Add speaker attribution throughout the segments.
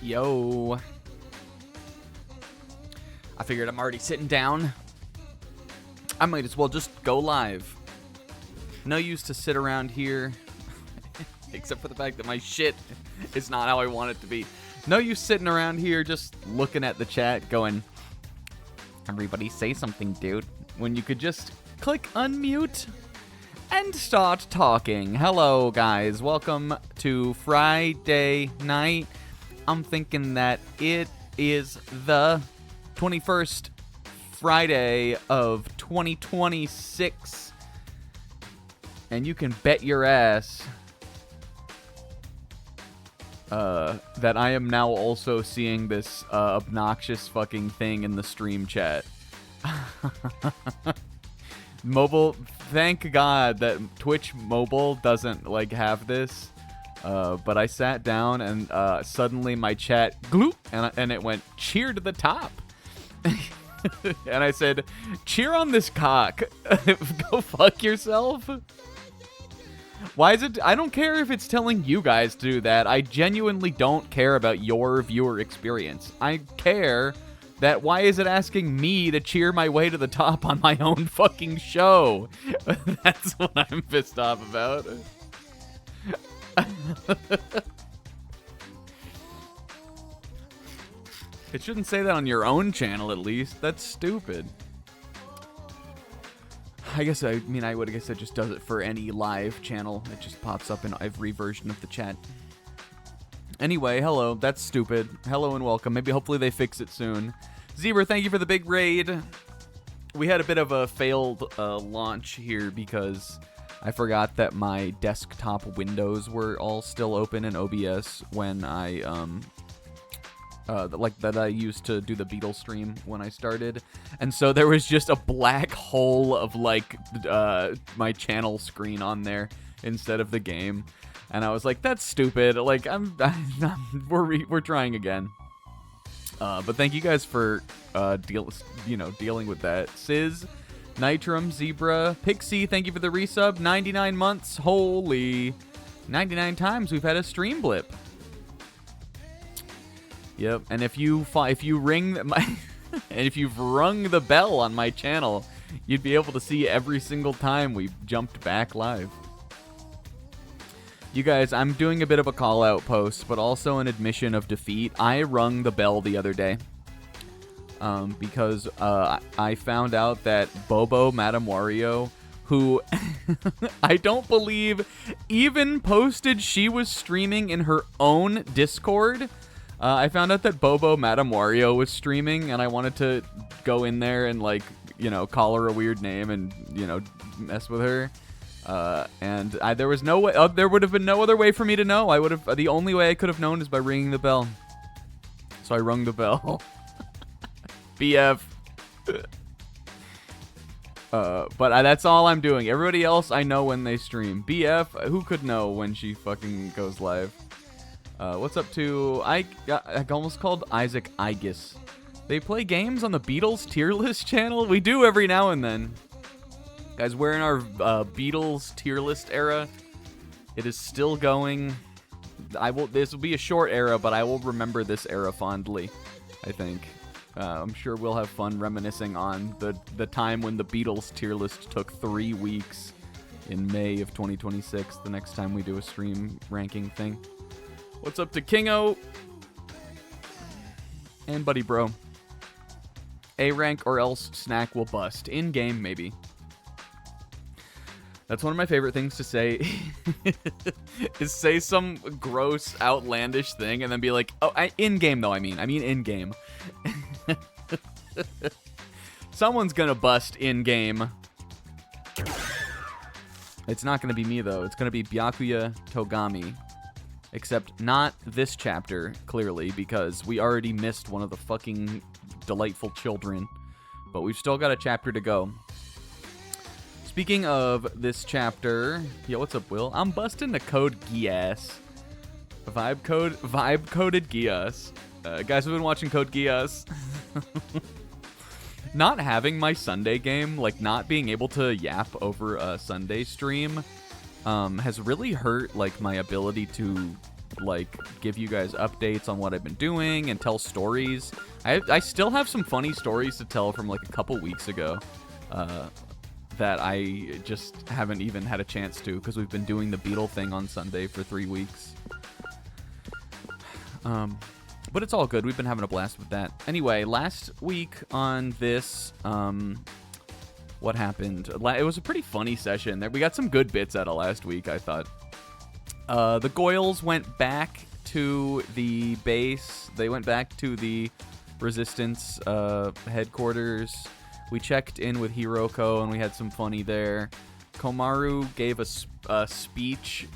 Speaker 1: Yo. I figured I'm already sitting down. I might as well just go live. No use to sit around here. Except for the fact that my shit is not how I want it to be. No use sitting around here just looking at the chat going, everybody say something, dude. When you could just click unmute and start talking. Hello, guys. Welcome to Friday night. I'm thinking that it is the 21st Friday of 2026. And you can bet your ass that I am now also seeing this obnoxious fucking thing in the stream chat. Mobile, thank God that Twitch mobile doesn't like have this. But I sat down and suddenly my chat gloop and it went cheer to the top. And I said, cheer on this cock. Go fuck yourself. Why is it? I don't care if it's telling you guys to do that. I genuinely don't care about your viewer experience. I care that why is it asking me to cheer my way to the top on my own fucking show? That's what I'm pissed off about. It shouldn't say that on your own channel, at least. That's stupid. I guess, I guess it just does it for any live channel. It just pops up in every version of the chat. Anyway, hello. That's stupid. Hello and welcome. Maybe hopefully they fix it soon. Zebra, thank you for the big raid. We had a bit of a failed launch here because I forgot that my desktop windows were all still open in OBS when I that I used to do the Beatles stream when I started, and so there was just a black hole of like my channel screen on there instead of the game, and I was like, that's stupid. Like we're trying again. But thank you guys for dealing with that. Sizz, Nitrum, Zebra, Pixie, thank you for the resub. 99 months. Holy 99 times we've had a stream blip. Yep, and if you've rung the bell on my channel, you'd be able to see every single time we jumped back live. You guys, I'm doing a bit of a call-out post, but also an admission of defeat. I rung the bell the other day because I found out that Bobo Madame Wario, who I don't believe even posted she was streaming in her own Discord. I found out that Bobo Madame Wario was streaming, and I wanted to go in there and, like, call her a weird name and, mess with her. And there was no way, there would have been no other way for me to know. The only way I could have known is by ringing the bell. So I rung the bell. BF. But that's all I'm doing. Everybody else, I know when they stream. BF, who could know when she fucking goes live? What's up to, I almost called Isaac Igis. They play games on the Beatles tier list channel? We do every now and then. Guys, we're in our Beatles tier list era. It is still going. This will be a short era, but I will remember this era fondly, I think. I'm sure we'll have fun reminiscing on the time when the Beatles tier list took 3 weeks in May of 2026, the next time we do a stream ranking thing. What's up to Kingo? And Buddy Bro. A rank or else snack will bust. In-game, maybe. That's one of my favorite things to say, is say some gross, outlandish thing and then be like, oh, in-game though, I mean in-game. Someone's gonna bust in-game. It's not gonna be me though, it's gonna be Byakuya Togami. Except not this chapter, clearly, because we already missed one of the fucking delightful children. But we've still got a chapter to go. Speaking of this chapter, yo, what's up, Will? I'm busting the code Geass. Vibe coded Geass. Guys, we've been watching Code Geass. Not having my Sunday game, like not being able to yap over a Sunday stream, has really hurt like my ability to like give you guys updates on what I've been doing and tell stories. I still have some funny stories to tell from like a couple weeks ago. That I just haven't even had a chance to because we've been doing the Beatle thing on Sunday for 3 weeks. But it's all good. We've been having a blast with that. Anyway, last week on this, what happened? It was a pretty funny session. We got some good bits out of last week, I thought. The Goyles went back to the base. They went back to the Resistance headquarters. We checked in with Hiroko, and we had some funny there. Komaru gave a speech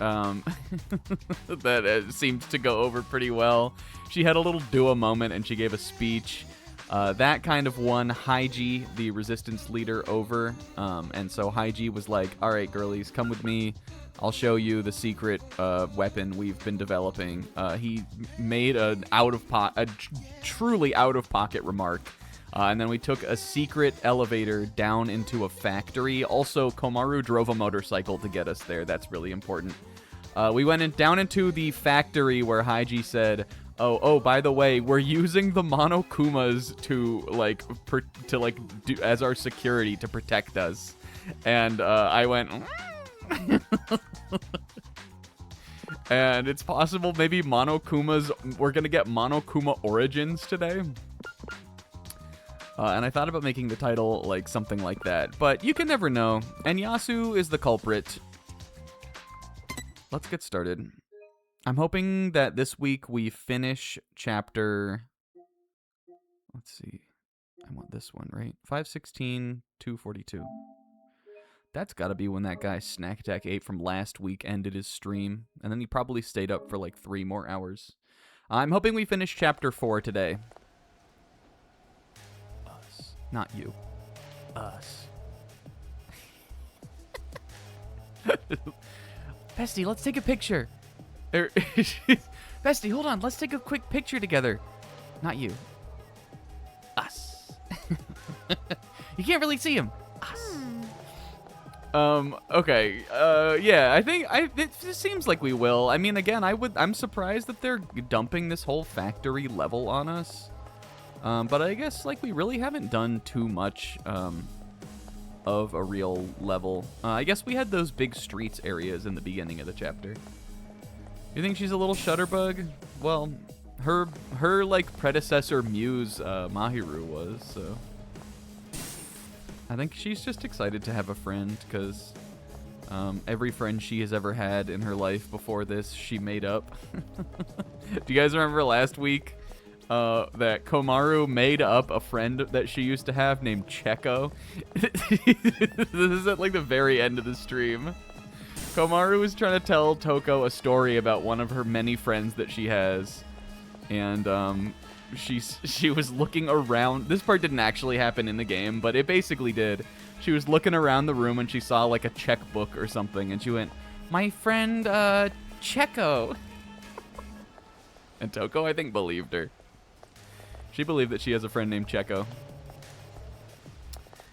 Speaker 1: that seemed to go over pretty well. She had a little duo moment, and she gave a speech. That kind of won Haiji, the Resistance leader, over. And so Haiji was like, all right, girlies, come with me. I'll show you the secret weapon we've been developing. He made a truly out-of-pocket remark. And then we took a secret elevator down into a factory. Also, Komaru drove a motorcycle to get us there. That's really important. We went down into the factory where Haiji said, oh, by the way, we're using the Monokumas to do as our security to protect us. And I went, and it's possible maybe Monokumas, we're going to get Monokuma Origins today. And I thought about making the title like something like that, but you can never know. And Yasu is the culprit. Let's get started. I'm hoping that this week we finish chapter... Let's see. I want this one, right? 516, 242. That's got to be when that guy Snack Attack 8 from last week ended his stream. And then he probably stayed up for like 3 more hours. I'm hoping we finish Chapter 4 today. Us. Not you. Us. Bestie, let's take a picture. Bestie, hold on. Let's take a quick picture together. Not you. Us. You can't really see him. Us. Okay. Yeah, I think it seems like we will. I mean, again, I'm surprised that they're dumping this whole factory level on us. But I guess like we really haven't done too much of a real level. I guess we had those big streets areas in the beginning of the chapter. You think she's a little shutterbug? Well, her like predecessor muse Mahiru was, so I think she's just excited to have a friend because every friend she has ever had in her life before this, she made up. Do you guys remember last week that Komaru made up a friend that she used to have named Checo? This is at like the very end of the stream. Komaru was trying to tell Toko a story about one of her many friends that she has, and she was looking around. This part didn't actually happen in the game, but it basically did. She was looking around the room and she saw like a checkbook or something, and she went, "My friend Checo." And Toko, I think, believed her. She believed that she has a friend named Checo.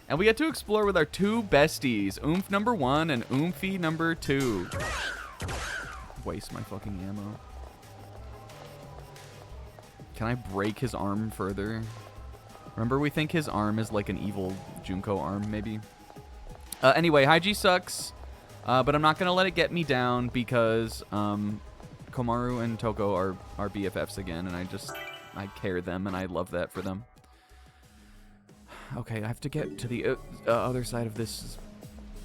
Speaker 1: And we get to explore with our 2 besties, Oomph number 1 and Oomphy number 2. Waste my fucking ammo. Can I break his arm further? Remember, we think his arm is like an evil Junko arm, maybe? Anyway, Haiji sucks, but I'm not going to let it get me down because Komaru and Toko are BFFs again, and I care them, and I love that for them. Okay, I have to get to the other side of this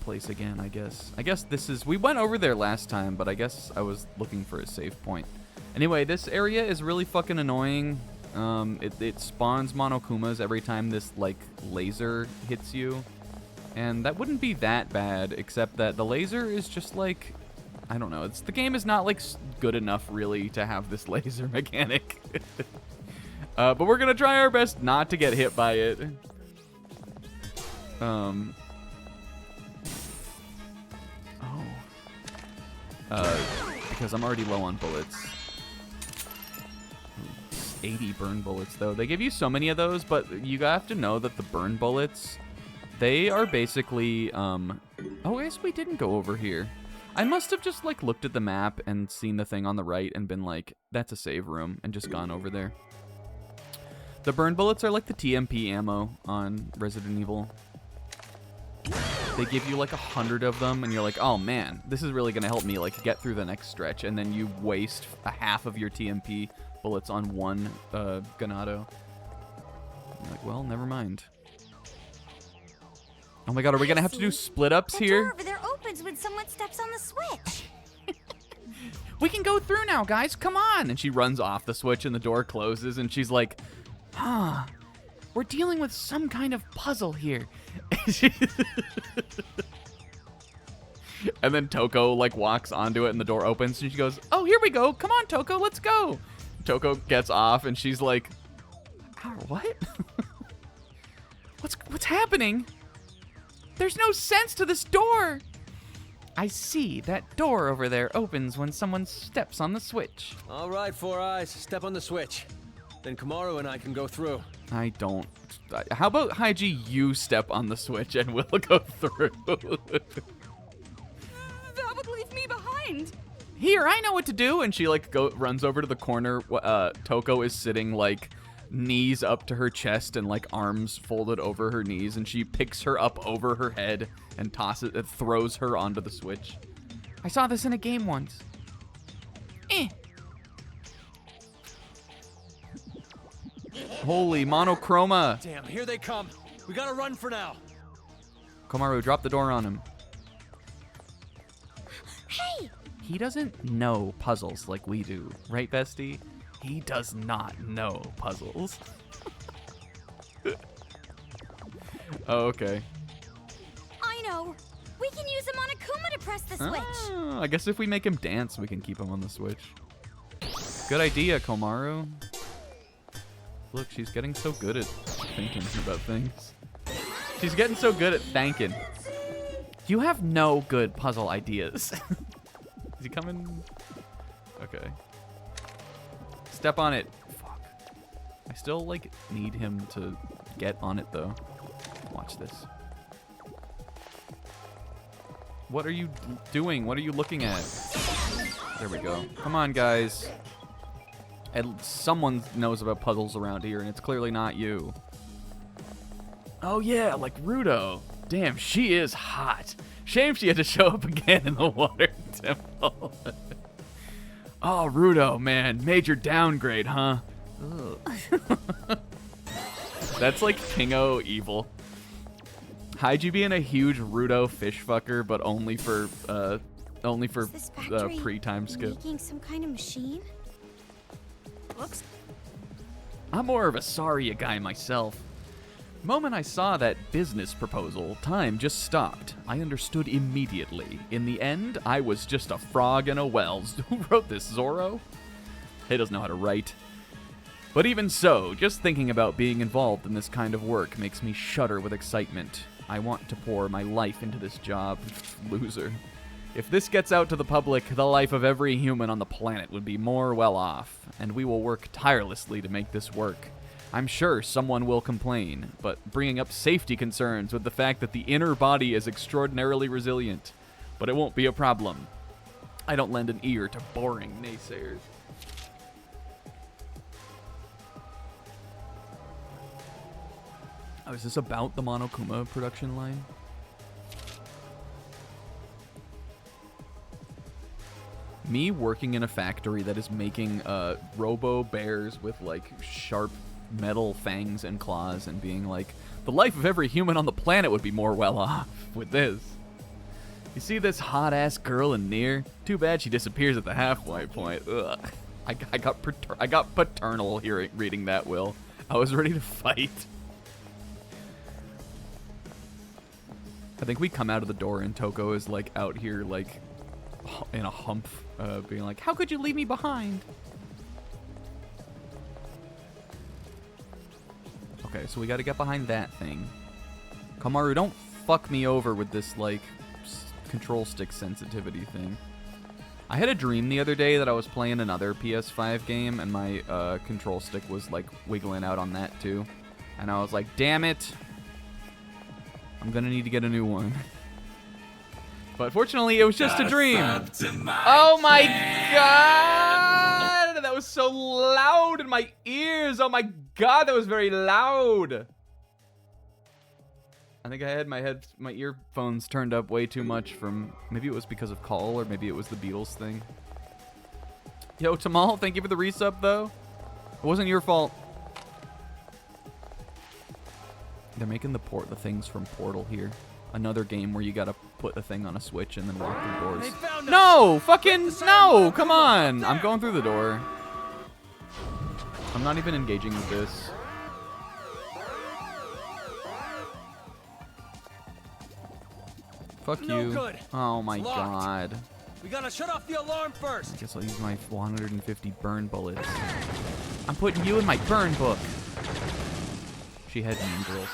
Speaker 1: place again, I guess. I guess this is... We went over there last time, but I guess I was looking for a save point. Anyway, this area is really fucking annoying. It spawns Monokumas every time this, like, laser hits you. And that wouldn't be that bad, except that the laser is just, like... I don't know. The game is not, like, good enough, really, to have this laser mechanic. But we're gonna try our best not to get hit by it. Because I'm already low on bullets. 80 burn bullets, though. They give you so many of those, but you have to know that the burn bullets, they are basically, Oh, I guess we didn't go over here. I must have just, like, looked at the map and seen the thing on the right and been like, that's a save room, and just gone over there. The burn bullets are like the TMP ammo on Resident Evil. They give you like 100 of them, and you're like, oh man, this is really gonna help me like get through the next stretch, and then you waste a half of your TMP bullets on one Ganado. You're like, well, never mind. Oh my god, are we gonna have to do split ups here?
Speaker 2: The door over there opens when someone steps on the switch.
Speaker 1: We can go through now, guys, come on! And she runs off the switch and the door closes, and she's like, huh, we're dealing with some kind of puzzle here. And then Toko like walks onto it and the door opens and she goes, oh, here we go. Come on, Toko, let's go. Toko gets off and she's like, what? What's happening? There's no sense to this door. I see. That door over there opens when someone steps on the switch.
Speaker 3: All right, Four Eyes, step on the switch. Then Komaru and I can go through.
Speaker 1: I don't. How about Haiji, you step on the switch and we'll go through.
Speaker 2: That would leave me behind.
Speaker 1: Here, I know what to do. And she like runs over to the corner. Toko is sitting like knees up to her chest and like arms folded over her knees, and she picks her up over her head and throws her onto the switch. I saw this in a game once. Holy monochroma.
Speaker 3: Damn, here they come. We gotta run for now.
Speaker 1: Komaru, drop the door on him.
Speaker 2: Hey!
Speaker 1: He doesn't know puzzles like we do, right, bestie? He does not know puzzles. Oh, okay.
Speaker 2: I know. We can use him on Akuma to press the switch.
Speaker 1: Oh, I guess if we make him dance, we can keep him on the Switch. Good idea, Komaru. Look, she's getting so good at thinking about things. She's getting so good at thanking. You have no good puzzle ideas. Is he coming? Okay. Step on it. Fuck. I still, like, need him to get on it, though. Watch this. What are you doing? What are you looking at? There we go. Come on, guys. And someone knows about puzzles around here, and it's clearly not you. Oh, yeah, like Rudo. Damn, she is hot. Shame she had to show up again in the water temple. Oh, Rudo, man. Major downgrade, huh? That's like Kingo evil. Hide you being a huge Rudo fish fucker, but only for pre-time skip.
Speaker 2: Making some kind of machine? Looks.
Speaker 1: I'm more of a Saria guy myself. Moment I saw that business proposal, time just stopped. I understood immediately. In the end, I was just a frog in a well. Who wrote this, Zorro? He doesn't know how to write. But even so, just thinking about being involved in this kind of work makes me shudder with excitement. I want to pour my life into this job. Loser. If this gets out to the public, the life of every human on the planet would be more well off, and we will work tirelessly to make this work. I'm sure someone will complain, but bringing up safety concerns with the fact that the inner body is extraordinarily resilient. But it won't be a problem. I don't lend an ear to boring naysayers. Oh, is this about the Monokuma production line? Me working in a factory that is making robo bears with like sharp metal fangs and claws and being like, the life of every human on the planet would be more well off with this. You see this hot ass girl in Nier? Too bad she disappears at the halfway point. Ugh. I got paternal reading that, Will. I was ready to fight. I think we come out of the door and Toko is like out here like in a hump, being like, how could you leave me behind? Okay, so we gotta get behind that thing. Komaru, don't fuck me over with this like control stick sensitivity thing. I had a dream the other day that I was playing another PS5 game and my control stick was like wiggling out on that too. And I was like, damn it. I'm gonna need to get a new one. But fortunately, it was just a dream. Oh my god! That was so loud in my ears. Oh my god, that was very loud. I think I had my earphones turned up way too much from, maybe it was because of Call or maybe it was the Beatles thing. Yo, Tamal, thank you for the resub though. It wasn't your fault. They're making the things from Portal here. Another game where you gotta put the thing on a switch and then lock the doors. No! Fucking no! Come on! I'm going through the door. I'm not even engaging with this. Fuck you. Oh my god.
Speaker 3: We gotta shut off the alarm first.
Speaker 1: I guess I'll use my 150 burn bullets. I'm putting you in my burn book. She had Mean Girls.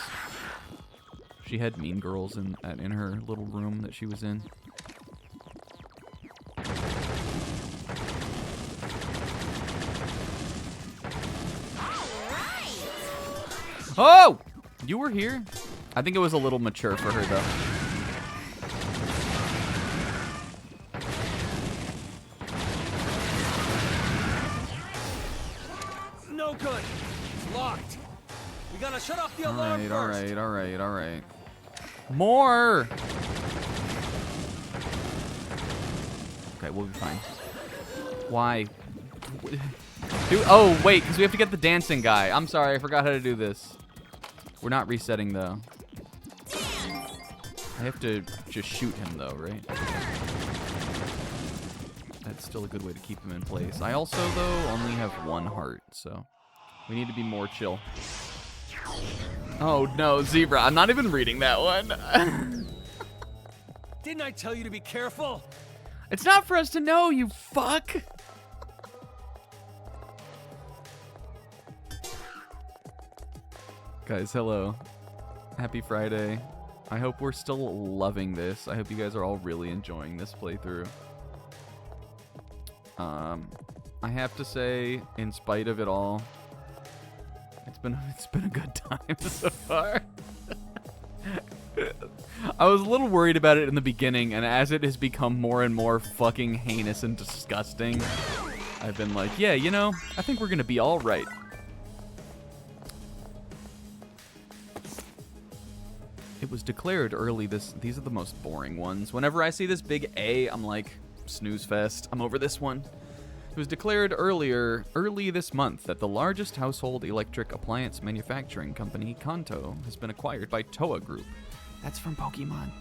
Speaker 1: She had Mean Girls in her little room that she was in. Oh! You were here? I think it was a little mature for her, though.
Speaker 3: No good. It's locked. We gotta shut off the alarm first.
Speaker 1: All right. More! Okay, we'll be fine. Why? Dude, oh, wait, because we have to get the dancing guy. I'm sorry, I forgot how to do this. We're not resetting, though. I have to just shoot him, though, right? That's still a good way to keep him in place. I also, though, only have one heart, so we need to be more chill. Oh, no, Zebra. I'm not even reading that one.
Speaker 3: Didn't I tell you to be careful?
Speaker 1: It's not for us to know, you fuck! Guys, hello. Happy Friday. I hope we're still loving this. I hope you guys are all really enjoying this playthrough. I have to say, in spite of it all, it's been a good time so far. I was a little worried about it in the beginning, and as it has become more and more fucking heinous and disgusting, I've been like, yeah, you know, I think we're gonna be all right. It was declared early these are the most boring ones. Whenever I see this big A, I'm like, snooze fest. I'm over this one. It was declared early this month that the largest household electric appliance manufacturing company, Kanto, has been acquired by Toa Group. That's from Pokemon.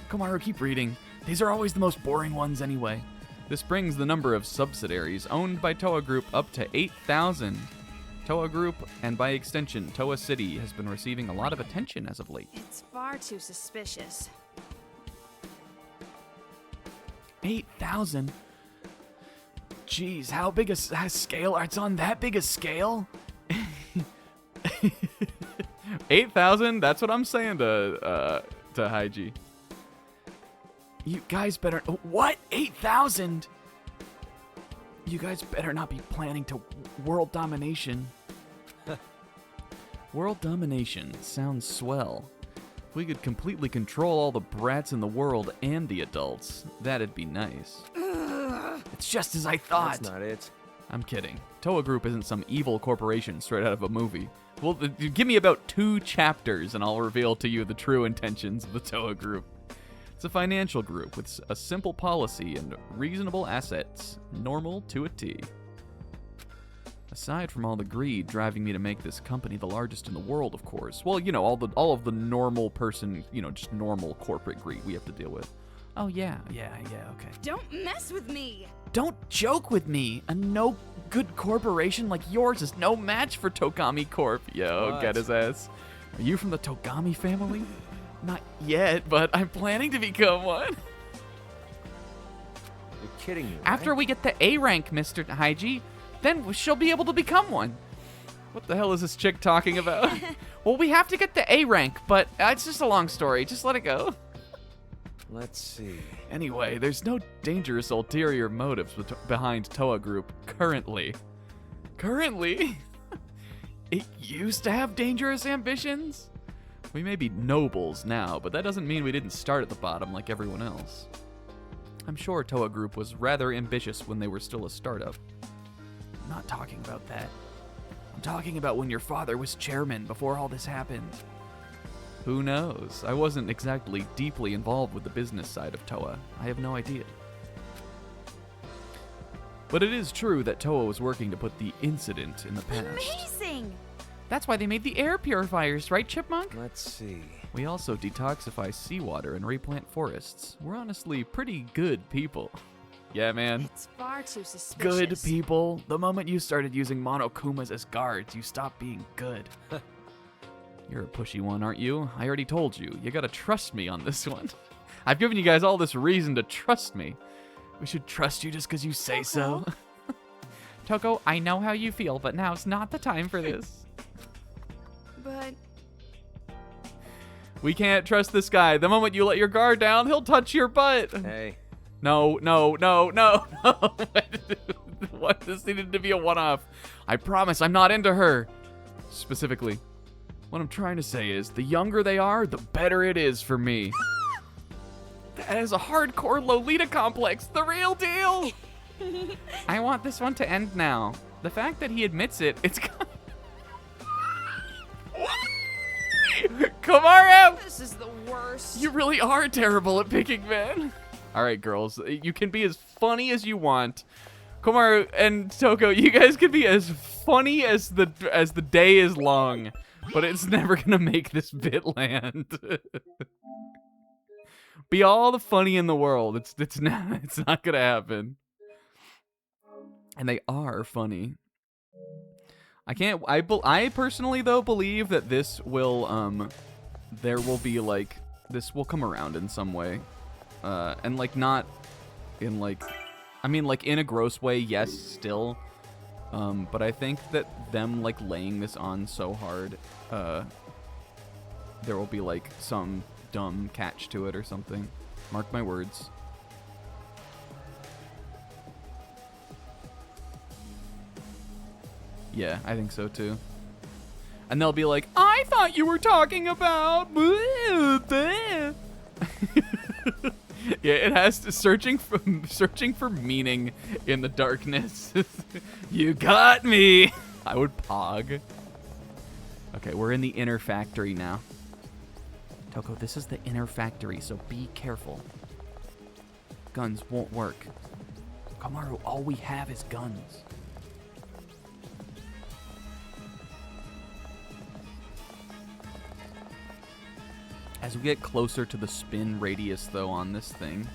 Speaker 1: Komaru, keep reading. These are always the most boring ones anyway. This brings the number of subsidiaries owned by Toa Group up to 8,000. Toa Group, and by extension, Toa City, has been receiving a lot of attention as of late.
Speaker 2: It's far too suspicious.
Speaker 1: 8,000? Jeez, how big a scale? It's on that big a scale? 8,000? That's what I'm saying to Haiji. You guys better... What? 8,000? You guys better not be planning to world domination. World domination sounds swell. If we could completely control all the brats in the world and the adults, that'd be nice. It's just as I thought.
Speaker 3: That's not it.
Speaker 1: I'm kidding. Toa Group isn't some evil corporation straight out of a movie. Well, give me about 2 chapters and I'll reveal to you the true intentions of the Toa Group. It's a financial group with a simple policy and reasonable assets, normal to a T. Aside from all the greed driving me to make this company the largest in the world, of course. Well, you know, all of the normal person, you know, just normal corporate greed we have to deal with. Oh, yeah, okay.
Speaker 2: Don't mess with me!
Speaker 1: Don't joke with me! A no good corporation like yours is no match for Togami Corp. Yo,
Speaker 3: What?
Speaker 1: get his ass. Are you from the Togami family? Not yet, but I'm planning to become one.
Speaker 3: You're kidding me, right?
Speaker 1: After we get the A rank, Mr. Haiji, then she'll be able to become one. What the hell is this chick talking about? Well, we have to get the A rank, but it's just a long story. Just let it go.
Speaker 3: Let's see.
Speaker 1: Anyway, there's no dangerous ulterior motives behind Toa Group currently. Currently? It used to have dangerous ambitions? We may be nobles now, but that doesn't mean we didn't start at the bottom like everyone else. I'm sure Toa Group was rather ambitious when they were still a startup. I'm not talking about that. I'm talking about when your father was chairman before all this happened. Who knows? I wasn't exactly deeply involved with the business side of Toa. I have no idea. But it is true that Toa was working to put the incident in the past.
Speaker 2: Amazing!
Speaker 1: That's why they made the air purifiers, right, Chipmunk?
Speaker 3: Let's see.
Speaker 1: We also detoxify seawater and replant forests. We're honestly pretty good people. Yeah, man.
Speaker 2: It's far too suspicious.
Speaker 1: Good people. The moment you started using Monokumas as guards, you stopped being good. You're a pushy one, aren't you? I already told you. You gotta trust me on this one. I've given you guys all this reason to trust me. We should trust you just because you say so. Toko, I know how you feel, but now's not the time for this.
Speaker 2: But
Speaker 1: We can't trust this guy. The moment you let your guard down, he'll touch your butt.
Speaker 3: Hey.
Speaker 1: No. What? This needed to be a one-off. I promise I'm not into her. Specifically. What I'm trying to say is, the younger they are, the better it is for me. That is a hardcore Lolita complex. The real deal. I want this one to end now. The fact that he admits it, it's... Komaru!
Speaker 2: this is the worst.
Speaker 1: You really are terrible at picking men. All right, girls, you can be as funny as you want. Komaru and Toko, you guys can be as funny as the day is long, but it's never gonna make this bit land. Be all the funny in the world. It's not gonna happen. And they are funny. I personally though believe that this will there will be like this will come around in some way. And, like, not in, like... I mean, like, in a gross way, yes, still. But I think that them, like, laying this on so hard, there will be, like, some dumb catch to it or something. Mark my words. Yeah, I think so, too. And they'll be like, I thought you were talking about... Yeah, it has to searching for meaning in the darkness. You got me. I would pog. Okay, we're in the inner factory now. Toko, this is the inner factory, so be careful. Guns won't work. Kamaru, all we have is guns. As we get closer to the spin radius, though, on this thing...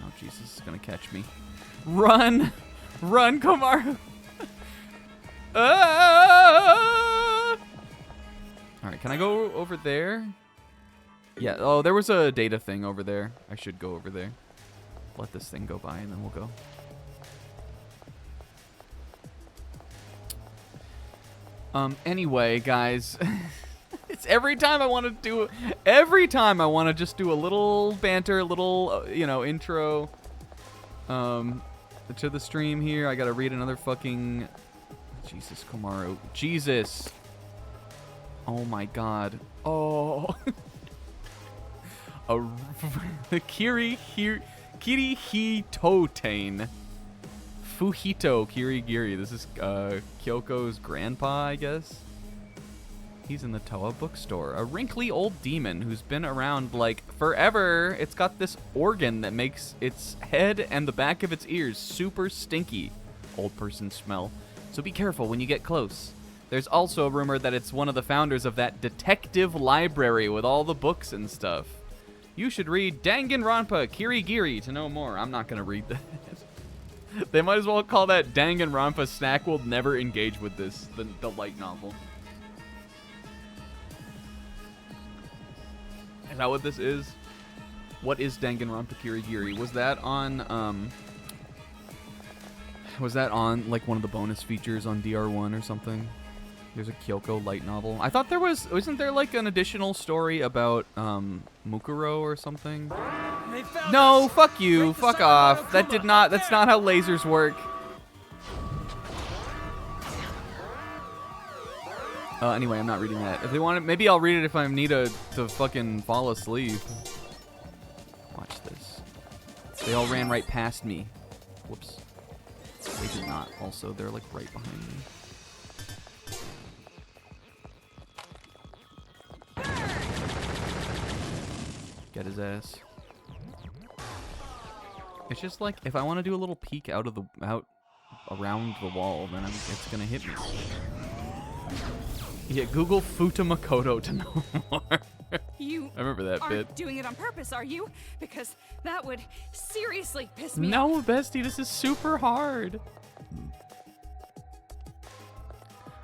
Speaker 1: Oh, Jesus, it's gonna catch me. Run! Run, Kamaru! Ah! Alright, can I go over there? Yeah, oh, there was a data thing over there. I should go over there. Let this thing go by, and then we'll go. Anyway, guys... It's every time I want to just do a little banter, a little, you know, intro to the stream here. I got to read another fucking... Jesus, Kamaru. Jesus. Oh, my God. Oh. Kirihitotane. Fuhito Kirigiri. This is Kyoko's grandpa, I guess. He's in the Toa bookstore. A wrinkly old demon who's been around, like, forever. It's got this organ that makes its head and the back of its ears super stinky. Old person smell. So be careful when you get close. There's also a rumor that it's one of the founders of that detective library with all the books and stuff. You should read Danganronpa Kirigiri to know more. I'm not going to read that. They might as well call that Danganronpa Snack will never engage with this, the light novel. Is that what this is? What is Danganronpa Kirigiri? Was that on like one of the bonus features on DR1 or something? There's a Kyoko light novel. I thought there was, wasn't there like an additional story about Mukuro or something? No, fuck you, fuck off. That's not how lasers work. Anyway, I'm not reading that. If they want it, maybe I'll read it if I need to fucking fall asleep. Watch this. They all ran right past me. Whoops. They did not. Also, they're like right behind me. Get his ass. It's just like if I want to do a little peek out around the wall, then it's gonna hit me. Yeah, Google Futamakoto to know more. I remember that bit.
Speaker 2: Aren't doing it on purpose, are you? Because that would seriously piss me off.
Speaker 1: No, bestie, this is super hard.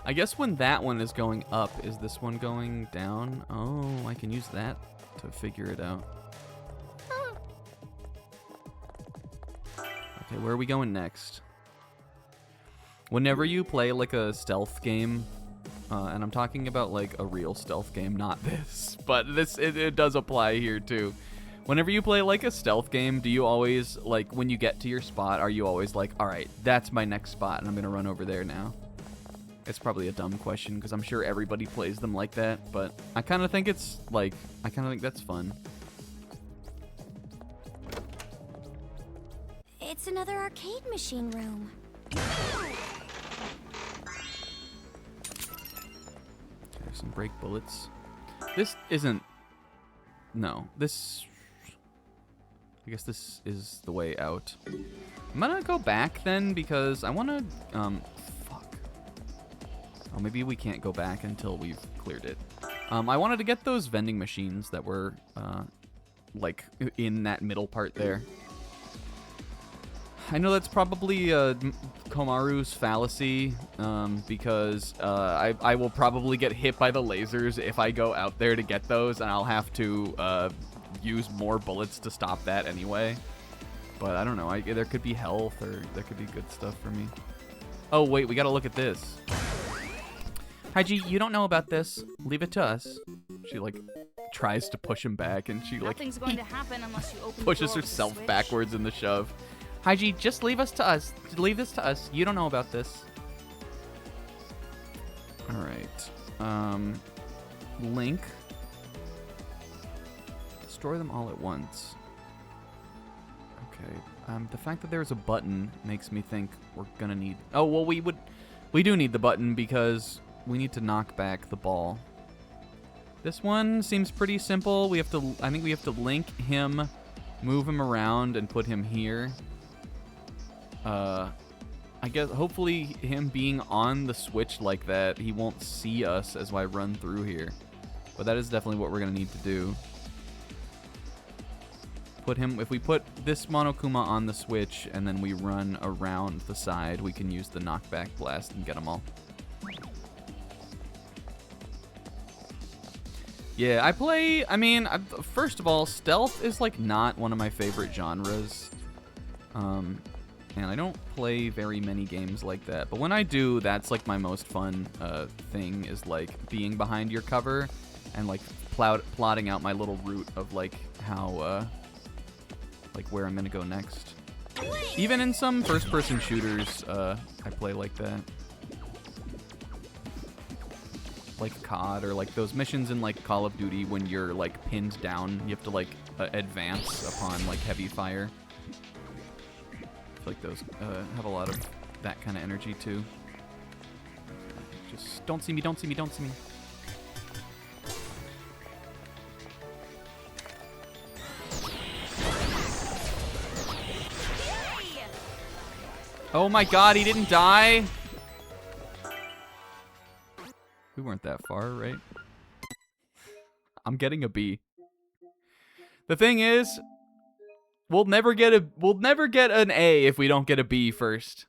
Speaker 1: I guess when that one is going up, is this one going down? Oh, I can use that to figure it out. Okay, where are we going next? Whenever you play like a stealth game, and I'm talking about like a real stealth game, not this, but it does apply here too. Whenever you play like a stealth game, do you always, like, when you get to your spot, are you always like, all right, that's my next spot and I'm gonna run over there now? It's probably a dumb question because I'm sure everybody plays them like that, but I kind of think it's like, I kind of think that's fun.
Speaker 2: It's another arcade machine room.
Speaker 1: There's some brake bullets. This isn't... No, this... I guess this is the way out. I'm gonna go back then because I want to... Fuck. Oh, maybe we can't go back until we've cleared it. I wanted to get those vending machines that were, like, in that middle part there. I know that's probably Komaru's fallacy, because I will probably get hit by the lasers if I go out there to get those, and I'll have to use more bullets to stop that anyway. But I don't know. There could be health, or there could be good stuff for me. Oh, wait, we gotta look at this. Haiji, you don't know about this. Leave it to us. She, like, tries to push him back, and she, like,
Speaker 2: Nothing's going to happen unless you open
Speaker 1: pushes
Speaker 2: the door with the
Speaker 1: herself
Speaker 2: switch.
Speaker 1: backwards in the shove. Haiji, just leave us to us. Leave this to us. You don't know about this. All right. Link. Destroy them all at once. Okay. The fact that there's a button makes me think we're gonna need... Oh, well, we do need the button because we need to knock back the ball. This one seems pretty simple. I think we have to link him, move him around, and put him here. I guess hopefully him being on the switch like that, he won't see us as I run through here. But that is definitely what we're gonna need to do. If we put this Monokuma on the switch and then we run around the side, we can use the knockback blast and get them all. Yeah, first of all, stealth is like not one of my favorite genres. And I don't play very many games like that. But when I do, that's like my most fun thing, is like being behind your cover and like plotting out my little route of like how, like where I'm gonna go next. Even in some first-person shooters, I play like that. Like COD, or like those missions in like Call of Duty when you're like pinned down. You have to like advance upon like heavy fire. Like those have a lot of that kind of energy too. Just don't see me, don't see me, don't see me. Oh my god, he didn't die? We weren't that far, right? I'm getting a B. The thing is, we'll never get an A if we don't get a B first.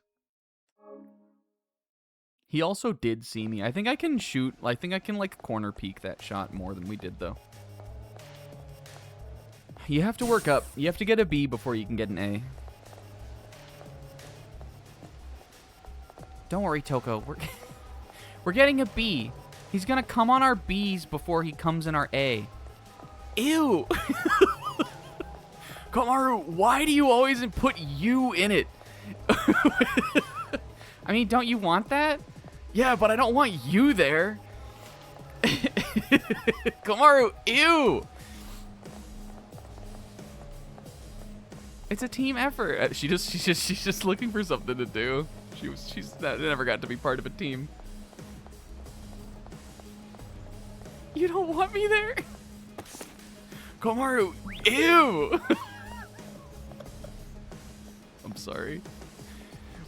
Speaker 1: He also did see me. I think I can shoot. I think I can like corner peek that shot more than we did though. You have to work up. You have to get a B before you can get an A. Don't worry, Toko. We're getting a B. He's gonna come on our B's before he comes in our A. Ew. Komaru, why do you always put you in it? I mean, don't you want that? Yeah, but I don't want you there. Komaru, ew. It's a team effort. She's just looking for something to do. She's never got to be part of a team. You don't want me there? Komaru, ew. I'm sorry.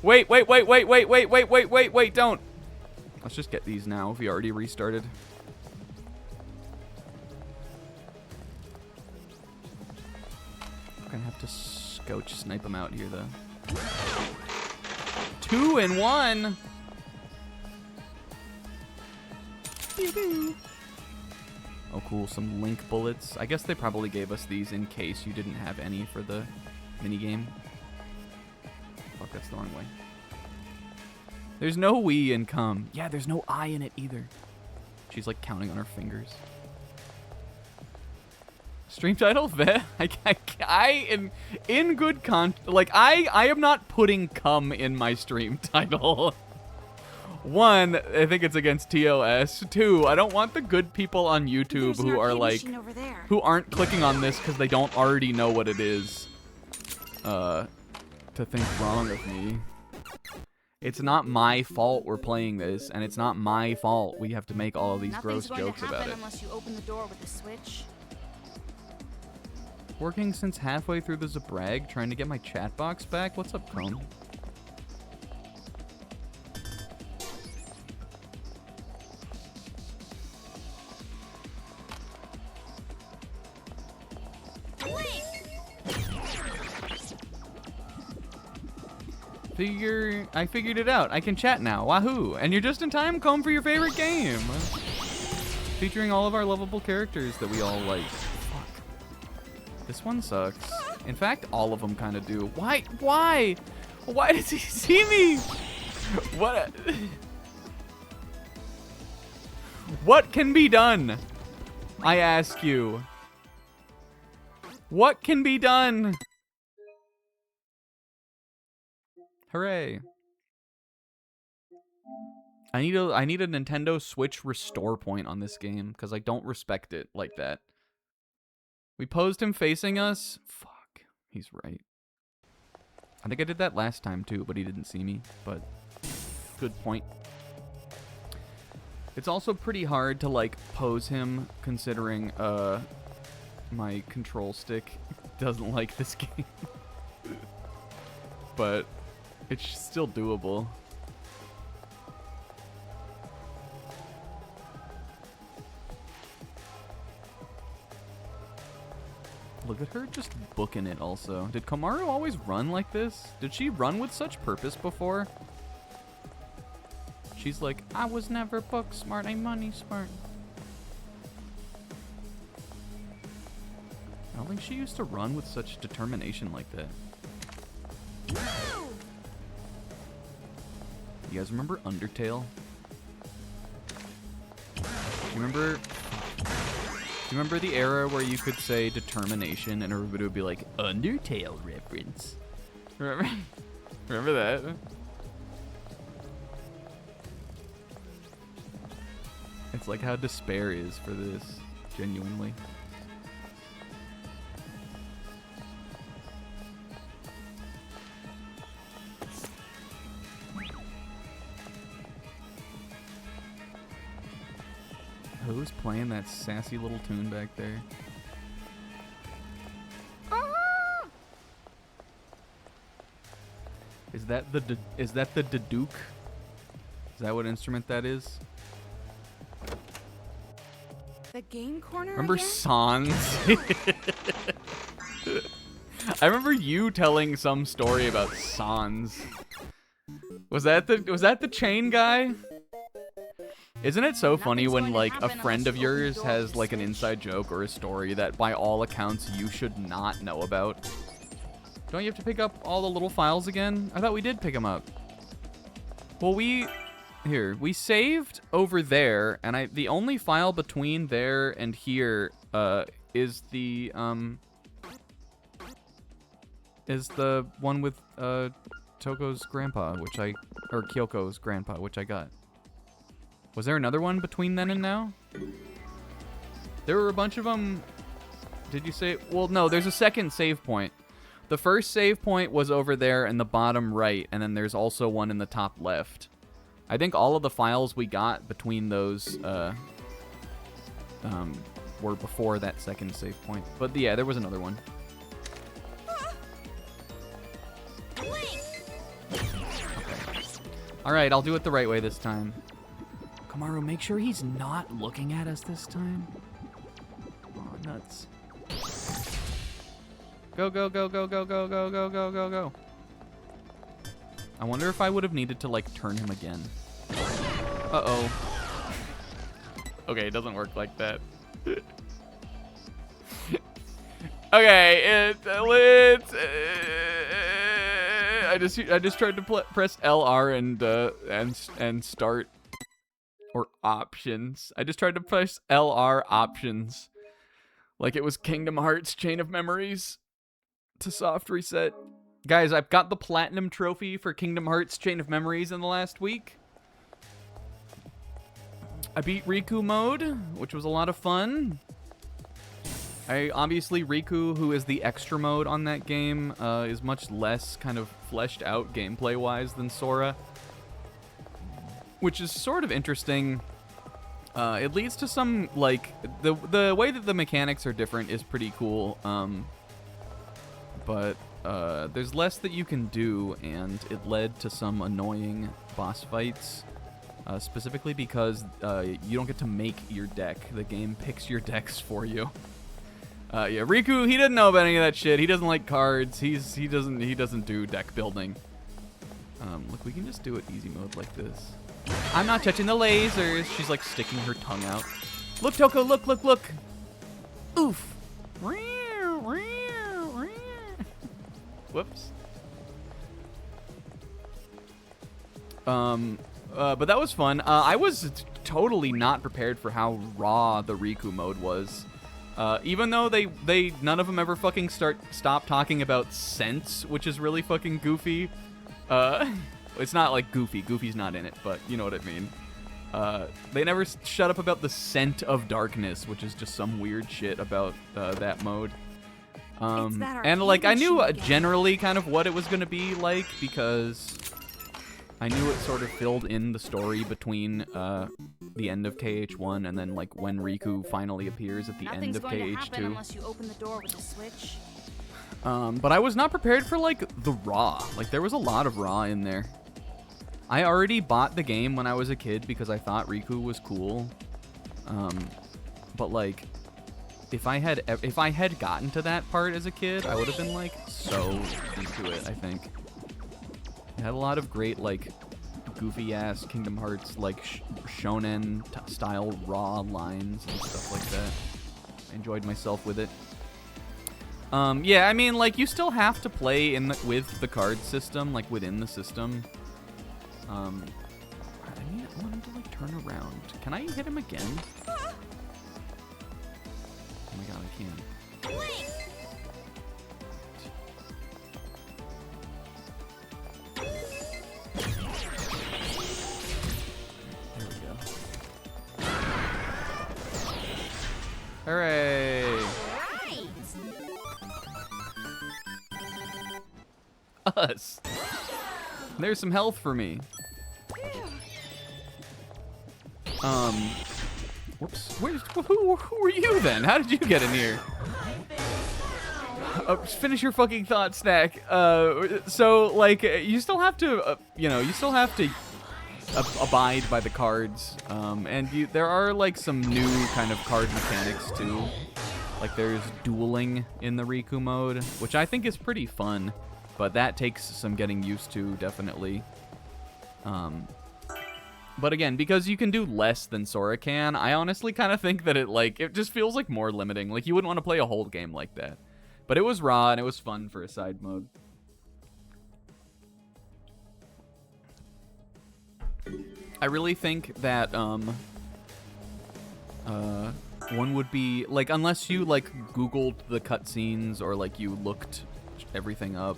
Speaker 1: Wait, don't. Let's just get these now if we already restarted. I'm gonna have to scouch snipe him out here though. 2 and 1. Oh cool, some link bullets. I guess they probably gave us these in case you didn't have any for the minigame. Fuck, that's the wrong way. There's no we in come. Yeah, there's no I in it either. She's like counting on her fingers. Stream title? I am in good like I am not putting cum in my stream title. 1, I think it's against TOS. 2, I don't want the good people on YouTube who are like who aren't clicking on this because they don't already know what it is to think wrong of me. It's not my fault we're playing this, and it's not my fault we have to make all of these gross jokes about it.
Speaker 2: Unless you open the door with a switch.
Speaker 1: Working since halfway through the Zabrag, trying to get my chat box back. What's up, Cone? I figured it out. I can chat now. Wahoo! And you're just in time. Come for your favorite game, featuring all of our lovable characters that we all like. Fuck. This one sucks. In fact, all of them kind of do. Why? Why? Why does he see me? What? What can be done? I ask you. What can be done? Hooray. I need a Nintendo Switch restore point on this game because I don't respect it like that. We posed him facing us. Fuck. He's right. I think I did that last time too, but he didn't see me. But good point. It's also pretty hard to like pose him considering my control stick doesn't like this game. But it's still doable. Look at her just booking it also. Did Komaru always run like this? Did she run with such purpose before? She's like, I was never book smart, I'm money smart. I don't think she used to run with such determination like that. You guys remember Undertale? Do you remember the era where you could say determination and everybody would be like, Undertale reference? Remember that? It's like how despair is for this, genuinely. Who's playing that sassy little tune back there? Ah! Is that the Daduke? Is that what instrument that is?
Speaker 2: The game corner.
Speaker 1: Remember
Speaker 2: again?
Speaker 1: Sans? I remember you telling some story about Sans. Was that the chain guy? Isn't it so funny when like a friend of yours has like an inside joke or a story that by all accounts you should not know about? Don't you have to pick up all the little files again? I thought we did pick them up. Well, we saved over there, and the only file between there and here is the one with Toko's grandpa, or Kyoko's grandpa, which I got. Was there another one between then and now? There were a bunch of them. Did you say? Well, no, there's a second save point. The first save point was over there in the bottom right, and then there's also one in the top left. I think all of the files we got between those were before that second save point. But yeah, there was another one. Okay. Alright, I'll do it the right way this time. Komaru, make sure he's not looking at us this time. Oh, nuts. Go, go, go, go, go, go, go, go, go, go, go. I wonder if I would have needed to, like, turn him again. Uh-oh. Okay, it doesn't work like that. Okay, I just tried to press LR and start. Or options. I just tried to press LR options. Like it was Kingdom Hearts Chain of Memories to soft reset. Guys, I've got the Platinum Trophy for Kingdom Hearts Chain of Memories in the last week. I beat Riku mode, which was a lot of fun. Obviously, Riku, who is the extra mode on that game, is much less kind of fleshed out gameplay-wise than Sora. Which is sort of interesting. It leads to some, like, the way that the mechanics are different is pretty cool. But there's less that you can do, and it led to some annoying boss fights. Specifically because you don't get to make your deck. The game picks your decks for you. Yeah, Riku, he doesn't know about any of that shit. He doesn't like cards. He doesn't do deck building. Look, we can just do it easy mode like this. I'm not touching the lasers. She's like sticking her tongue out. Look, Toko, look, look, look. Oof. Whoops. But that was fun. I was totally not prepared for how raw the Riku mode was. Even though they none of them ever fucking stop talking about scents, which is really fucking goofy. It's not like Goofy. Goofy's not in it, but you know what I mean. They never shut up about the scent of darkness, which is just some weird shit about that mode. And like I knew generally kind of what it was gonna be like because I knew it sort of filled in the story between the end of KH1 and then like when Riku finally appears at the end of KH2.
Speaker 2: Unless you open the door with a switch.
Speaker 1: But I was not prepared for like the raw. Like there was a lot of raw in there. I already bought the game when I was a kid because I thought Riku was cool. But like if I had gotten to that part as a kid, I would have been like so into it, I think. It had a lot of great like goofy ass Kingdom Hearts like shonen style raw lines and stuff like that. I enjoyed myself with it. Yeah, I mean like you still have to play with the card system, like within the system. I want him to like turn around. Can I hit him again? Oh my god, I can. There we go. Hooray! Us. There's some health for me. Whoops. Who are you then? How did you get in here? Finish your fucking thought, Snack. So like, you still have to, abide by the cards. And there are like some new kind of card mechanics too. Like there's dueling in the Riku mode, which I think is pretty fun. But that takes some getting used to, definitely. But again, because you can do less than Sora can, I honestly kind of think that it just feels like more limiting. Like, you wouldn't want to play a whole game like that. But it was raw, and it was fun for a side mode. I really think that, one would be, like, unless you, like, Googled the cutscenes or, like, you looked everything up,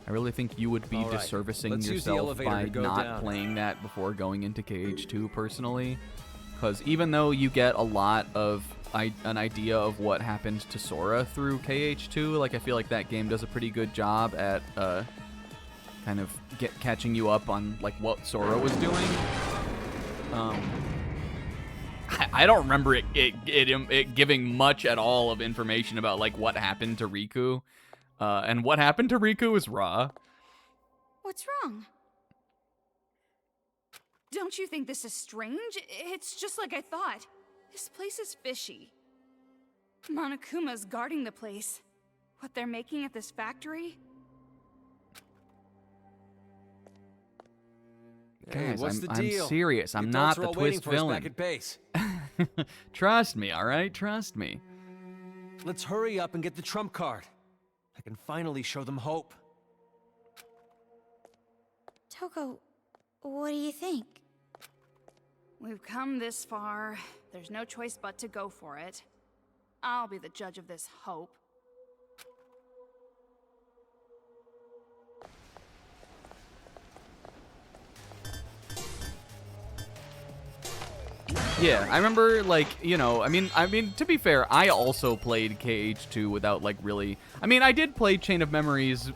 Speaker 1: I really think you would be disservicing yourself by not playing that before going into KH2 personally. Because even though you get a lot of an idea of what happened to Sora through KH2, like I feel like that game does a pretty good job at kind of catching you up on like what Sora was doing. I don't remember it giving much at all of information about like what happened to Riku. And what happened to Riku is raw.
Speaker 2: What's wrong? Don't you think this is strange? It's just like I thought. This place is fishy. Monokuma's guarding the place. What they're making at this factory?
Speaker 1: Guys,
Speaker 3: what's the
Speaker 1: I'm
Speaker 3: deal?
Speaker 1: serious. I'm not the twist villain.
Speaker 3: Back at base.
Speaker 1: Trust me, all right? Trust me.
Speaker 3: Let's hurry up and get the trump card. I can finally show them hope.
Speaker 4: Toko, what do you think?
Speaker 2: We've come this far. There's no choice but to go for it. I'll be the judge of this hope.
Speaker 1: Yeah, I remember, like, you know, I mean, to be fair, I also played KH2 without, like, really... I mean, I did play Chain of Memories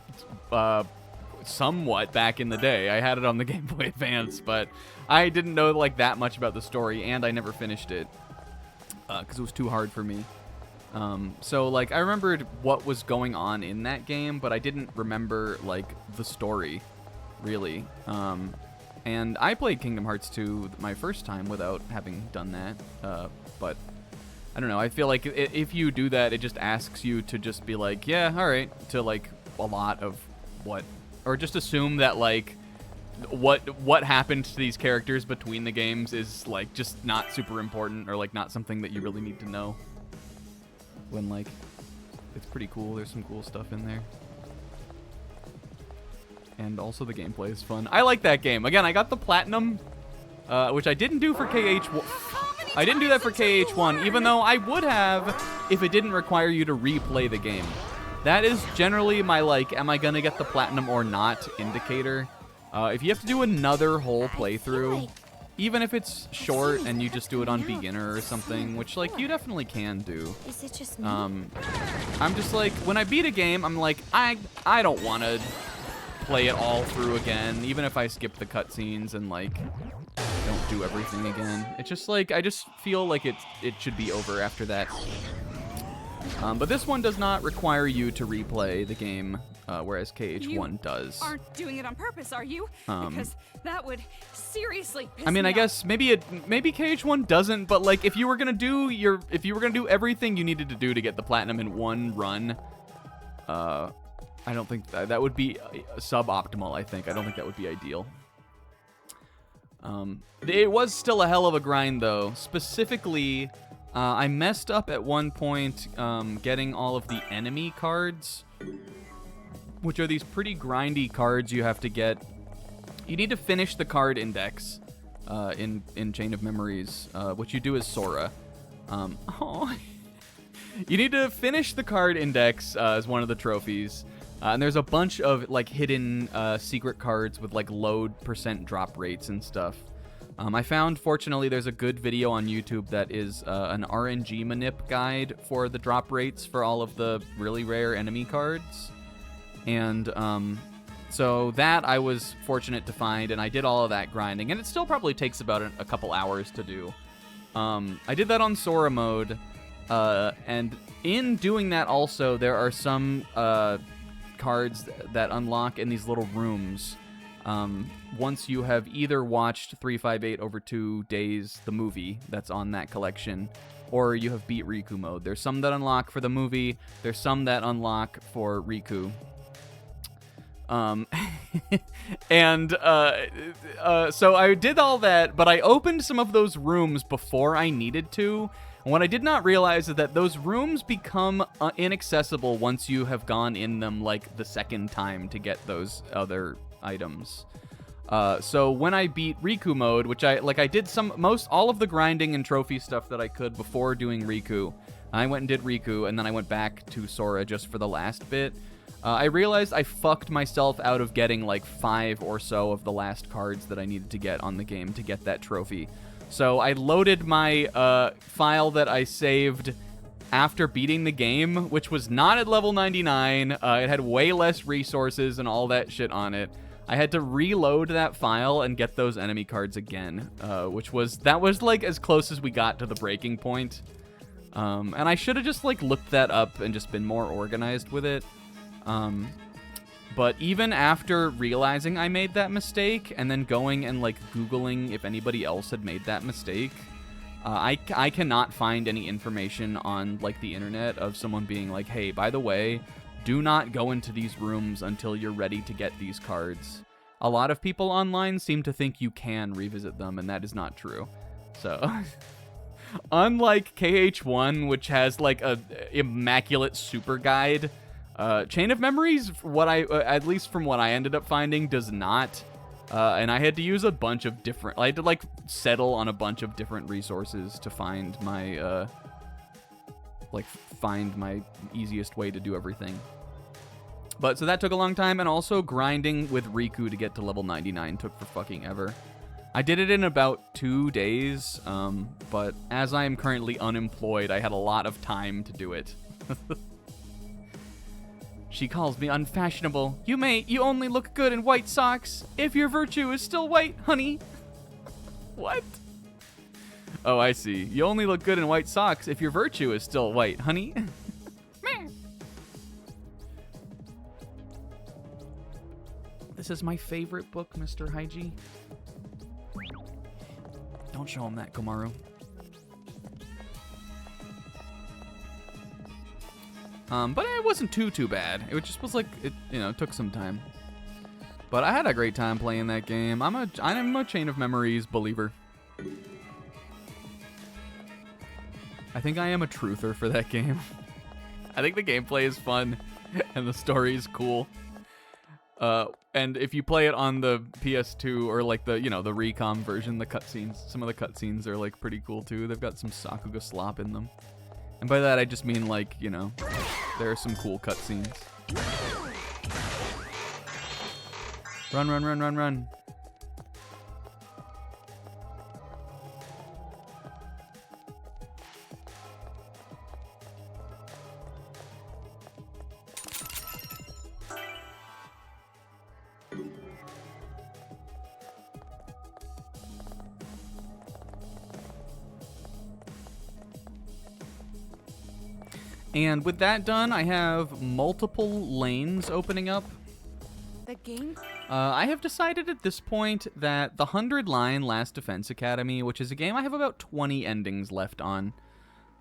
Speaker 1: somewhat back in the day. I had it on the Game Boy Advance, but I didn't know, like, that much about the story, and I never finished it because it was too hard for me. So, like, I remembered what was going on in that game, but I didn't remember, like, the story, really. And I played Kingdom Hearts 2 my first time without having done that, but I don't know. I feel like if you do that, it just asks you to just be like, yeah, all right, to like a lot of what, or just assume that like what happened to these characters between the games is like just not super important, or like not something that you really need to know. When like it's pretty cool. There's some cool stuff in there. And also the gameplay is fun. I like that game. Again, I got the platinum, which I didn't do for KH1. I didn't do that for KH1, even though I would have if it didn't require you to replay the game. That is generally my, like, am I going to get the platinum or not indicator. If you have to do another whole playthrough, even if it's short and you just do it on beginner or something, which, like, you definitely can do.
Speaker 4: Is it just me?
Speaker 1: I'm just like, when I beat a game, I'm like, I don't want to play it all through again, even if I skip the cutscenes and, like, don't do everything again. It's just like, I just feel like it should be over after that. But this one does not require you to replay the game, whereas KH1 does.
Speaker 2: You aren't doing it on purpose, are you? Because that would seriously piss
Speaker 1: I mean,
Speaker 2: me
Speaker 1: I guess maybe KH1 doesn't, but like if you were gonna do everything you needed to do to get the platinum in one run, I don't think that would be suboptimal. I don't think that would be ideal. It was still a hell of a grind, though. Specifically, I messed up at one point getting all of the enemy cards, which are these pretty grindy cards you have to get. You need to finish the card index in Chain of Memories, which you do as Sora. You need to finish the card index as one of the trophies. And there's a bunch of like hidden secret cards with like low % drop rates and stuff. I found, fortunately, there's a good video on YouTube that is an RNG manip guide for the drop rates for all of the really rare enemy cards. And so that I was fortunate to find, and I did all of that grinding. And it still probably takes about a couple hours to do. I did that on Sora mode. And in doing that also, there are some cards that unlock in these little rooms once you have either watched 358 over 2 days, the movie that's on that collection, or you have beat Riku mode. There's some that unlock for the movie, there's some that unlock for Riku. So I did all that, but I opened some of those rooms before I needed to. And what I did not realize is that those rooms become inaccessible once you have gone in them like the second time to get those other items. So when I beat Riku mode, which I did all of the grinding and trophy stuff that I could before doing Riku. I went and did Riku, and then I went back to Sora just for the last bit. I realized I fucked myself out of getting like 5 or so of the last cards that I needed to get on the game to get that trophy. So I loaded my file that I saved after beating the game, which was not at level 99. It had way less resources and all that shit on it. I had to reload that file and get those enemy cards again, that was like as close as we got to the breaking point. And I should have just like looked that up and just been more organized with it. But even after realizing I made that mistake and then going and like Googling if anybody else had made that mistake, I cannot find any information on like the internet of someone being like, hey, by the way, do not go into these rooms until you're ready to get these cards. A lot of people online seem to think you can revisit them, and that is not true. So, unlike KH1, which has like a immaculate super guide, Chain of Memories, at least from what I ended up finding, does not. And I had to use a bunch of different... I had to, like, settle on a bunch of different resources to find my, find my easiest way to do everything. But, so that took a long time, and also grinding with Riku to get to level 99 took for fucking ever. I did it in about 2 days, but as I am currently unemployed, I had a lot of time to do it. She calls me unfashionable. You only look good in white socks if your virtue is still white, honey. What? Oh, I see. You only look good in white socks if your virtue is still white, honey. This is my favorite book, Mr. Hygie. Don't show him that, Komaru. But it wasn't too bad. It just was like, it took some time. But I had a great time playing that game. I'm a Chain of Memories believer. I think I am a truther for that game. I think the gameplay is fun and the story is cool. And if you play it on the PS2 or like the, you know, the Recom version, the cutscenes, some of the cutscenes are like pretty cool too. They've got some Sakuga slop in them. And by that I just mean like, you know, there are some cool cutscenes. Run, run, run, run, run. And with that done, I have multiple lanes opening up.
Speaker 2: The game?
Speaker 1: I have decided at this point that the 100 line Last Defense Academy, which is a game I have about 20 endings left on,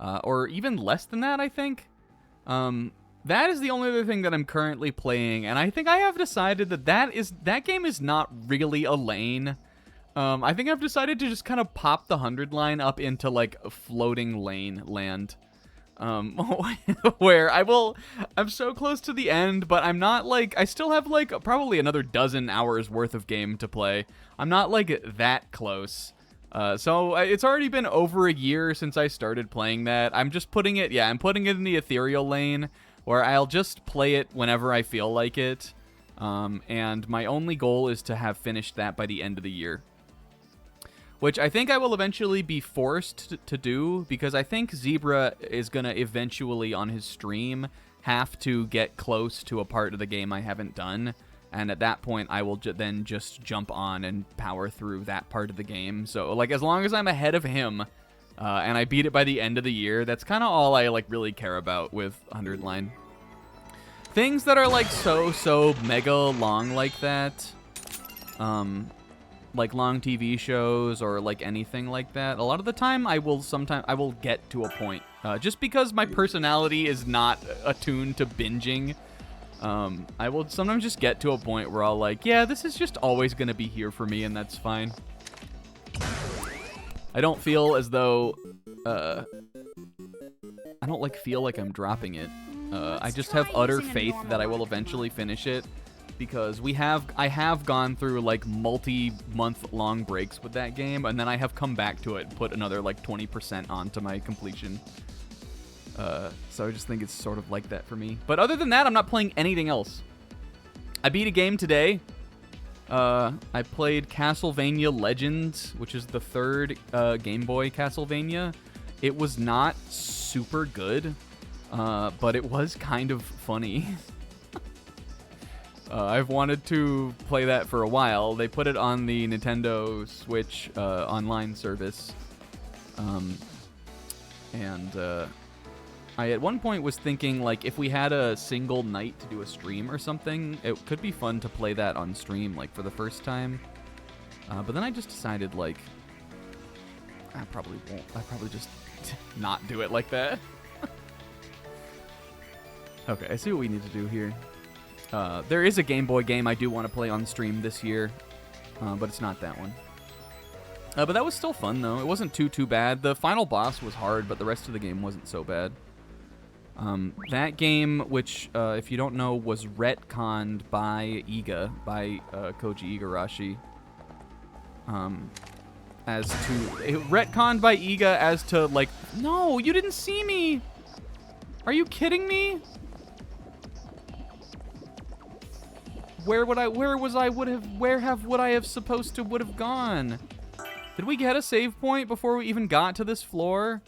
Speaker 1: or even less than that, I think. That is the only other thing that I'm currently playing, and I think I have decided that that game is not really a lane. I think I've decided to just kind of pop the 100 line up into like a floating lane land. Where I'm so close to the end, but I'm not like, I still have like probably another dozen hours worth of game to play. I'm not like that close. So it's already been over a year since I started playing that. I'm just putting it, I'm putting it in the ethereal lane where I'll just play it whenever I feel like it. And my only goal is to have finished that by the end of the year. Which I think I will eventually be forced to do, because I think Zebra is going to eventually, on his stream, have to get close to a part of the game I haven't done. And at that point, I will then just jump on and power through that part of the game. So, like, as long as I'm ahead of him, and I beat it by the end of the year, that's kind of all I, like, really care about with 100 line. Things that are, like, so mega long like that, like long TV shows or like anything like that, a lot of the time I will get to a point, just because my personality is not attuned to binging. I will sometimes just get to a point where I'll like, yeah, this is just always gonna be here for me, and that's fine. I don't feel as though I don't like feel like I'm dropping it. I just have utter faith that I will eventually finish it. Because I have gone through like multi-month long breaks with that game, and then I have come back to it and put another like 20% onto my completion. So I just think it's sort of like that for me. But other than that, I'm not playing anything else. I beat a game today. I played Castlevania Legends, which is the third Game Boy Castlevania. It was not super good, but it was kind of funny. I've wanted to play that for a while. They put it on the Nintendo Switch online service. I at one point was thinking, like, if we had a single night to do a stream or something, it could be fun to play that on stream, like, for the first time. But then I just decided, like, I probably won't. I probably just not do it like that. Okay, I see what we need to do here. There is a Game Boy game I do want to play on stream this year, but it's not that one. But that was still fun, though. It wasn't too bad. The final boss was hard, but the rest of the game wasn't so bad. That game, which, if you don't know, was retconned by Iga, by Koji Igarashi. Retconned by Iga as to, like, no, you didn't see me! Are you kidding me? Where would I have supposed to would have gone? Did we get a save point before we even got to this floor?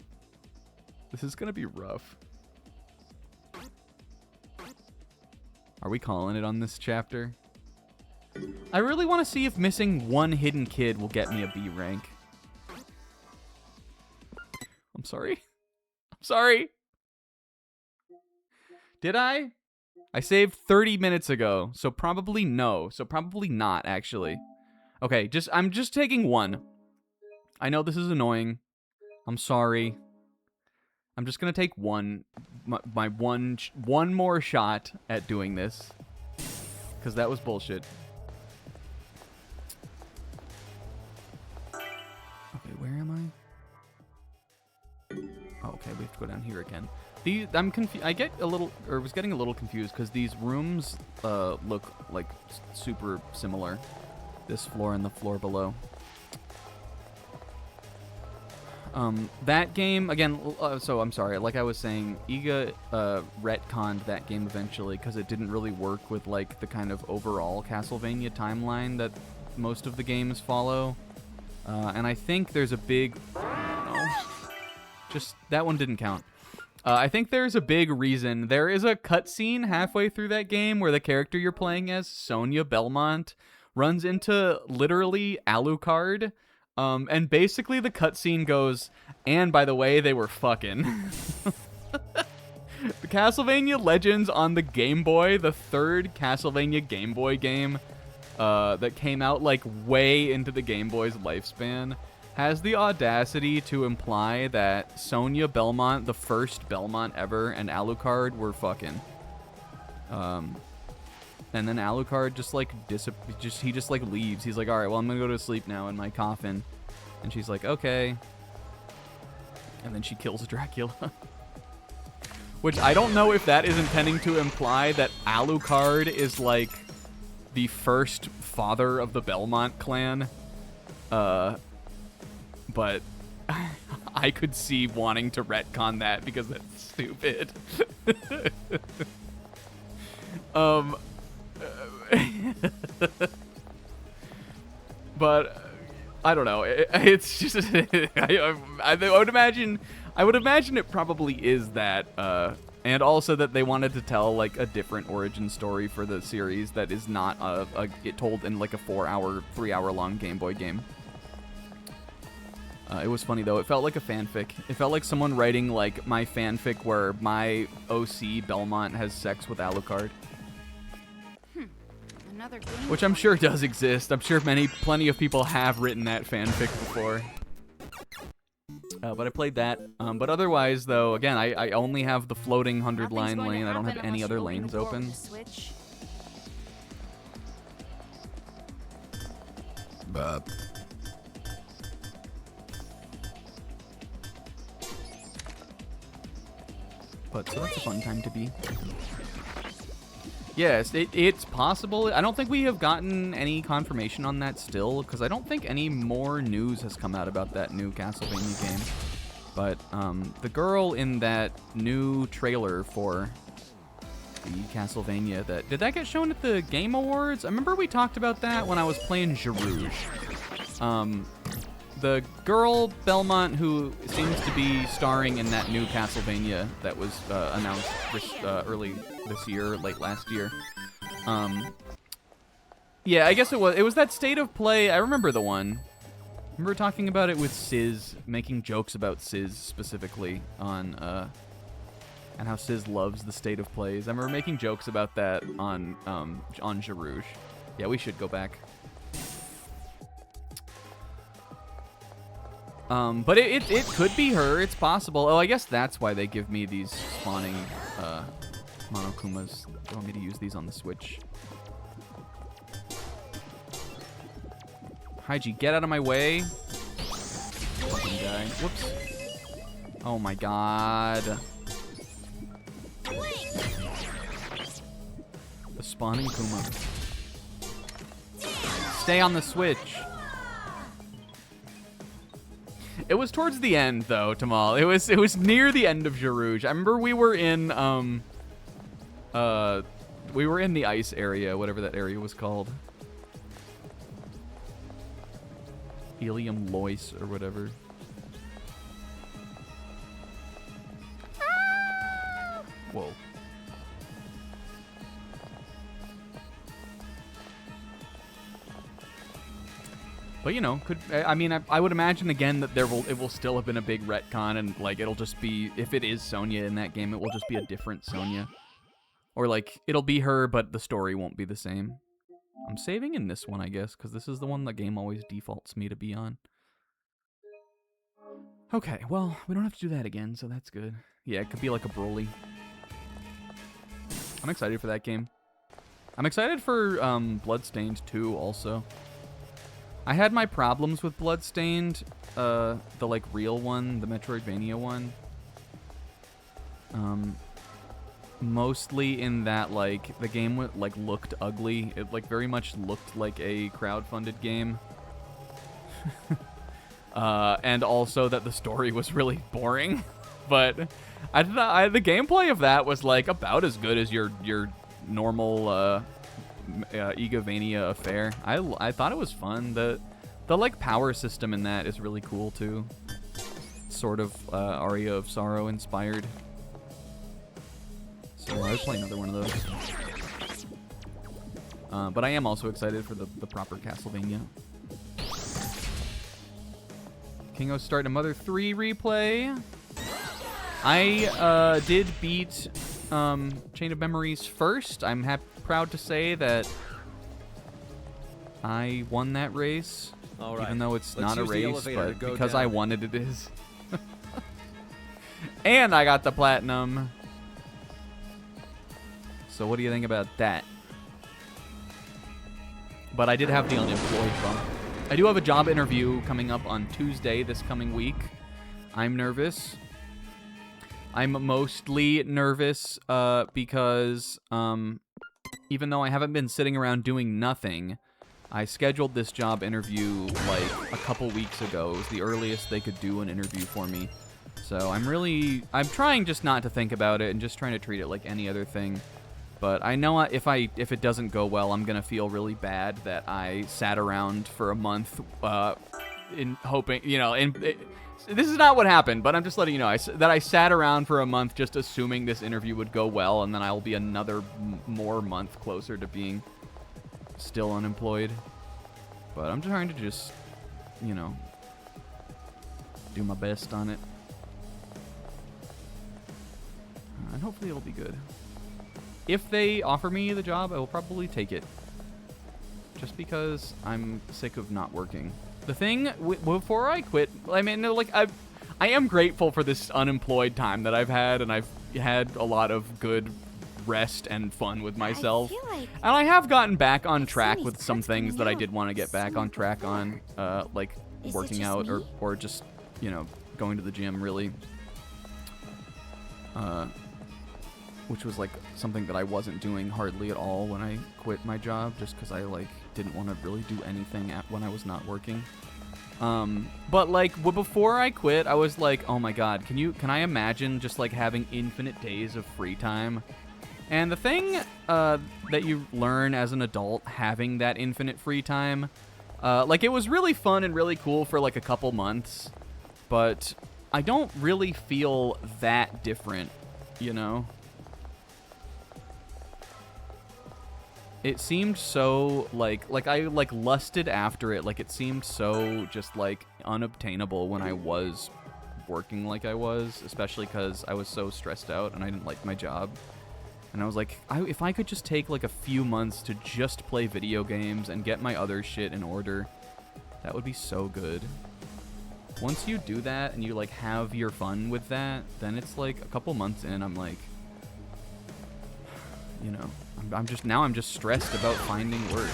Speaker 1: This is gonna be rough. Are we calling it on this chapter? I really want to see if missing one hidden kid will get me a B rank. I'm sorry. I'm sorry. Did I? I saved 30 minutes ago, so probably no. So probably not, actually. Okay, I'm just taking one. I know this is annoying. I'm sorry. I'm just gonna take one more shot at doing this, because that was bullshit. Okay, we have to go down here again. I'm confused. Was getting a little confused because these rooms look like super similar. This floor and the floor below. That game, again, so I'm sorry, like I was saying, Iga retconned that game eventually because it didn't really work with, like, the kind of overall Castlevania timeline that most of the games follow. And I think there's a big... No. Just, that one didn't count. I think there's a big reason. There is a cutscene halfway through that game where the character you're playing as, Sonia Belmont, runs into literally Alucard. And basically the cutscene goes, and by the way, they were fucking. The Castlevania Legends on the Game Boy, the third Castlevania Game Boy game that came out like way into the Game Boy's lifespan, has the audacity to imply that Sonia Belmont, the first Belmont ever, and Alucard were fucking. And then Alucard just like he just like leaves. He's like, all right, well, I'm gonna go to sleep now in my coffin. And she's like, okay. And then she kills Dracula. Which I don't know if that is intending to imply that Alucard is like the first father of the Belmont clan. But I could see wanting to retcon that because that's stupid. But I don't know. It's just I would imagine it probably is that, and also that they wanted to tell like a different origin story for the series that is not it told in like a 3-hour long Game Boy game. It was funny though. It felt like a fanfic. It felt like someone writing like my fanfic where my OC Belmont has sex with Alucard. Which I'm sure does exist. I'm sure plenty of people have written that fanfic before. But I played that. But otherwise, though, again, I only have the floating 100-line lane. I don't have any other lanes open. But so that's a fun time to be. Yes, it's possible. I don't think we have gotten any confirmation on that still, because I don't think any more news has come out about that new Castlevania game. But the girl in that new trailer for the Castlevania, did that get shown at the Game Awards? I remember we talked about that when I was playing Jarouge. The girl Belmont who seems to be starring in that new Castlevania that was announced early this year, late last year. Yeah, I guess it was that State of Play. I remember the one. I remember talking about it with Sizz, making jokes about Sizz specifically on and how Sizz loves the State of Plays. I remember making jokes about that on Jarouge. Yeah, we should go back. But it could be her. It's possible. Oh, I guess that's why they give me these spawning Monokumas. They want me to use these on the Switch. Hygie, get out of my way. Fucking guy. Whoops. Oh my god. The spawning Kuma. Stay on the Switch. It was towards the end, though, Tamal. It was near the end of Jarouge. I remember we were in the ice area, whatever that area was called. Helium Lois or whatever. Whoa. But you know, I would imagine again that it will still have been a big retcon, and like it'll just be, if it is Sonia in that game, it will just be a different Sonia, or like it'll be her, but the story won't be the same. I'm saving in this one, I guess, because this is the one the game always defaults me to be on. Okay, well, we don't have to do that again, so that's good. Yeah, it could be like a Broly. I'm excited for that game. I'm excited for Bloodstained 2 also. I had my problems with Bloodstained, the like real one, the Metroidvania one. Mostly in that, like, the game like looked ugly. It like very much looked like a crowdfunded game. And also that the story was really boring. But I thought the gameplay of that was like about as good as your normal Egavania affair. I thought it was fun. The like power system in that is really cool too. Sort of Aria of Sorrow inspired. So I would play another one of those. But I am also excited for the proper Castlevania. Kingo's starting a Mother 3 replay. I did beat Chain of Memories first. I'm proud to say that I won that race.
Speaker 3: All right.
Speaker 1: Even though it's
Speaker 3: Let's
Speaker 1: not a
Speaker 3: use the
Speaker 1: race,
Speaker 3: elevator to
Speaker 1: but
Speaker 3: go
Speaker 1: because
Speaker 3: down.
Speaker 1: I wanted it is. And I got the platinum. So what do you think about that? But I did have the unemployed bump. I do have a job interview coming up on Tuesday this coming week. I'm nervous. I'm mostly nervous because even though I haven't been sitting around doing nothing, I scheduled this job interview like a couple weeks ago. It was the earliest they could do an interview for me. So I'm trying just not to think about it and just trying to treat it like any other thing. But I know if it doesn't go well, I'm gonna feel really bad that I sat around for a month, in hoping, this is not what happened. But I'm just letting you know that I sat around for a month just assuming this interview would go well, and then I'll be another more month closer to being still unemployed. But I'm trying to just, do my best on it, and hopefully it'll be good. If they offer me the job, I will probably take it. Just because I'm sick of not working. The thing, before I quit, I mean, like, I am grateful for this unemployed time that I've had, and I've had a lot of good rest and fun with myself. And I have gotten back on track with some things that I did want to get back on track on, like working out or just, going to the gym, really. Which was like something that I wasn't doing hardly at all when I quit my job, just because I like didn't want to really do anything when I was not working. But like before I quit, I was like, oh my god, can I imagine just like having infinite days of free time? And the thing that you learn as an adult having that infinite free time, like it was really fun and really cool for like a couple months, but I don't really feel that different, It seemed so, like I, lusted after it. Like, it seemed so just, unobtainable when I was working like I was, especially because I was so stressed out and I didn't like my job. And I was like, if I could just take, a few months to just play video games and get my other shit in order, that would be so good. Once you do that and you, have your fun with that, then it's, a couple months in, I'm like, I'm just stressed about finding work.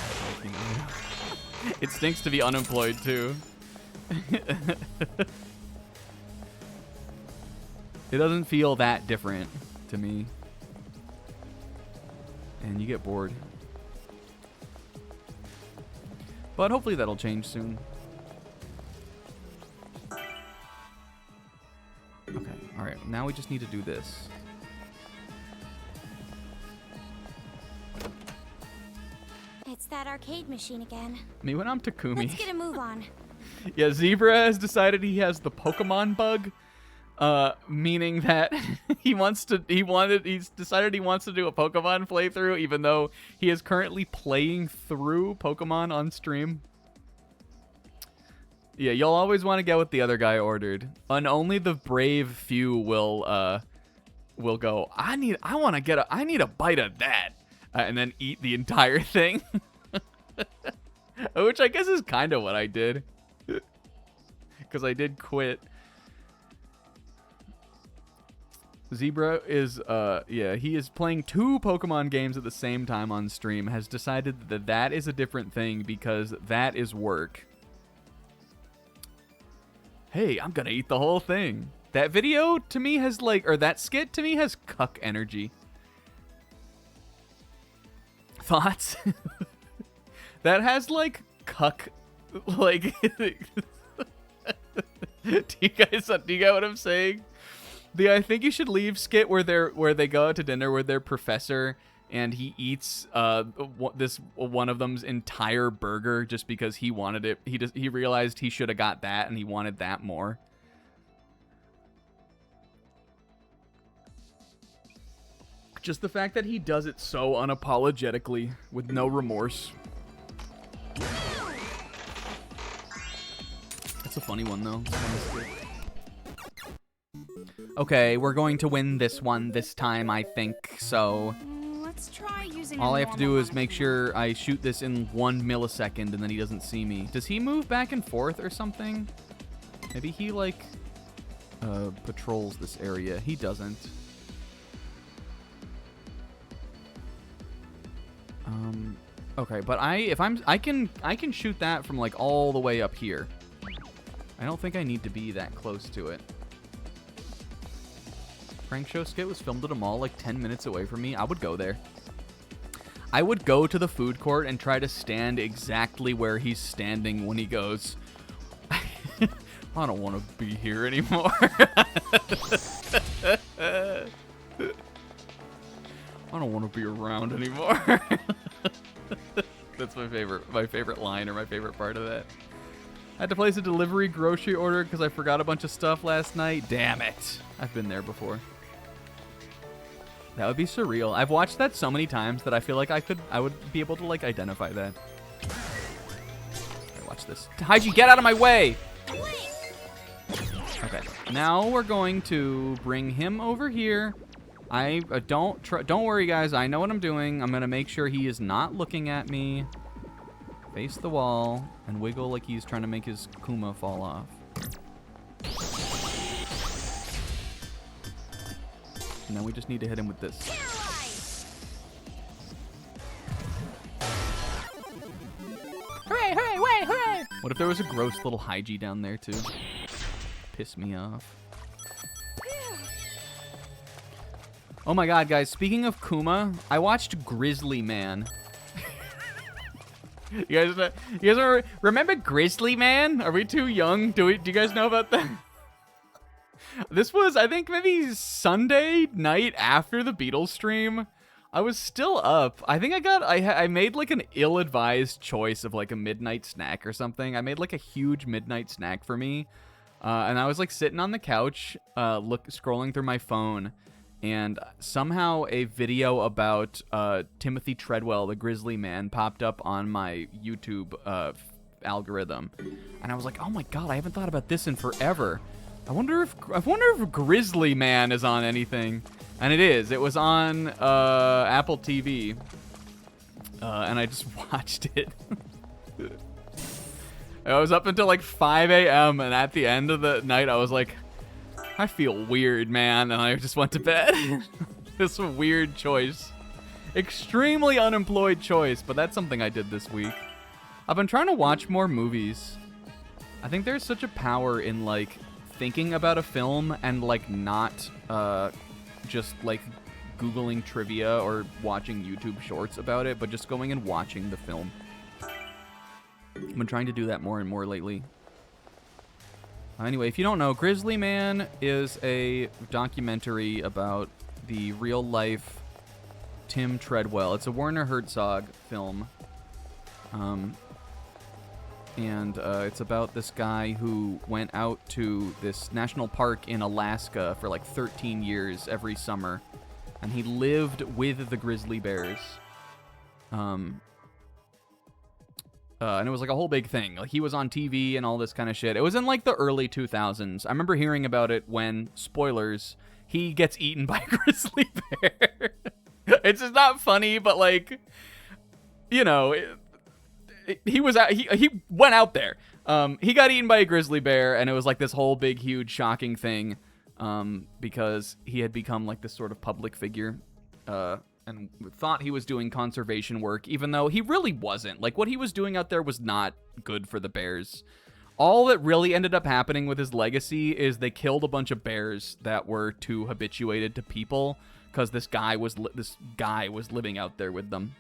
Speaker 1: It stinks to be unemployed too. It doesn't feel that different to me. And you get bored. But hopefully that'll change soon. Okay, alright, now we just need to do this.
Speaker 4: It's that arcade machine again.
Speaker 1: Miwanam Takumi.
Speaker 4: Let's get a move on.
Speaker 1: Yeah, Zebra has decided he has the Pokemon bug, meaning that he's decided he wants to do a Pokemon playthrough, even though he is currently playing through Pokemon on stream. Yeah, you'll always want to get what the other guy ordered, and only the brave few will go, I need a bite of that, and then eat the entire thing. Which I guess is kind of what I did. Because I did quit. Zebra is, he is playing 2 Pokemon games at the same time on stream. Has decided that is a different thing because that is work. Hey, I'm gonna eat the whole thing. That video to me has like, or that skit to me has cuck energy. Thoughts? That has like cuck, like. Do you guys get what I'm saying? The I think you should leave skit where they go out to dinner with their professor and he eats one of them's entire burger just because he wanted it. He realized he should have got that and he wanted that more. Just the fact that he does it so unapologetically with no remorse. That's a funny one though. Okay, we're going to win this one this time, I think. So
Speaker 2: Let's try using
Speaker 1: all I have to do is make sure I shoot this in 1 millisecond and then he doesn't see me. Does he move back and forth or something? Maybe he like patrols this area. He doesn't. Okay, but I can shoot that from like all the way up here. I don't think I need to be that close to it. Prank show skit was filmed at a mall like 10 minutes away from me. I would go there. I would go to the food court and try to stand exactly where he's standing when he goes, I don't want to be here anymore. I don't want to be around anymore. That's my favorite line or my favorite part of that. I had to place a delivery grocery order because I forgot a bunch of stuff last night. Damn it. I've been there before. That would be surreal. I've watched that so many times that I feel like I would be able to like identify that. Okay, watch this. Haiji, get out of my way! Okay, now we're going to bring him over here. I don't worry, guys. I know what I'm doing. I'm gonna make sure he is not looking at me. Face the wall and wiggle like he's trying to make his Kuma fall off. And then we just need to hit him with this. Hooray! Hooray! Way! Hooray! What if there was a gross little Haiji down there too? Piss me off. Oh my god, guys, speaking of Kuma, I watched Grizzly Man. You guys remember Grizzly Man? Are we too young? Do you guys know about that? This was, I think, maybe Sunday night after the Beatles stream. I was still up. I think I made like an ill-advised choice of like a midnight snack or something. I made like a huge midnight snack for me. And I was like sitting on the couch, scrolling through my phone. And somehow a video about Timothy Treadwell, the Grizzly Man, popped up on my YouTube algorithm, and I was like, "Oh my god, I haven't thought about this in forever. I wonder if Grizzly Man is on anything." And it is. It was on Apple TV, and I just watched it. I was up until like 5 a.m. and at the end of the night, I was like, I feel weird, man, and I just went to bed. This weird choice. Extremely unemployed choice, but that's something I did this week. I've been trying to watch more movies. I think there's such a power in, like, thinking about a film and, like, not just, like, Googling trivia or watching YouTube shorts about it, but just going and watching the film. I've been trying to do that more and more lately. Anyway, if you don't know, Grizzly Man is a documentary about the real-life Tim Treadwell. It's a Werner Herzog film. It's about this guy who went out to this national park in Alaska for like 13 years every summer. And he lived with the grizzly bears. And it was like a whole big thing. Like he was on TV and all this kind of shit. It was in like the early 2000s. I remember hearing about it when, spoilers, he gets eaten by a grizzly bear. It's just not funny, but like, you know, he went out there. He got eaten by a grizzly bear, and it was like this whole big, huge, shocking thing, because he had become like this sort of public figure, and thought he was doing conservation work, even though he really wasn't. Like, what he was doing out there was not good for the bears. All that really ended up happening with his legacy is they killed a bunch of bears that were too habituated to people because this guy was living out there with them.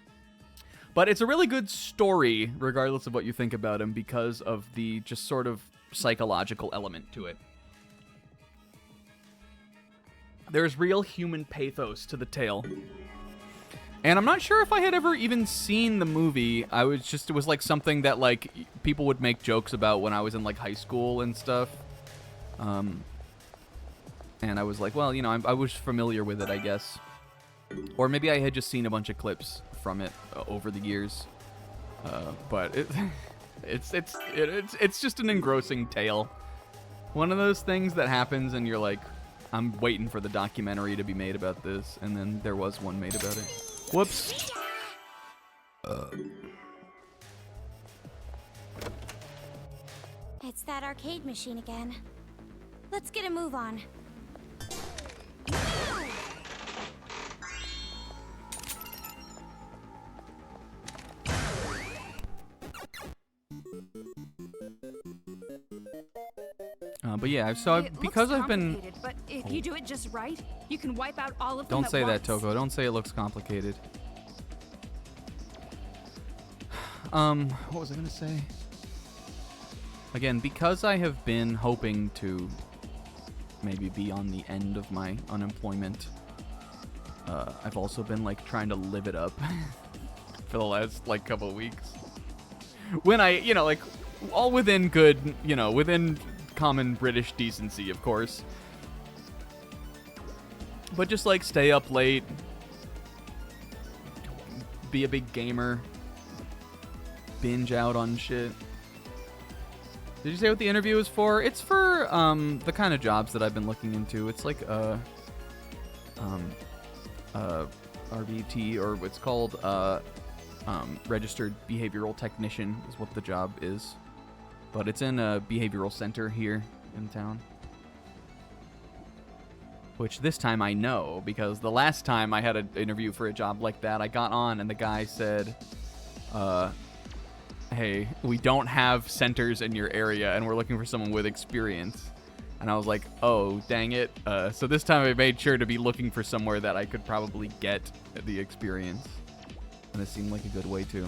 Speaker 1: But it's a really good story, regardless of what you think about him, because of the just sort of psychological element to it. There's real human pathos to the tale. And I'm not sure if I had ever even seen the movie. It was like something that like people would make jokes about when I was in like high school and stuff. And I was like, well, you know, I was familiar with it, I guess. Or maybe I had just seen a bunch of clips from it over the years. But it's just an engrossing tale. One of those things that happens and you're like, I'm waiting for the documentary to be made about this, and then there was one made about it. Whoops.
Speaker 4: It's that arcade machine again. Let's get a move on.
Speaker 1: But yeah, so because I've been...
Speaker 2: complicated, but if you do it just right, you can wipe out all of them
Speaker 1: Don't
Speaker 2: at
Speaker 1: say that,
Speaker 2: once.
Speaker 1: Toko. Don't say it looks complicated. What was I gonna say? Again, because I have been hoping to maybe be on the end of my unemployment, I've also been like trying to live it up for the last like couple of weeks. When I, you know, like all within good, you know, within common British decency, of course. But just like stay up late, be a big gamer, binge out on shit. Did you say what the interview is for? It's for the kind of jobs that I've been looking into. It's like RBT, or what's called registered behavioral technician is what the job is. But it's in a behavioral center here in town. Which this time I know, because the last time I had an interview for a job like that, I got on and the guy said, hey, we don't have centers in your area and we're looking for someone with experience. And I was like, oh, dang it. So this time I made sure to be looking for somewhere that I could probably get the experience. And it seemed like a good way to.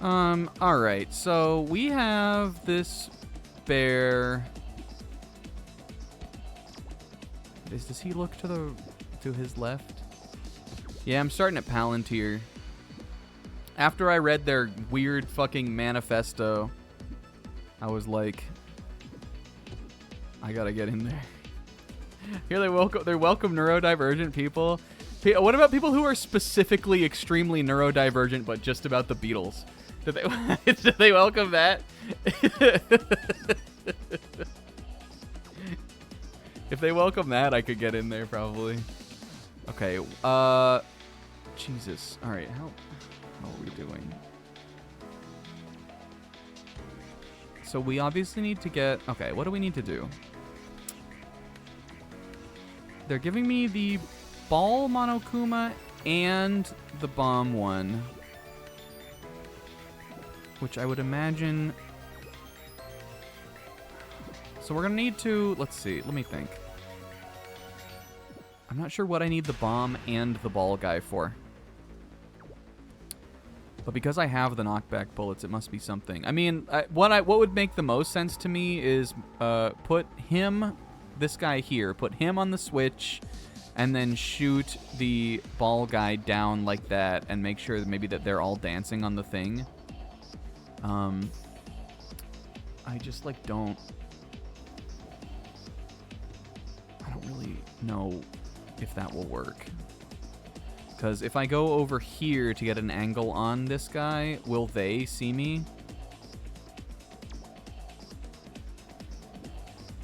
Speaker 1: Alright, so we have this bear. Does he look to his left? Yeah, I'm starting at Palantir. After I read their weird fucking manifesto, I was like, I gotta get in there. Here they welcome neurodivergent people. What about people who are specifically extremely neurodivergent, but just about the Beatles? Do they welcome that? If they welcome that, I could get in there probably. Okay. Jesus. All right. How are we doing? So we obviously need to get. Okay. What do we need to do? They're giving me the ball Monokuma and the bomb one, which I would imagine. So we're gonna need to. Let's see. Let me think. I'm not sure what I need the bomb and the ball guy for. But because I have the knockback bullets, it must be something. I mean, what would make the most sense to me is put him, this guy here, put him on the switch, and then shoot the ball guy down like that, and make sure that maybe that they're all dancing on the thing. I just like don't really know if that will work. Because if I go over here to get an angle on this guy, will they see me?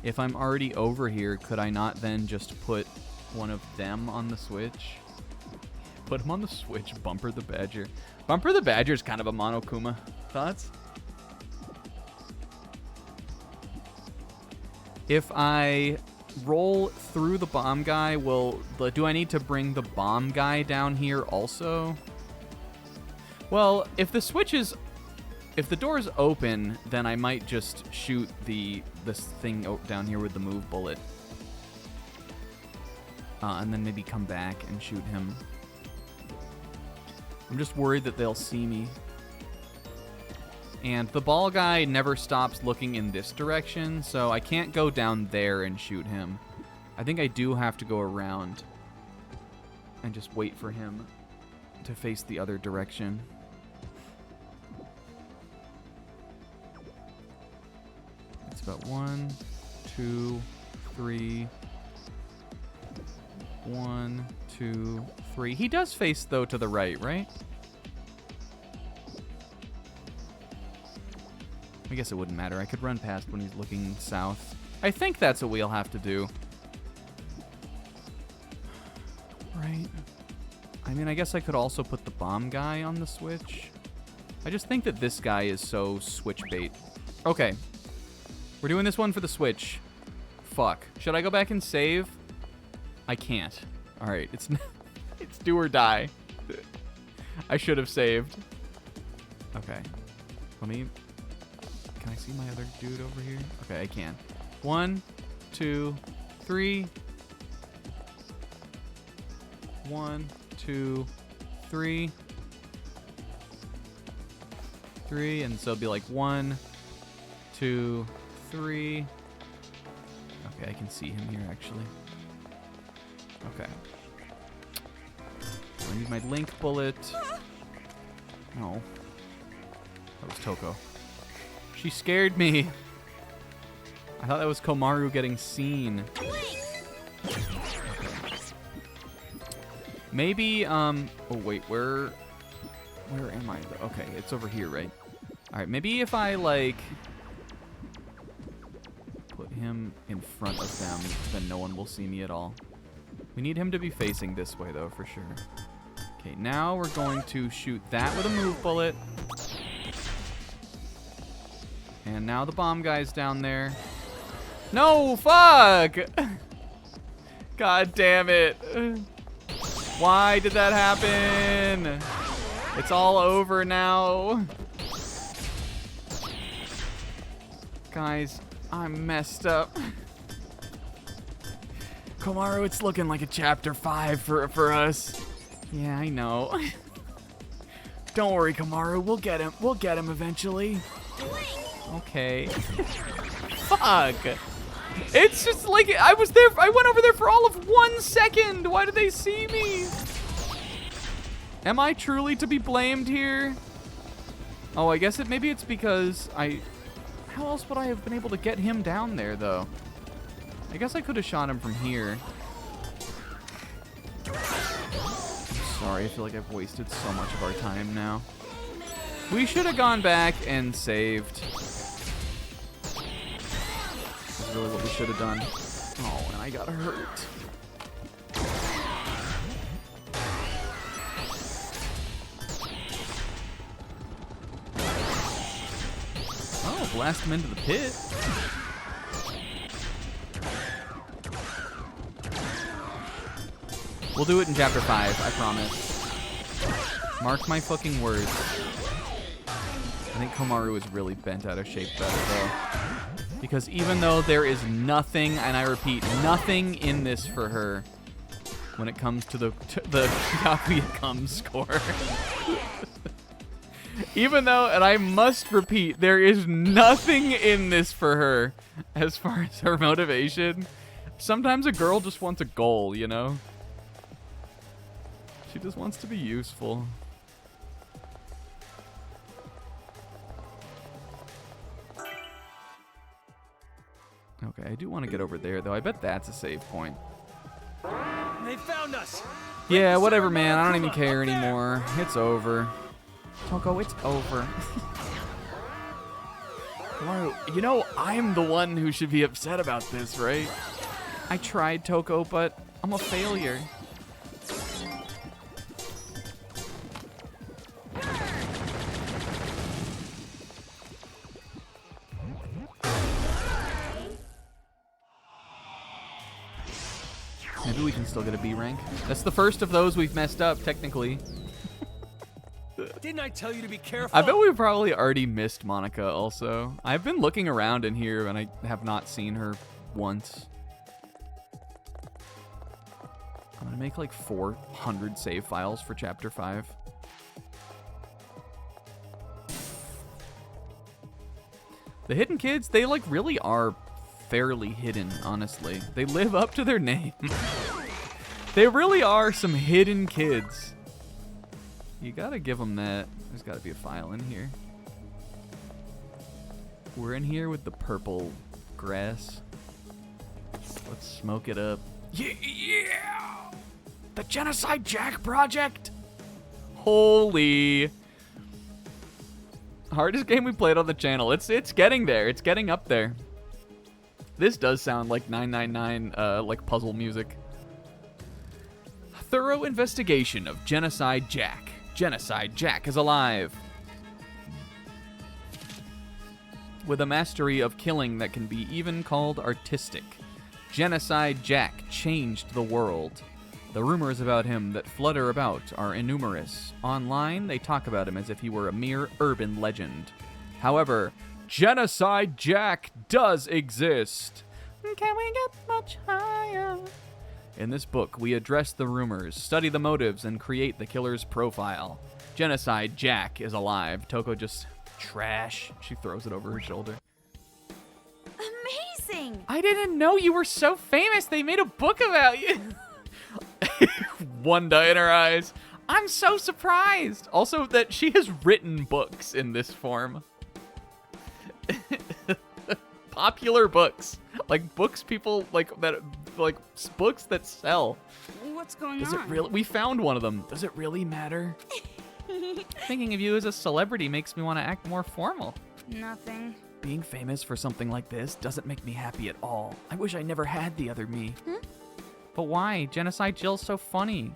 Speaker 1: If I'm already over here, could I not then just put one of them on the switch? Put him on the switch, Bumper the Badger. Bumper the Badger is kind of a Monokuma. Thoughts? If I roll through the bomb guy, do I need to bring the bomb guy down here also? Well, if the switch is If the door's open, then I might just shoot this thing down here with the move bullet. And then maybe come back and shoot him. I'm just worried that they'll see me. And the ball guy never stops looking in this direction, so I can't go down there and shoot him. I think I do have to go around and just wait for him to face the other direction. It's about 1, 2, 3. 1, 2, 3. He does face, though, to the right, right? I guess it wouldn't matter. I could run past when he's looking south. I think that's what we'll have to do. Right. I mean, I guess I could also put the bomb guy on the switch. I just think that this guy is so switch bait. Okay. We're doing this one for the switch. Fuck. Should I go back and save? I can't. All right, it's do or die. I should have saved. Okay. Can I see my other dude over here? Okay, I can. 1, 2, 3. 1, 2, 3. 3, and so it'll be like 1, 2, 3. Okay, I can see him here actually. Okay. I need my link bullet. No. That was Toko. She scared me. I thought that was Komaru getting seen. Okay. Maybe, oh wait, where am I? Okay, it's over here, right? Alright, maybe if I, like, put him in front of them, then no one will see me at all. We need him to be facing this way, though, for sure. Okay, now we're going to shoot that with a move bullet. And now the bomb guy's down there. No, fuck! God damn it. Why did that happen? It's all over now. Guys, I'm messed up. Komaru, it's looking like a chapter 5 for us. Yeah, I know. Don't worry, Komaru. We'll get him. We'll get him eventually. Okay. Fuck. It's just like I was there. I went over there for all of 1 second. Why did they see me? Am I truly to be blamed here? Oh, I guess maybe it's because how else would I have been able to get him down there, though? I guess I could have shot him from here. I'm sorry, I feel like I've wasted so much of our time now. We should have gone back and saved. That's really what we should have done. Oh, and I got hurt. Oh, blast him into the pit. We'll do it in chapter 5, I promise. Mark my fucking words. I think Komaru is really bent out of shape better, though. Because even though there is nothing, and I repeat, nothing in this for her when it comes to the Yakuya Come score. Even though, and I must repeat, there is nothing in this for her as far as her motivation. Sometimes a girl just wants a goal, you know? She just wants to be useful. Okay, I do want to get over there, though. I bet that's a save point.
Speaker 3: They found us.
Speaker 1: Yeah, whatever, man. I don't even care anymore. It's over. Toko, it's over. You know, I'm the one who should be upset about this, right? I tried, Toko, but I'm a failure. Maybe we can still get a B rank. That's the first of those we've messed up, technically.
Speaker 3: Didn't I tell you to be careful?
Speaker 1: I bet we probably already missed Monica also. I've been looking around in here and I have not seen her once. I'm gonna make like 400 save files for chapter 5. The hidden kids, they like really are fairly hidden, honestly. They live up to their name. They really are some hidden kids. You gotta give them that. There's gotta be a file in here. We're in here with the purple grass. Let's smoke it up. Yeah! The Genocide Jack Project! Holy. Hardest game we played on the channel. It's getting there. It's getting up there. This does sound like 999 like puzzle music. Thorough investigation of Genocide Jack. Genocide Jack is alive. With a mastery of killing that can be even called artistic, Genocide Jack changed the world. The rumors about him that flutter about are innumerous. Online, they talk about him as if he were a mere urban legend. However, Genocide Jack does exist. Can we get much higher? In this book, we address the rumors, study the motives, and create the killer's profile. Genocide Jack is alive. Toko just trash. She throws it over her shoulder.
Speaker 4: Amazing!
Speaker 1: I didn't know you were so famous. They made a book about you. One dye in her eyes. I'm so surprised. Also, that she has written books in this form. Popular books. Like books people like that, like books that sell.
Speaker 2: What's going
Speaker 1: Does
Speaker 2: on?
Speaker 1: it really? We found one of them. Does it really matter? Thinking of you as a celebrity makes me want to act more formal.
Speaker 2: Nothing.
Speaker 1: Being famous for something like this doesn't make me happy at all. I wish I never had the other me. But why? Genocide Jill's so funny.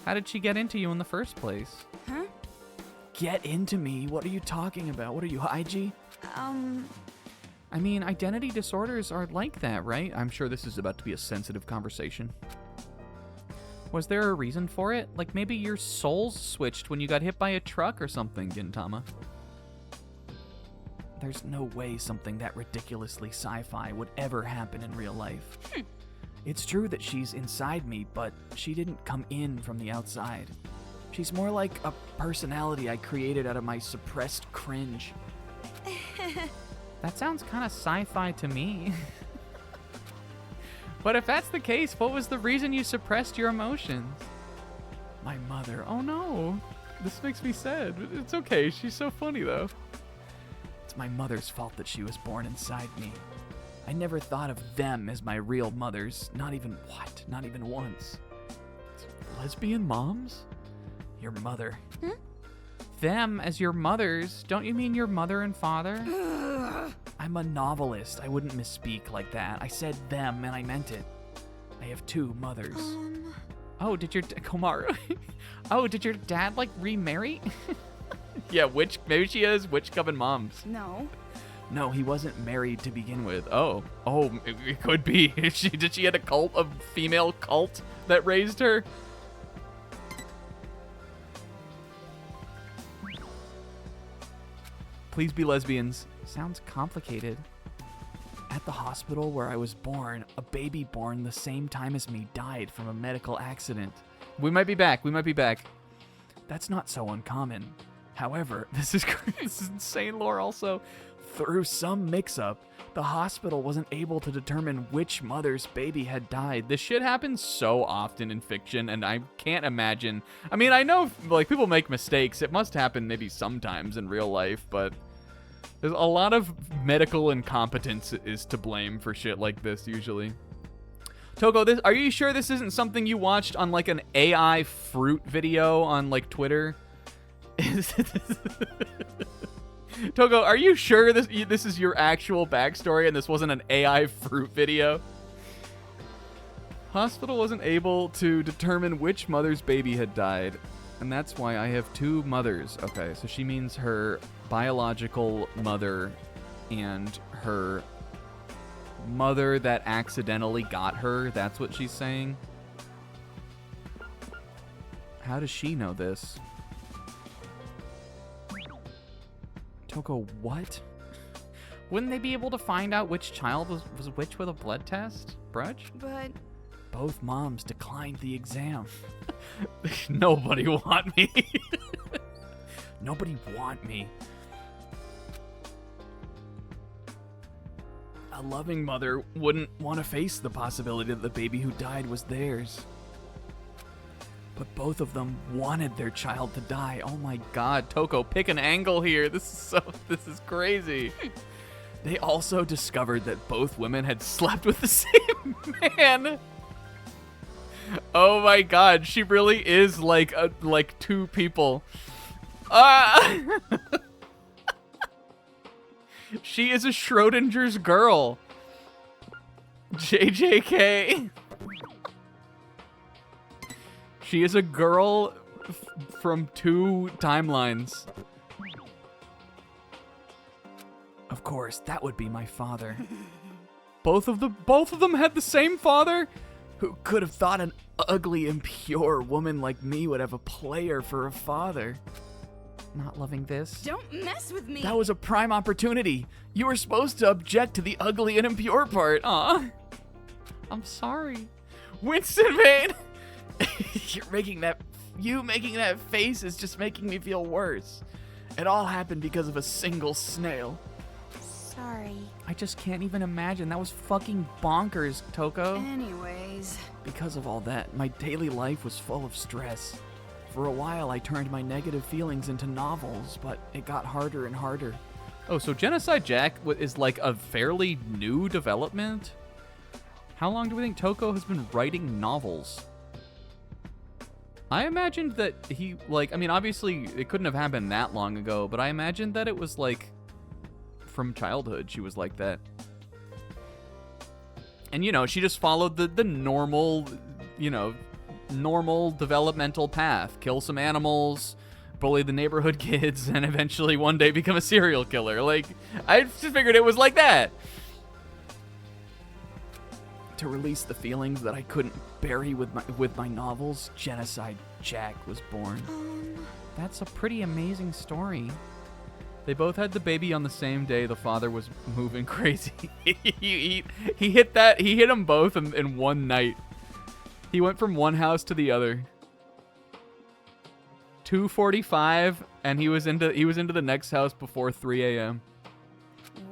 Speaker 1: How did she get into you in the first place?
Speaker 2: Huh?
Speaker 1: Get into me? What are you talking about? What are you, IG? I mean, identity disorders are like that, right? I'm sure this is about to be a sensitive conversation. Was there a reason for it? Like maybe your souls switched when you got hit by a truck or something, Gintama. There's no way something that ridiculously sci-fi would ever happen in real life. It's true that she's inside me, but she didn't come in from the outside. She's more like a personality I created out of my suppressed cringe. That sounds kind of sci-fi to me. But if that's the case, what was the reason you suppressed your emotions? My mother. Oh no. This makes me sad. It's okay. She's so funny though. It's my mother's fault that she was born inside me. I never thought of them as my real mothers. Not even once. Lesbian moms? Your mother. Them as your mothers? Don't you mean your mother and father? I'm a novelist. I wouldn't misspeak like that. I said them and I meant it. I have two mothers. Oh, did your Komaru? Oh, did your dad like remarry? Yeah, maybe she has witch coven moms.
Speaker 2: No.
Speaker 1: No, he wasn't married to begin with. Oh, it could be. Did she had a female cult that raised her? Please be lesbians. Sounds complicated. At the hospital where I was born, a baby born the same time as me died from a medical accident. We might be back. That's not so uncommon. However, this is insane lore also. Through some mix-up, the hospital wasn't able to determine which mother's baby had died. This shit happens so often in fiction, and I can't imagine. I mean, I know like people make mistakes. It must happen maybe sometimes in real life, but there's a lot of medical incompetence is to blame for shit like this usually. Toko, are you sure this isn't something you watched on like an AI fruit video on like Twitter? Toko, are you sure this is your actual backstory and this wasn't an AI fruit video? Hospital wasn't able to determine which mother's baby had died, and that's why I have two mothers. Okay, so she means her biological mother and her mother that accidentally got her. That's what she's saying. How does she know this? Toko, what? Wouldn't they be able to find out which child was which with a blood test? Brudge?
Speaker 2: But
Speaker 1: Both moms declined the exam. Nobody want me. Nobody want me. A loving mother wouldn't want to face the possibility that the baby who died was theirs. But both of them wanted their child to die. Oh my god, Toko, pick an angle here. This is crazy. They also discovered that both women had slept with the same man. Oh my god, she really is like two people. She is a Schrodinger's girl. JJK. She is a girl from two timelines. Of course, that would be my father. Both of them had the same father? Who could have thought an ugly, impure woman like me would have a player for a father? Not loving this.
Speaker 2: don't mess with me.
Speaker 1: That was a prime opportunity. You were supposed to object to the ugly and impure part. Aw. I'm sorry. Winston Vane! You making that face is just making me feel worse. It all happened because of a single snail.
Speaker 4: Sorry.
Speaker 1: I just can't even imagine. That was fucking bonkers, Toko.
Speaker 2: Anyways.
Speaker 1: Because of all that, my daily life was full of stress. For a while, I turned my negative feelings into novels, but it got harder and harder. Oh, so Genocide Jack is like a fairly new development? How long do we think Toko has been writing novels? I imagined that he, obviously it couldn't have happened that long ago, but I imagined that it was from childhood she was like that. And, she just followed the normal, normal developmental path. Kill some animals, bully the neighborhood kids, and eventually one day become a serial killer. I just figured it was like that. To release the feelings that I couldn't bury with my novels, Genocide Jack was born. That's a pretty amazing story. They both had the baby on the same day the father was moving crazy. he hit them both in one night. He went from one house to the other. 2:45, and he was into the next house before 3 a.m.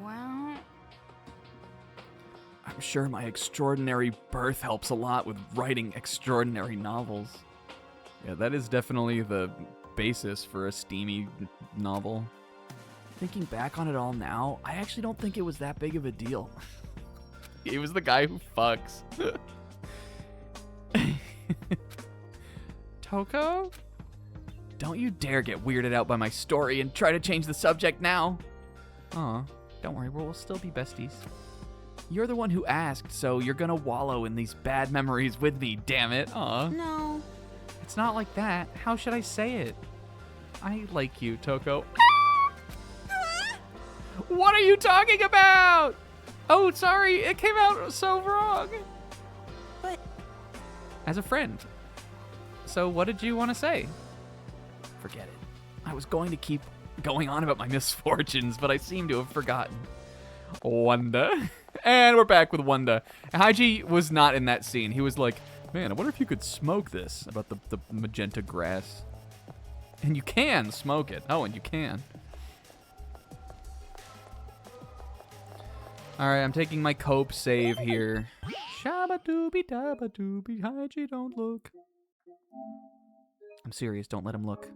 Speaker 2: Well,
Speaker 1: I'm sure my extraordinary birth helps a lot with writing extraordinary novels. Yeah, that is definitely the basis for a steamy novel. Thinking back on it all now, I actually don't think it was that big of a deal. He was the guy who fucks. Toko? Don't you dare get weirded out by my story and try to change the subject now. Aw, don't worry, we'll still be besties. You're the one who asked, so you're gonna wallow in these bad memories with me, damn it. Aw.
Speaker 4: No.
Speaker 1: It's not like that. How should I say it? I like you, Toko. What are you talking about? Oh, sorry, it came out so wrong.
Speaker 4: But
Speaker 1: As a friend. So what did you want to say? Forget it. I was going to keep going on about my misfortunes, but I seem to have forgotten. Wanda. And we're back with Wanda. Haiji was not in that scene. He was like, man, I wonder if you could smoke this, about the magenta grass. And you can smoke it. Oh, and you can. All right, I'm taking my cope save here. Shabba-dooby-dabba-dooby, Haiji, don't look. I'm serious, don't let him look.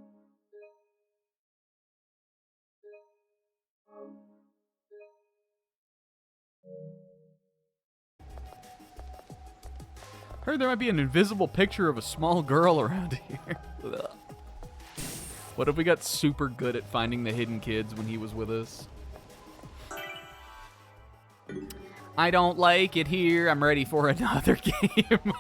Speaker 1: Heard there might be an invisible picture of a small girl around here. What if we got super good at finding the hidden kids when he was with us? I don't like it here. I'm ready for another game.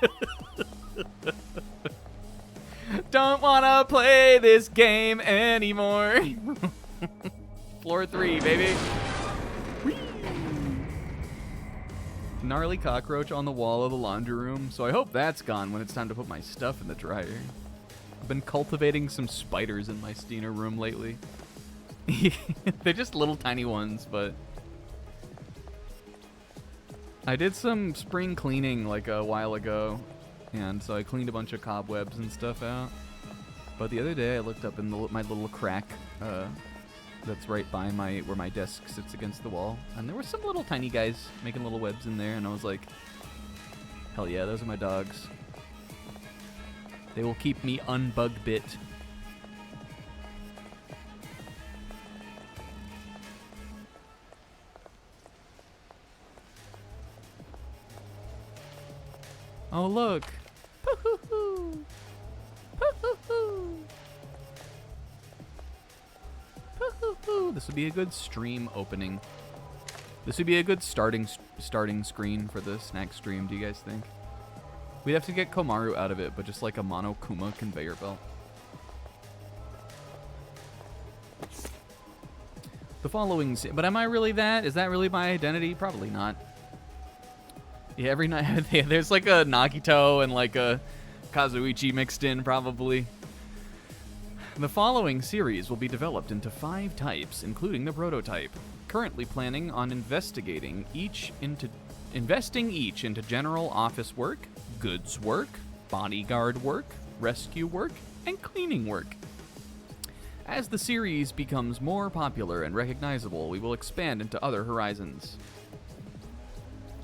Speaker 1: Don't want to play this game anymore. Floor 3, baby. Whee! Gnarly cockroach on the wall of the laundry room, so I hope that's gone when it's time to put my stuff in the dryer. I've been cultivating some spiders in my Steiner room lately. They're just little tiny ones, but I did some spring cleaning like a while ago, and so I cleaned a bunch of cobwebs and stuff out. But the other day I looked up in my little crack that's right by where my desk sits against the wall, and there were some little tiny guys making little webs in there, and I was like, hell yeah, those are my dogs. They will keep me unbug bit. Oh, look. Poo-hoo-hoo. Poo-hoo-hoo. Poo-hoo-hoo. This would be a good stream opening. This would be a good starting screen for the snack stream, do you guys think? We'd have to get Komaru out of it, but just like a Monokuma conveyor belt. The following... But am I really that? Is that really my identity? Probably not. Yeah, every night there's like a Nagito and like a Kazuichi mixed in, probably. The following series will be developed into 5 types, including the prototype. Currently planning on investing each into general office work, goods work, bodyguard work, rescue work, and cleaning work. As the series becomes more popular and recognizable, we will expand into other horizons.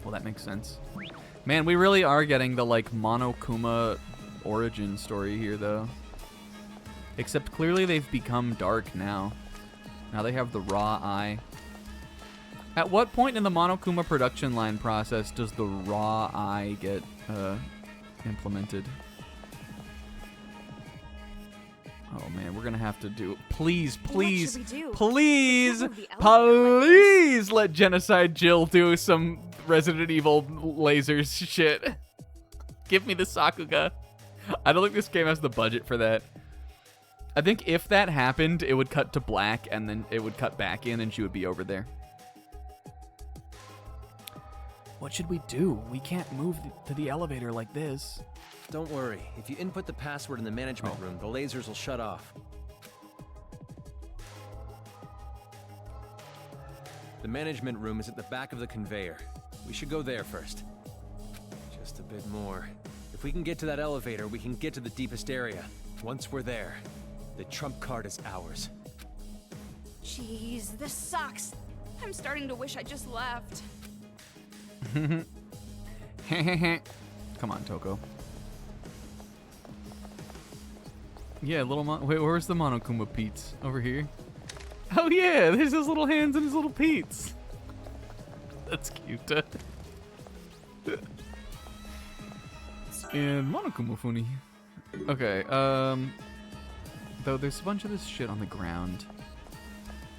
Speaker 1: Well, that makes sense. Man, we really are getting the, like, Monokuma origin story here, though. Except clearly they've become dark now. Now they have the raw eye. At what point in the Monokuma production line process does the raw eye get implemented? Oh man, we're gonna have to do. Please, please, please, please let Genocide Jill do some Resident Evil lasers shit. Give me the Sakuga. I don't think this game has the budget for that. I think if that happened, it would cut to black and then it would cut back in and she would be over there. What should we do? We can't move to the elevator like this.
Speaker 3: Don't worry. If you input the password in the management room, the lasers will shut off. The management room is at the back of the conveyor. We should go there first. Just a bit more. If we can get to that elevator, we can get to the deepest area. Once we're there, the trump card is ours.
Speaker 2: Jeez, this sucks. I'm starting to wish I just left.
Speaker 1: Come on, Toko. Yeah, wait, where's the Monokuma Pete's? Over here? Oh yeah, there's his little hands and his little Pete's. That's cute. And Monokuma Funi. Okay, though there's a bunch of this shit on the ground.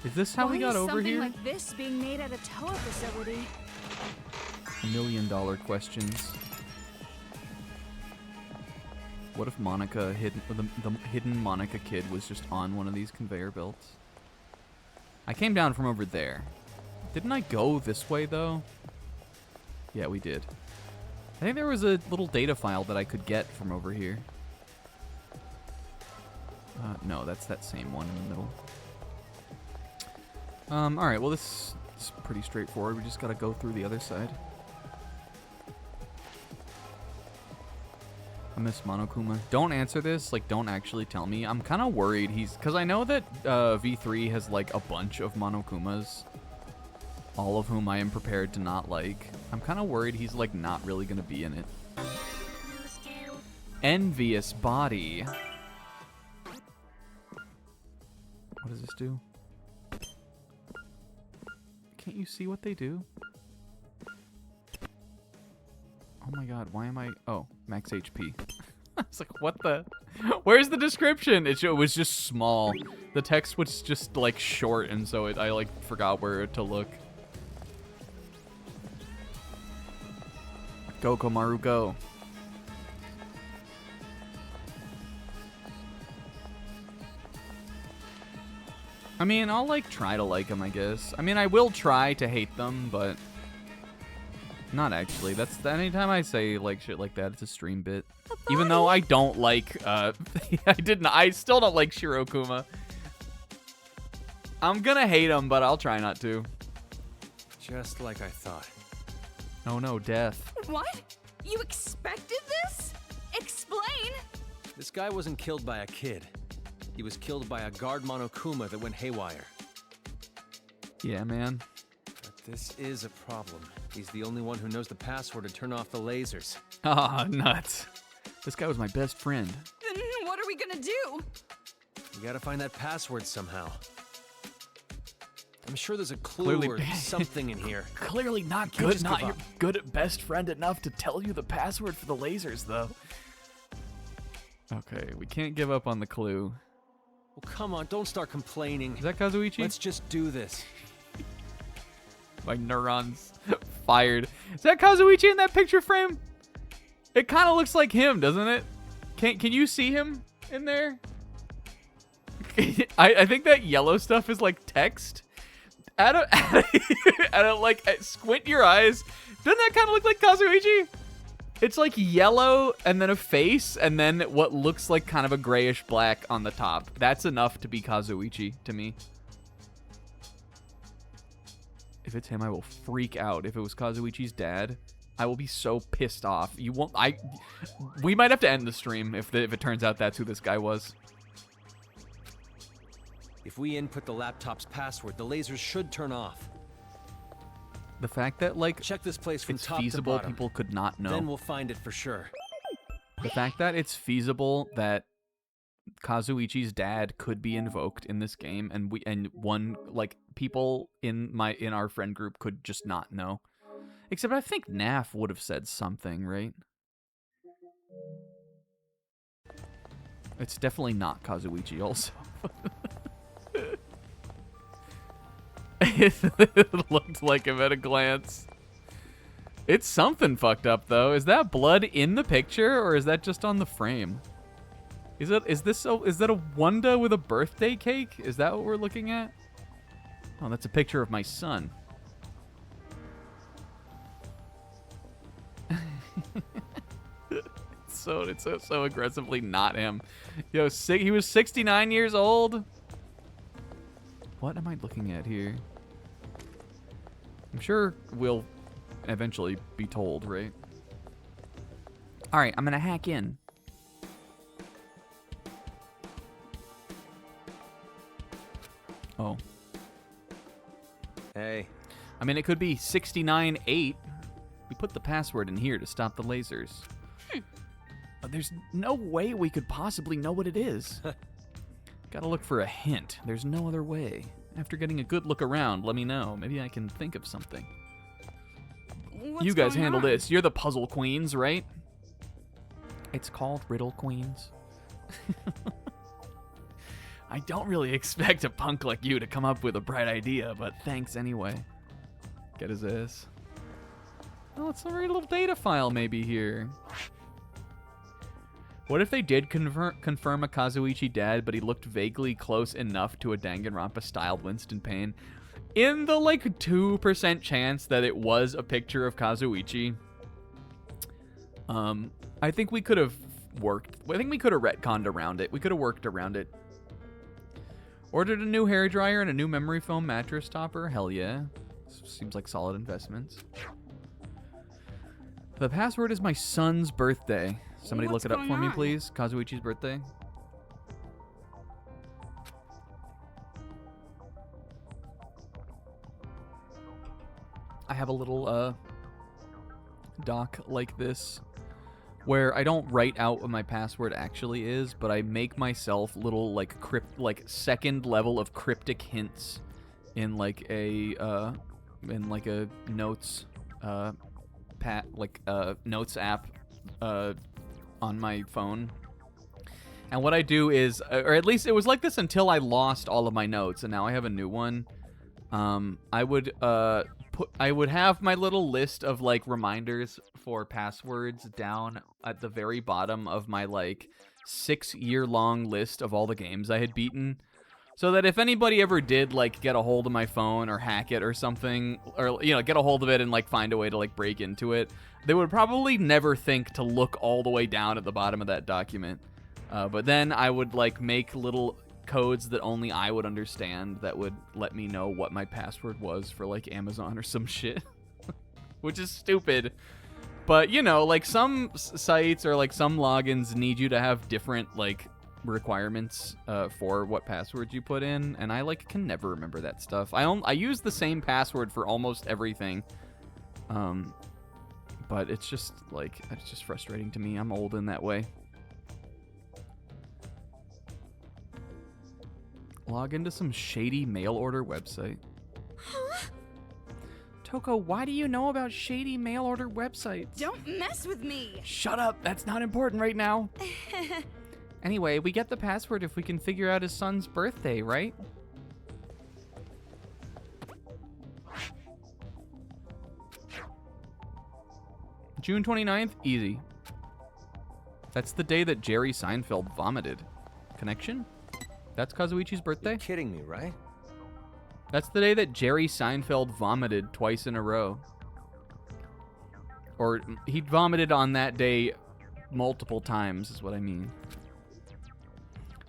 Speaker 1: Is this how we got over here?
Speaker 2: Why is something like this being made at a Toa facility?
Speaker 1: $1 million questions. What if Monica, the hidden Monica kid, was just on one of these conveyor belts? I came down from over there. Didn't I go this way, though? Yeah, we did. I think there was a little data file that I could get from over here. No, that's that same one in the middle. Alright, well this is pretty straightforward. We just gotta go through the other side. I miss Monokuma. Don't answer this. Like, don't actually tell me. I'm kind of worried because I know that V3 has, like, a bunch of Monokumas. All of whom I am prepared to not like. I'm kind of worried he's, like, not really going to be in it. Envious Body. What does this do? Can't you see what they do? Oh my god, why am I... Oh, max HP. I was like, what the... Where's the description? It was just small. The text was just, like, short, and so I, like, forgot where to look. Go, Komaru, go. I mean, I'll, like, try to like them, I guess. I mean, I will try to hate them, but... Not actually. That's anytime I say like shit like that, it's a stream bit. Even though I don't like I still don't like Shirokuma. I'm gonna hate him, but I'll try not to.
Speaker 3: Just like I thought.
Speaker 1: Oh no, death.
Speaker 2: What? You expected this? Explain!
Speaker 3: This guy wasn't killed by a kid. He was killed by a guard Monokuma that went haywire.
Speaker 1: Yeah, man.
Speaker 3: But this is a problem. He's the only one who knows the password to turn off the lasers.
Speaker 1: Ah, nuts. This guy was my best friend.
Speaker 2: Then what are we gonna do?
Speaker 3: We gotta find that password somehow. I'm sure there's a clue
Speaker 1: Clearly-
Speaker 3: or something in here.
Speaker 1: Clearly not
Speaker 3: Can't just
Speaker 1: Not
Speaker 3: give
Speaker 1: your
Speaker 3: up.
Speaker 1: good at best friend enough to tell you the password for the lasers, though. Okay, we can't give up on the clue.
Speaker 3: Well, come on, don't start complaining.
Speaker 1: Is that Kazuichi?
Speaker 3: Let's just do this.
Speaker 1: My neurons fired. Is that Kazuichi in that picture frame? It kind of looks like him, doesn't it? Can you see him in there? I think that yellow stuff is like text. Like squint your eyes. Doesn't that kind of look like Kazuichi? It's like yellow and then a face and then what looks like kind of a grayish black on the top. That's enough to be Kazuichi to me. If it's him, I will freak out. If it was Kazuichi's dad, I will be so pissed off. You won't. We might have to end the stream if it turns out that's who this guy was.
Speaker 3: If we input the laptop's password, the lasers should turn off.
Speaker 1: The fact that like
Speaker 3: Check this place from
Speaker 1: it's
Speaker 3: top to
Speaker 1: feasible,
Speaker 3: bottom.
Speaker 1: people could not know.
Speaker 3: Then we'll find it for sure.
Speaker 1: The fact that it's feasible that Kazuichi's dad could be invoked in this game, and people in our friend group could just not know. Except I think NAF would have said something, right? It's definitely not Kazuichi also. It looked like him at a glance. It's something fucked up though. Is that blood in the picture or is that just on the frame? Is that a Wanda with a birthday cake? Is that what we're looking at? Oh, that's a picture of my son. It's so aggressively not him. Yo, he was 69 years old. What am I looking at here? I'm sure we'll eventually be told, right? All right, I'm gonna hack in. Oh.
Speaker 3: Hey.
Speaker 1: I mean, it could be 69-8. We put the password in here to stop the lasers. But there's no way we could possibly know what it is. Gotta look for a hint. There's no other way. After getting a good look around, let me know. Maybe I can think of something.
Speaker 2: What's
Speaker 1: You guys
Speaker 2: going
Speaker 1: handle
Speaker 2: on?
Speaker 1: this. You're the puzzle queens, right? It's called riddle queens. I don't really expect a punk like you to come up with a bright idea, but thanks anyway. Get his ass. Oh, it's a very little data file maybe here. What if they did confirm a Kazuichi dad, but he looked vaguely close enough to a Danganronpa-styled Winston Payne? In the, 2% chance that it was a picture of Kazuichi, I think we could have retconned around it. We could have worked around it. Ordered a new hairdryer and a new memory foam mattress topper. Hell yeah. Seems like solid investments. The password is my son's birthday. Somebody
Speaker 2: What's
Speaker 1: look it up
Speaker 2: going
Speaker 1: for me,
Speaker 2: on?
Speaker 1: please. Kazuichi's birthday. I have a little doc like this where I don't write out what my password actually is, but I make myself little second level of cryptic hints in a notes notes app on my phone. And what I do is, or at least it was like this until I lost all of my notes, and now I have a new one. I would have my little list of reminders for passwords down at the very bottom of my 6-year-long list of all the games I had beaten, so that if anybody ever did get a hold of my phone or hack it or something, or get a hold of it and find a way to break into it, they would probably never think to look all the way down at the bottom of that document. But then I would make little codes that only I would understand that would let me know what my password was for like Amazon or some shit, which is stupid. But you know, like some sites or like some logins need you to have different like requirements for what passwords you put in, and I like can never remember that stuff. I use the same password for almost everything, but it's just frustrating to me. I'm old in that way. Log into some shady mail order website.
Speaker 2: Huh?
Speaker 1: Toko, why do you know about shady mail order websites?
Speaker 2: Don't mess with me!
Speaker 1: Shut up, that's not important right now. Anyway, we get the password if we can figure out his son's birthday, right? June 29th? Easy. That's the day that Jerry Seinfeld vomited. Connection? That's Kazuichi's birthday?
Speaker 3: You're kidding me, right?
Speaker 1: That's the day that Jerry Seinfeld vomited twice in a row. Or he vomited on that day multiple times, is what I mean.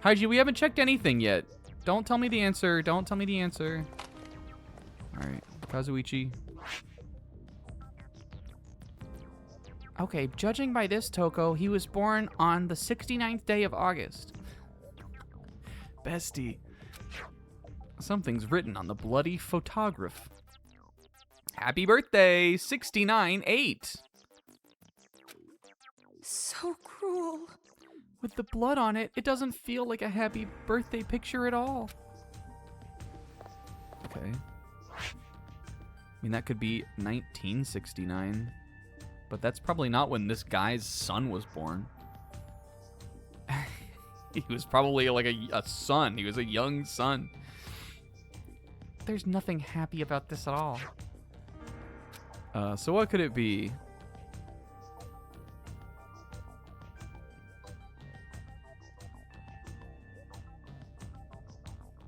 Speaker 1: Haiji, we haven't checked anything yet. Don't tell me the answer. Don't tell me the answer. Alright, Kazuichi. Okay, judging by this, Toko, he was born on the 69th day of August. Bestie. Something's written on the bloody photograph. Happy birthday, 69-8.
Speaker 2: So cruel.
Speaker 1: With the blood on it, it doesn't feel like a happy birthday picture at all. Okay. I mean, that could be 1969. But that's probably not when this guy's son was born. He was probably like a son. He was a young son. There's nothing happy about this at all. So what could it be?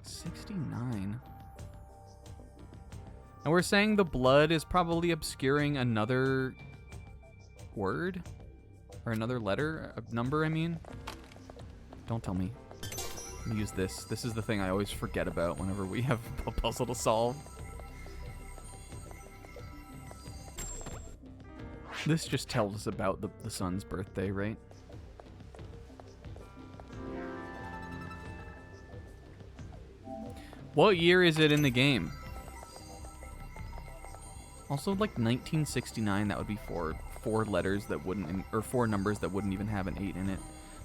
Speaker 1: $69. And we're saying the blood is probably obscuring another word? Or another letter? A number, I mean? Don't tell me. Let me use this. This is the thing I always forget about whenever we have a puzzle to solve. This just tells us about the son's birthday, right? What year is it in the game? Also, like 1969, that would be four letters that wouldn't, or four numbers that wouldn't even have an 8 in it.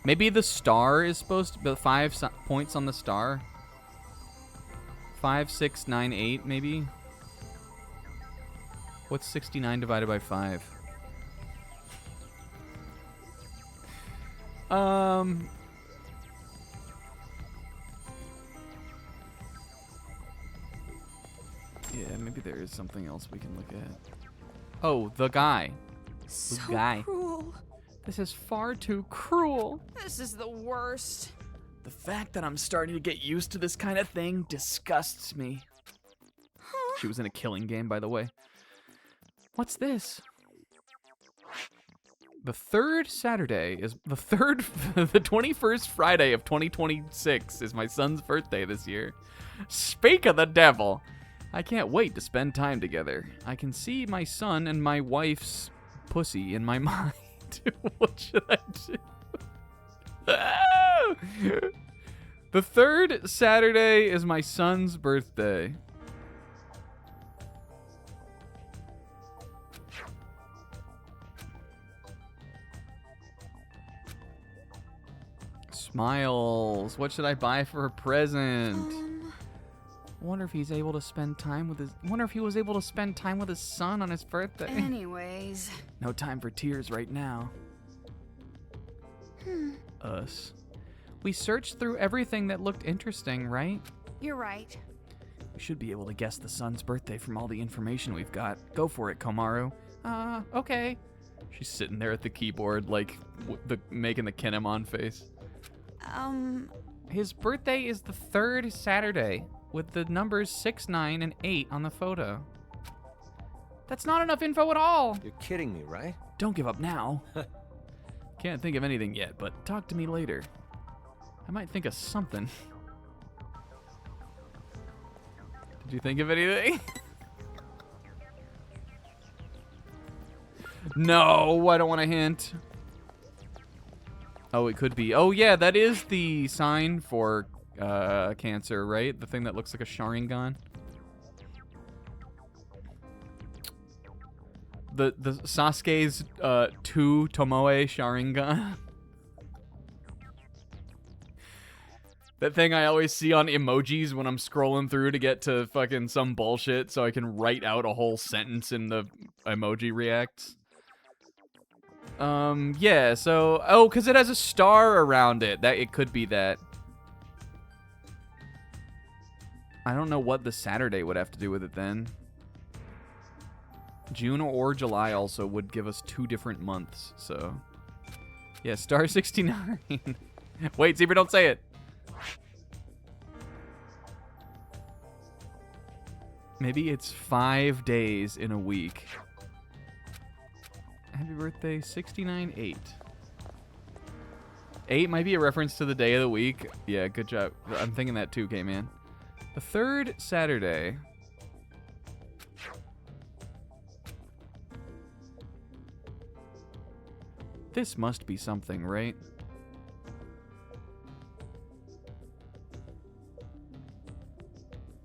Speaker 1: Maybe the star is supposed to be 5 points on the star. 5, 6, 9, 8, maybe. What's 69 divided by 5? Yeah, maybe there is something else we can look at. Oh, the guy.
Speaker 2: So
Speaker 1: guy.
Speaker 2: cruel.
Speaker 1: This is far too cruel.
Speaker 2: This is the worst.
Speaker 1: The fact that I'm starting to get used to this kind of thing disgusts me.
Speaker 2: Huh?
Speaker 1: She was in a killing game, by the way. What's this? The 21st Friday of 2026 is my son's birthday this year. Speak of the devil. I can't wait to spend time together. I can see my son and my wife's pussy in my mind. What should I do? The 3rd Saturday is my son's birthday. Smiles. What should I buy for a present? Wonder if he's able to spend time with his. Wonder if he was able to spend time with his son on his birthday.
Speaker 2: Anyways.
Speaker 1: No time for tears right now. Us. We searched through everything that looked interesting, right?
Speaker 2: You're right.
Speaker 1: We should be able to guess the son's birthday from all the information we've got. Go for it, Komaru. Okay. She's sitting there at the keyboard, like making the Kinemon face. His birthday is the 3rd Saturday, with the numbers 6, 9, and 8 on the photo. That's not enough info at all.
Speaker 3: You're kidding me, right?
Speaker 1: Don't give up now. Can't think of anything yet, but talk to me later. I might think of something. Did you think of anything? No, I don't want to hint. Oh, it could be. Oh, yeah, that is the sign for cancer, right? The thing that looks like a Sharingan. The Sasuke's 2 Tomoe Sharingan. That thing I always see on emojis when I'm scrolling through to get to fucking some bullshit so I can write out a whole sentence in the emoji reacts. Yeah, so... Oh, because it has a star around it. It could be that. I don't know what the Saturday would have to do with it then. June or July also would give us 2 different months, so... Yeah, star 69. Wait, Zebra, don't say it. Maybe it's 5 days in a week. Happy birthday, 69-8. 8 might be a reference to the day of the week. Yeah, good job. I'm thinking that too, K-Man. The 3rd Saturday. This must be something, right?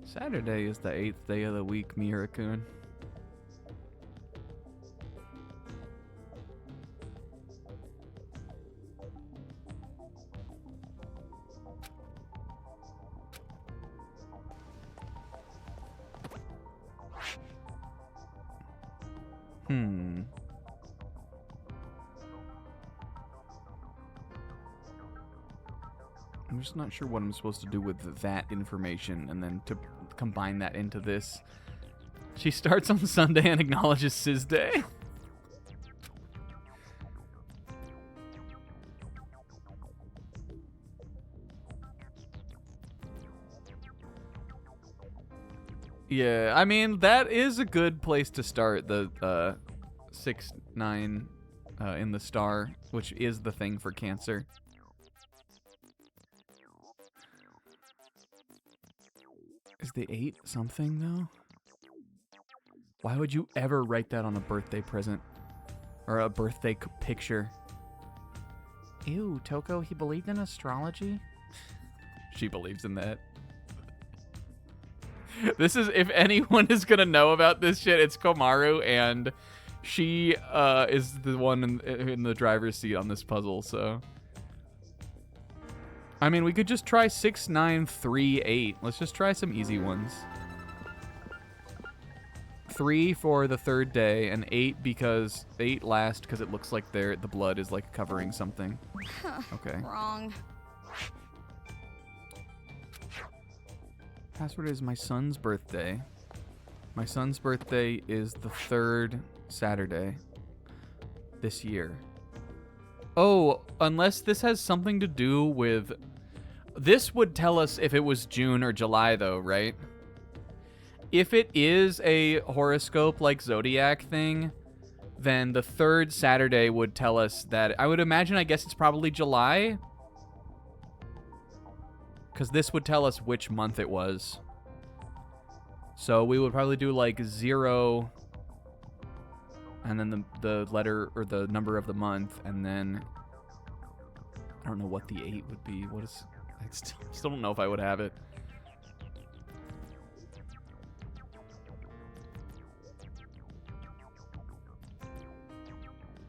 Speaker 1: Saturday is the 8th day of the week, Mirakun. I'm just not sure what I'm supposed to do with that information and then to combine that into this. She starts on Sunday and acknowledges Sis Day. Yeah, I mean, that is a good place to start, the 6-9 in the star, which is the thing for Cancer. Is the 8 something, though? Why would you ever write that on a birthday present? Or a birthday picture? Ew, Toko, he believed in astrology? She believes in that. This is, if anyone is gonna know about this shit, it's Komaru, and she is the one in the driver's seat on this puzzle, so... I mean, we could just try 6, 9, 3, 8. Let's just try some easy ones. 3 for the 3rd day, and 8 because 8 last because it looks like the blood is like covering something. Okay.
Speaker 4: Wrong.
Speaker 1: Password is my son's birthday. My son's birthday is the 3rd Saturday this year. Oh, unless this has something to do with... This would tell us if it was June or July, though, right? If it is a horoscope like Zodiac thing, then the 3rd Saturday would tell us that... I would imagine, I guess it's probably July. Because this would tell us which month it was. So we would probably do like 0... and then the letter or the number of the month, and then I don't know what the 8 would be. What is... I still don't know if I would have it.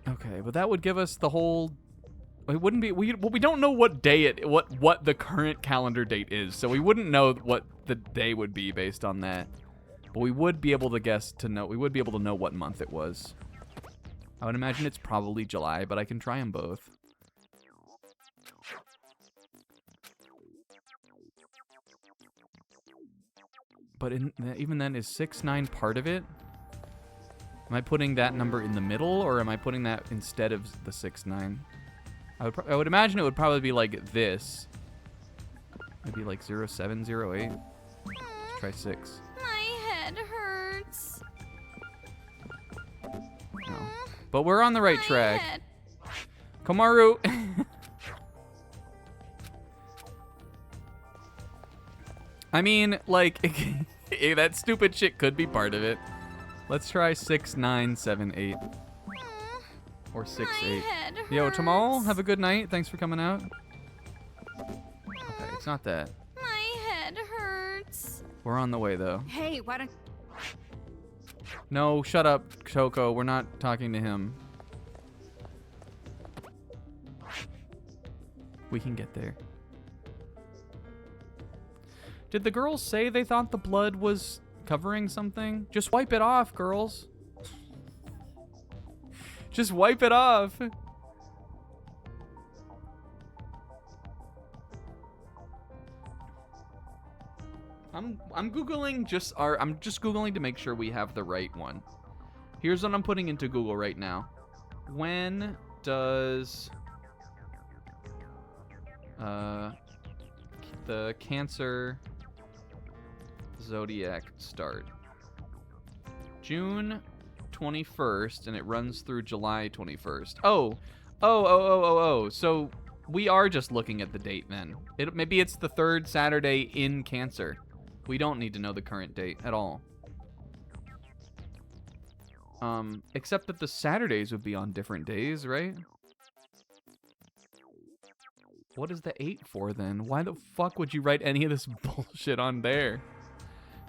Speaker 1: Okay, but that would give us the whole... It wouldn't be... We don't know what day what the current calendar date is, so we wouldn't know what the day would be based on that. But we would be able to know... We would be able to know what month it was. I would imagine it's probably July, but I can try them both. But even then, is 6, 9 part of it? Am I putting that number in the middle, or am I putting that instead of the 6, 9? I would imagine it would probably be like this. Maybe like 0, 7, 0, 8. Let's try 6.
Speaker 4: My head hurts.
Speaker 1: No. But we're on the right track.
Speaker 4: Head.
Speaker 1: Komaru! I mean, like... That stupid shit could be part of it. Let's try 6, 9, 7, 8. Or 6,
Speaker 4: My
Speaker 1: 8.
Speaker 4: head
Speaker 1: Yo, Tamal,
Speaker 4: hurts.
Speaker 1: have a good night. Thanks for coming out. Okay, it's not that.
Speaker 4: My head hurts.
Speaker 1: We're on the way, though.
Speaker 2: Hey, why don't...
Speaker 1: No, shut up, Choco. We're not talking to him. We can get there. Did the girls say they thought the blood was covering something? Just wipe it off, girls. Just wipe it off. I'm googling I'm just googling to make sure we have the right one. Here's what I'm putting into Google right now. When does the Cancer Zodiac start? June 21st, and it runs through July 21st. Oh. So we are just looking at the date then. Maybe it's the third Saturday in Cancer. We don't need to know the current date at all. Except that the Saturdays would be on different days, right? What is the 8 for then? Why the fuck would you write any of this bullshit on there?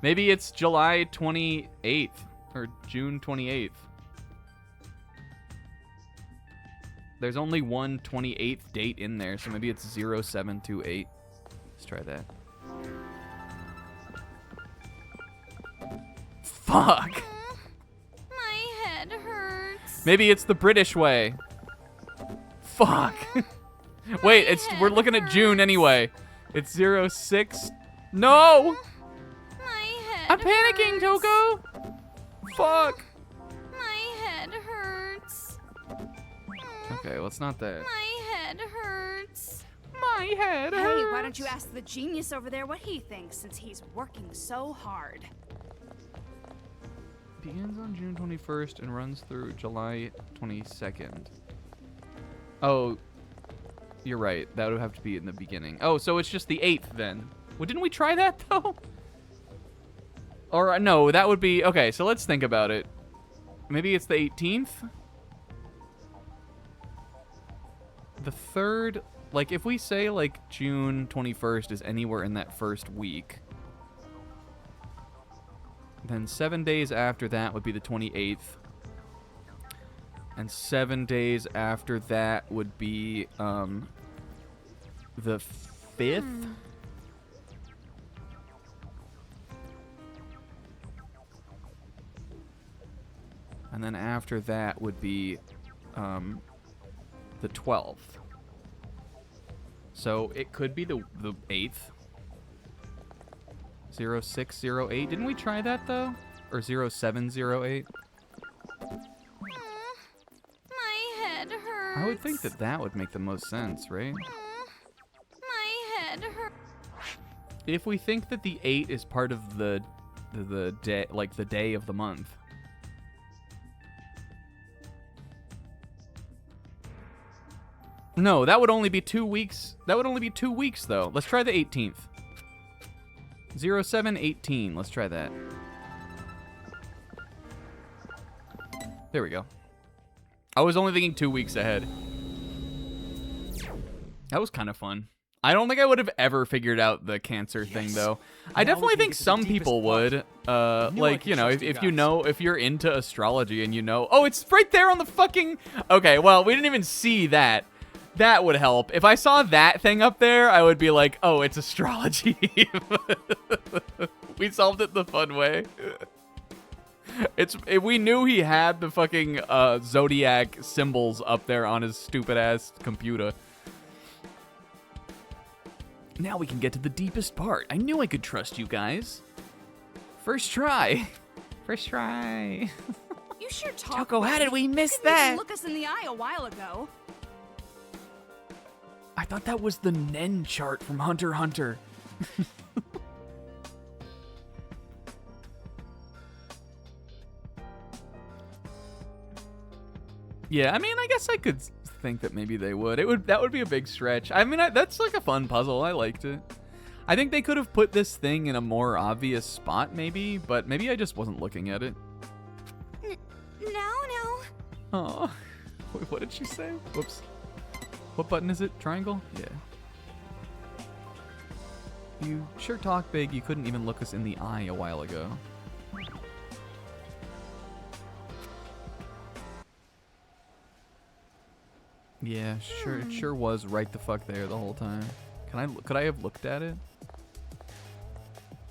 Speaker 1: Maybe it's July 28th or June 28th. There's only one 28th date in there, so maybe it's 0728. Let's try that. Fuck!
Speaker 4: My head hurts.
Speaker 1: Maybe it's the British way. Fuck. Wait, we're looking at June anyway. It's 06. No!
Speaker 4: My head
Speaker 1: I'm panicking,
Speaker 4: hurts.
Speaker 1: Toko! Fuck!
Speaker 4: My head hurts.
Speaker 1: Okay, well, it's not that.
Speaker 4: My head hurts.
Speaker 1: My head
Speaker 2: Hey,
Speaker 1: hurts.
Speaker 2: why don't you ask the genius over there what he thinks, since he's working so hard?
Speaker 1: Begins on June 21st and runs through July 22nd. Oh, you're right. That would have to be in the beginning. Oh, so it's just the 8th then. Well, didn't we try that, though? Or, no, that would be... Okay, so let's think about it. Maybe it's the 18th? The 3rd... Like, if we say, like, June 21st is anywhere in that first week... Then 7 days after that would be the 28th. And 7 days after that would be the 5th. And then after that would be the 12th. So it could be the 8th. 0608. Didn't we try that though? Or 0708?
Speaker 4: My head hurts.
Speaker 1: I would think that that would make the most sense, right?
Speaker 4: My head hurts.
Speaker 1: If we think that the 8 is part of the day, like the day of the month. No, that would only be 2 weeks. That would only be 2 weeks though. Let's try the 18th. 0718. Let's try that. There we go. I was only thinking 2 weeks ahead. That was kind of fun. I don't think I would have ever figured out the Cancer thing though. I definitely think some people would. Like, you know, if you're into astrology and you know, oh, it's right there on the fucking. Okay, well, we didn't even see that. That would help. If I saw that thing up there, I would be like, oh, it's astrology. We solved it the fun way. We knew he had the fucking zodiac symbols up there on his stupid ass computer. Now we can get to the deepest part. I knew I could trust you guys. First try. First try.
Speaker 2: You sure talk.
Speaker 1: Choco, how did we miss
Speaker 2: You couldn't
Speaker 1: that?
Speaker 2: even look us in the eye a while ago.
Speaker 1: I thought that was the Nen chart from Hunter x Hunter. Yeah, I mean, I guess I could think that maybe they would. That would be a big stretch. I mean, that's like a fun puzzle. I liked it. I think they could have put this thing in a more obvious spot, maybe, but maybe I just wasn't looking at it.
Speaker 4: No.
Speaker 1: Oh, wait, what did she say? Whoops. What button is it? Triangle? Yeah. You sure talk big. You couldn't even look us in the eye a while ago. Yeah, sure. It sure was right the fuck there the whole time. Could I have looked at it?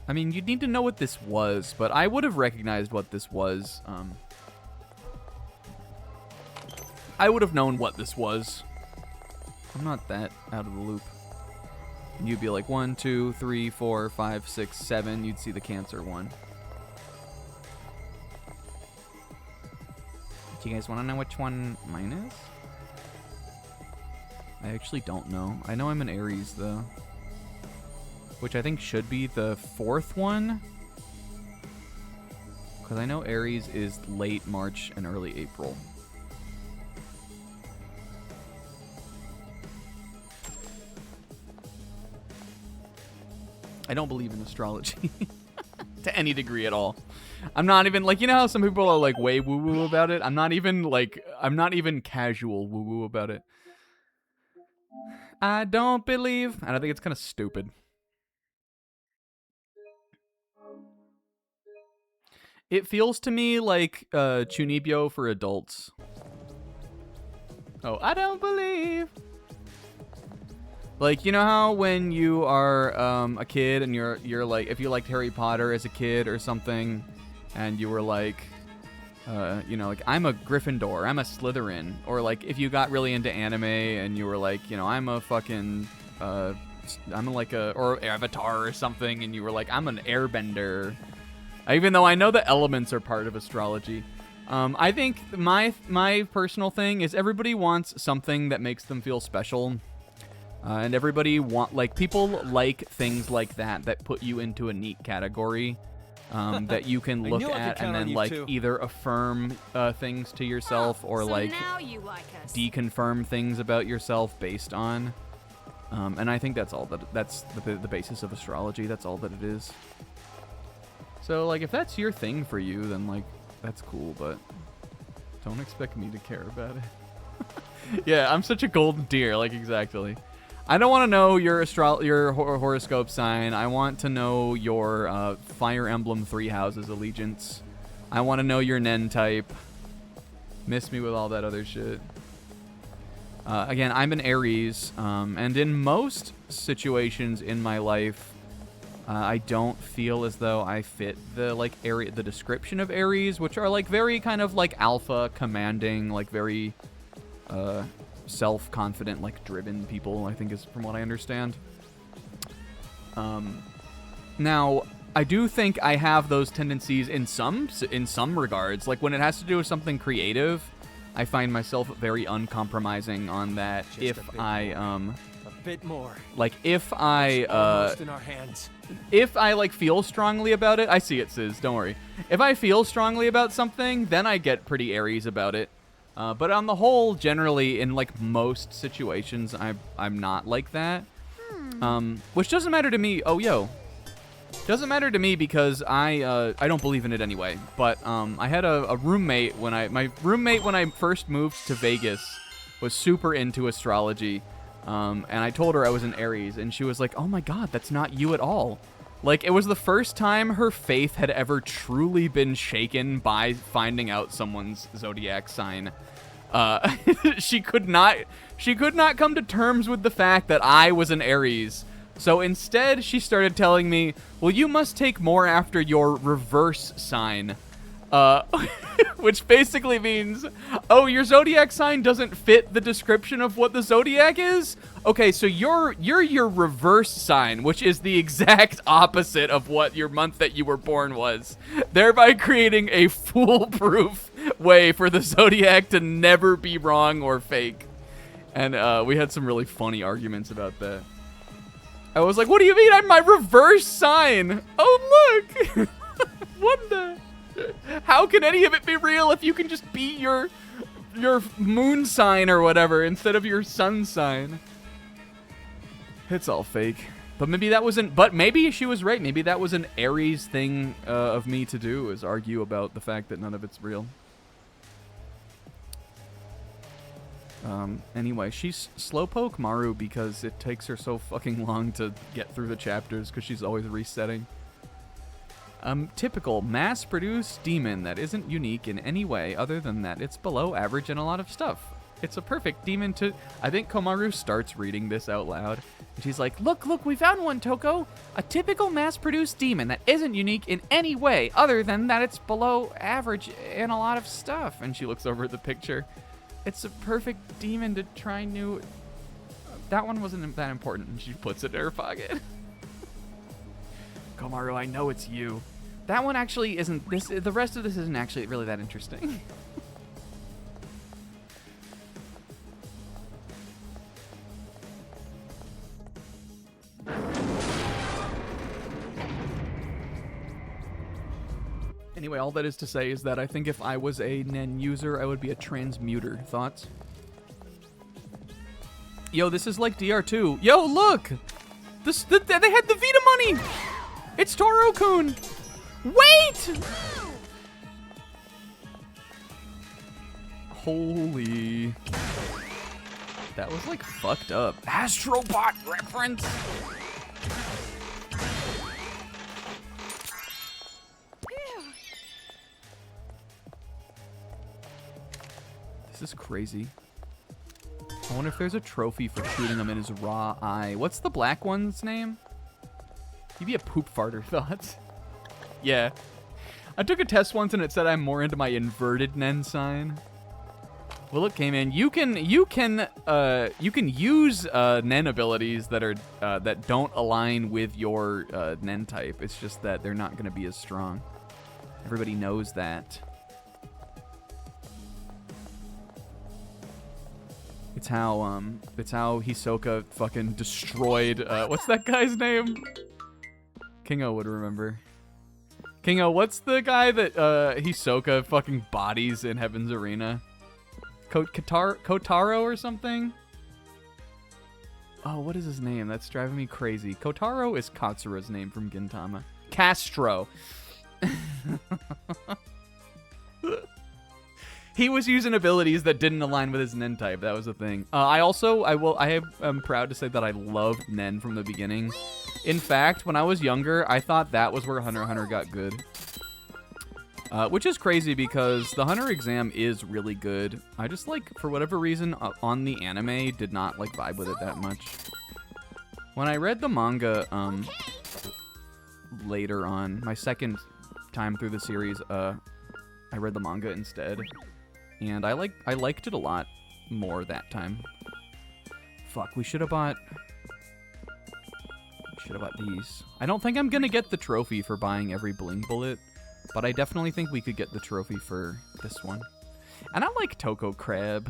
Speaker 1: I mean, you'd need to know what this was, but I would have recognized what this was. I would have known what this was. I'm not that out of the loop. And you'd be like 1, 2, 3, 4, 5, 6, 7. You'd see the cancer one. Do you guys want to know which one mine is? I actually don't know. I know I'm an Aries, though. Which I think should be the 4th one. Because I know Aries is late March and early April. I don't believe in astrology. To any degree at all. I'm not even, like, you know how some people are, like, way woo-woo about it? I'm not even casual woo-woo about it. I don't believe. And I think it's kind of stupid. It feels to me like Chunibyo for adults. Oh, I don't believe. Like, you know how when you are a kid and you're like, if you liked Harry Potter as a kid or something, and you were like, you know, like, I'm a Gryffindor, I'm a Slytherin, or like if you got really into anime and you were like, you know, I'm a fucking, I'm like or Avatar or something, and you were like, I'm an Airbender. Even though I know the elements are part of astrology. I think my personal thing is everybody wants something that makes them feel special. And everybody people like things like that put you into a neat category. That you can look at and then like either affirm things to yourself or
Speaker 2: so
Speaker 1: like
Speaker 2: now you like us.
Speaker 1: deconfirm things about yourself based on. And I think that's the basis of astrology. That's all that it is. So like if that's your thing for you, then like that's cool, but don't expect me to care about it. Yeah, I'm such a golden deer, like exactly. I don't want to know your horoscope sign. I want to know your Fire Emblem 3 Houses allegiance. I want to know your Nen type. Miss me with all that other shit. Again, I'm an Aries, and in most situations in my life, I don't feel as though I fit the description of Aries, which are like very kind of like alpha, commanding, like very self-confident, like driven people, I think is from what I understand. Now, I do think I have those tendencies in some regards. Like when it has to do with something creative, I find myself very uncompromising on that.
Speaker 3: Just a bit more.
Speaker 1: Like if I
Speaker 3: almost in our hands.
Speaker 1: If I like feel strongly about it, I see it, Sis, don't worry. If I feel strongly about something, then I get pretty Aries about it. But on the whole, generally, in like most situations, I'm not like that. Which doesn't matter to me. Oh, yo. Doesn't matter to me because I don't believe in it anyway. But I had a roommate my roommate when I first moved to Vegas was super into astrology. And I told her I was an Aries, and she was like, "Oh my God, that's not you at all." Like, it was the first time her faith had ever truly been shaken by finding out someone's zodiac sign. She could not come to terms with the fact that I was an Aries. So instead, she started telling me, "Well, you must take more after your reverse sign." Which basically means, oh, your zodiac sign doesn't fit the description of what the zodiac is? Okay, so you're your reverse sign, which is the exact opposite of what your month that you were born was, thereby creating a foolproof way for the zodiac to never be wrong or fake. And we had some really funny arguments about that. I was like, what do you mean I'm my reverse sign? Oh, look! What the... How can any of it be real if you can just be your moon sign or whatever instead of your sun sign? It's all fake. But maybe that wasn't. But maybe she was right. Maybe that was an Aries thing of me to do, is argue about the fact that none of it's real. Anyway, she's slowpoke Maru because it takes her so fucking long to get through the chapters because she's always resetting. Typical mass-produced demon that isn't unique in any way other than that it's below average in a lot of stuff. It's a perfect demon to... I think Komaru starts reading this out loud. And she's like, look, we found one, Toko. A typical mass-produced demon that isn't unique in any way other than that it's below average in a lot of stuff. And she looks over at the picture. It's a perfect demon to try new... That one wasn't that important. And she puts it in her pocket. Komaru, I know it's you. That one actually isn't... The rest of this isn't actually really that interesting. Anyway, all that is to say is that I think if I was a Nen user, I would be a transmuter. Thoughts? Yo, this is like DR2. Yo, look! They had the Vita money! It's Toro-kun! Wait! Holy... That was like fucked up. Astrobot reference! This is crazy. I wonder if there's a trophy for shooting him in his raw eye. What's the black one's name? He'd be a poop farter, thoughts. Yeah. I took a test once and it said I'm more into my inverted Nen sign. Well, it came in. You can use Nen abilities that are that don't align with your Nen type. It's just that they're not going to be as strong. Everybody knows that. It's how Hisoka fucking destroyed what's that guy's name? Kingo would remember. Kingo, what's the guy that Hisoka fucking bodies in Heaven's Arena? Kotaro or something? Oh, what is his name? That's driving me crazy. Kotaro is Katsura's name from Gintama. Castro. He was using abilities that didn't align with his Nen type. That was the thing. I am proud to say that I loved Nen from the beginning. In fact, when I was younger, I thought that was where Hunter x Hunter got good. Which is crazy because the Hunter exam is really good. I just like, for whatever reason, on the anime, did not like vibe with it that much. When I read the manga later on, my second time through the series, I read the manga instead. And I liked it a lot more that time. Fuck, we should have bought these. I don't think I'm gonna get the trophy for buying every bling bullet, but I definitely think we could get the trophy for this one. And I like Toko Crab.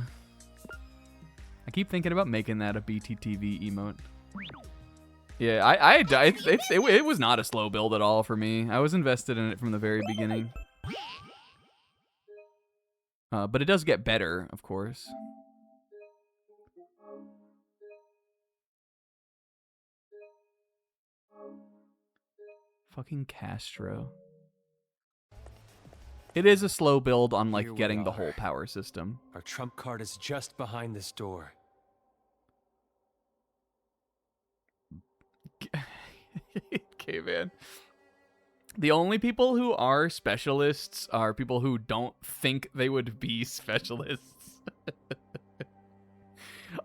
Speaker 1: I keep thinking about making that a BTTV emote. Yeah, it was not a slow build at all for me. I was invested in it from the very beginning. But it does get better, of course. Fucking Castro. It is a slow build on, like, getting the whole power system.
Speaker 3: Our trump card is just behind this door.
Speaker 1: Okay, man. The only people who are specialists are people who don't think they would be specialists.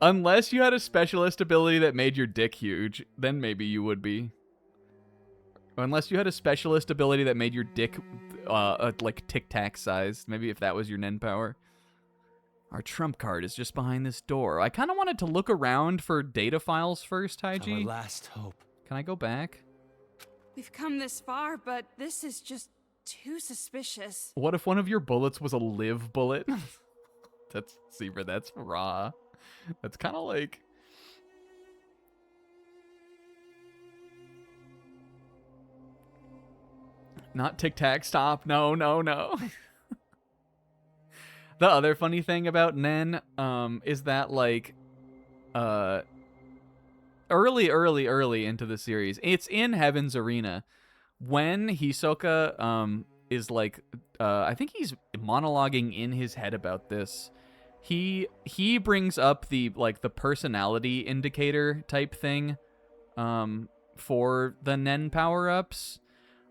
Speaker 1: Unless you had a specialist ability that made your dick huge, then maybe you would be. Or unless you had a specialist ability that made your dick like tic-tac sized. Maybe if that was your Nen power. Our trump card is just behind this door. I kind of wanted to look around for data files first, Taiji.
Speaker 3: Our last hope. Can
Speaker 1: I go back?
Speaker 2: We've come this far, but this is just too suspicious.
Speaker 1: What if one of your bullets was a live bullet? That's raw. That's kind of like... Not tic-tac, stop. No. The other funny thing about Nen, is that, like, early into the series. It's in Heaven's Arena when Hisoka is like I think he's monologuing in his head about this. He brings up the personality indicator type thing for the Nen power-ups.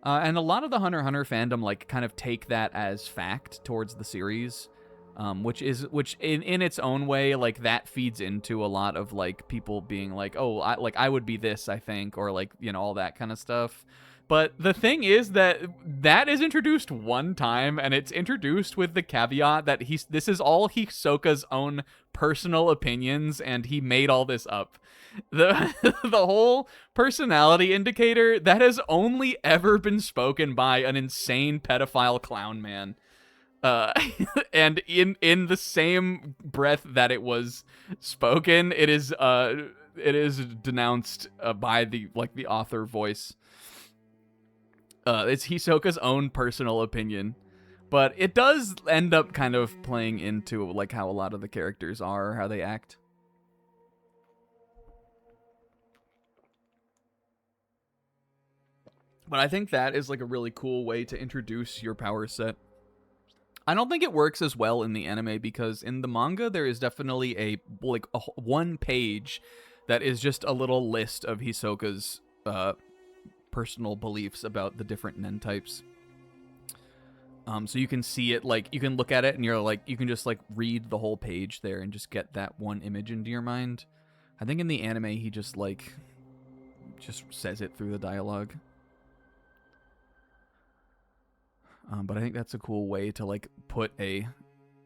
Speaker 1: And a lot of the Hunter x Hunter fandom like kind of take that as fact towards the series. Which in its own way, like, that feeds into a lot of like people being like, oh, I would be this, I think, or like, you know, all that kind of stuff. But the thing is that is introduced one time, and it's introduced with the caveat that this is all Hisoka's own personal opinions, and he made all this up. The the whole personality indicator, that has only ever been spoken by an insane pedophile clown man. And in the same breath that it was spoken, it is denounced by the author voice. It's Hisoka's own personal opinion, but it does end up kind of playing into like how a lot of the characters are, how they act. But I think that is like a really cool way to introduce your power set. I don't think it works as well in the anime because in the manga there is definitely a one page that is just a little list of Hisoka's personal beliefs about the different Nen types. So you can see it, like, you can look at it and you're like, you can just like read the whole page there and just get that one image into your mind. I think in the anime he just says it through the dialogue. But I think that's a cool way to like put a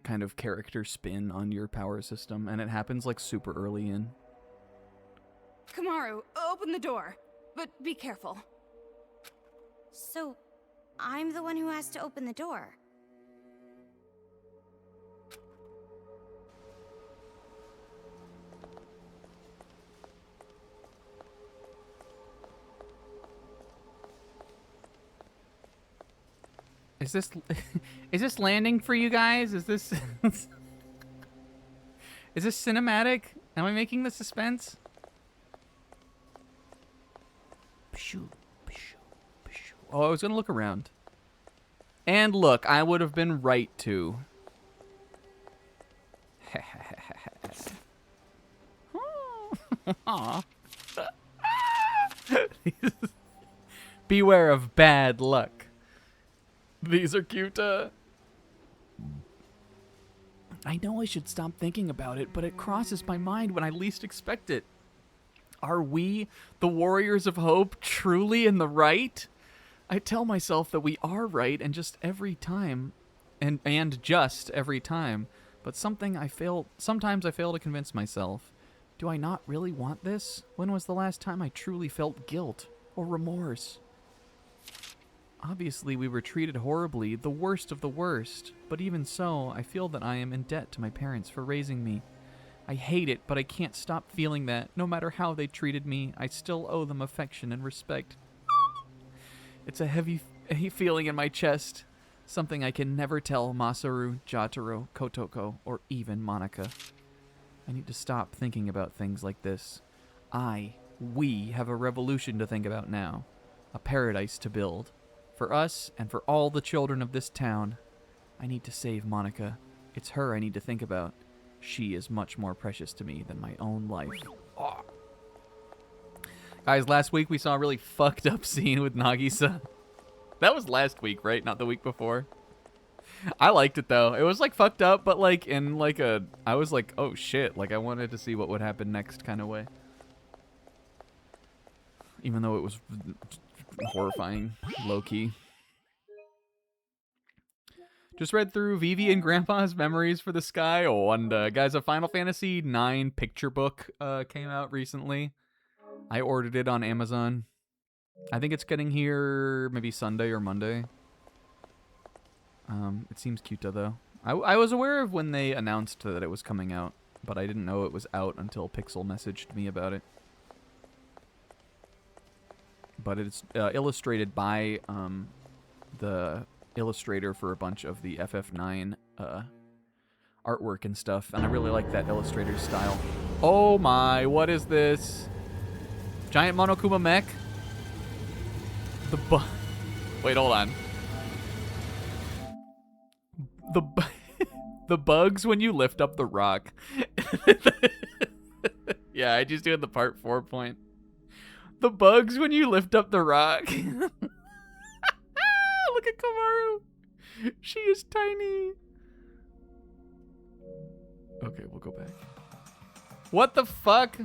Speaker 1: kind of character spin on your power system, and it happens like super early in.
Speaker 2: Kamaru, open the door, but be careful.
Speaker 4: So, I'm the one who has to open the door.
Speaker 1: Is this landing for you guys? Is this is this cinematic? Am I making the suspense? Oh, I was gonna look around. And look, I would have been right to. Beware of bad luck. These are cute. I know I should stop thinking about it, but it crosses my mind when I least expect it. Are we, the Warriors of Hope, truly in the right? I tell myself that we are right, and just every time, and just every time. But sometimes I fail to convince myself. Do I not really want this? When was the last time I truly felt guilt or remorse? Obviously, we were treated horribly, the worst of the worst. But even so, I feel that I am in debt to my parents for raising me. I hate it, but I can't stop feeling that. No matter how they treated me, I still owe them affection and respect. It's a heavy feeling in my chest. Something I can never tell Masaru, Jotaro, Kotoko, or even Monica. I need to stop thinking about things like this. We have a revolution to think about now. A paradise to build. For us, and for all the children of this town. I need to save Monica. It's her I need to think about. She is much more precious to me than my own life. Oh. Guys, last week we saw a really fucked up scene with Nagisa. That was last week, right? Not the week before. I liked it, though. It was, like, fucked up, but, like, in, like, I was like, oh, shit. Like, I wanted to see what would happen next kind of way. Even though it was horrifying, low-key. Just read through Vivi and Grandpa's Memories for the Sky. Oh, and guys, a Final Fantasy IX picture book came out recently. I ordered it on Amazon. I think it's getting here maybe Sunday or Monday. It seems cute though. I was aware of when they announced that it was coming out, but I didn't know it was out until Pixel messaged me about it. But it's illustrated by the illustrator for a bunch of the FF9 artwork and stuff, and I really like that illustrator's style. Oh my, what is this? Giant Monokuma mech. Wait, hold on. The bugs when you lift up the rock. Yeah, I just doing the part 4 point. The bugs when you lift up the rock. Look at Komaru. She is tiny. Okay, we'll go back. What the fuck?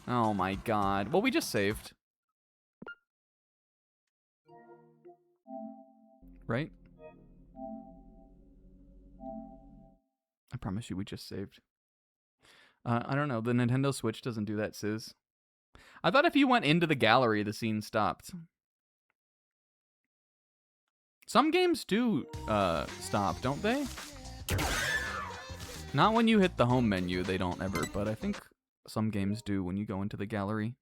Speaker 1: Oh my god. Well, we just saved. Right? I promise you we just saved. I don't know. The Nintendo Switch doesn't do that, Sis. I thought if you went into the gallery, the scene stopped. Some games do stop, don't they? Not when you hit the home menu, they don't ever, but I think some games do when you go into the gallery.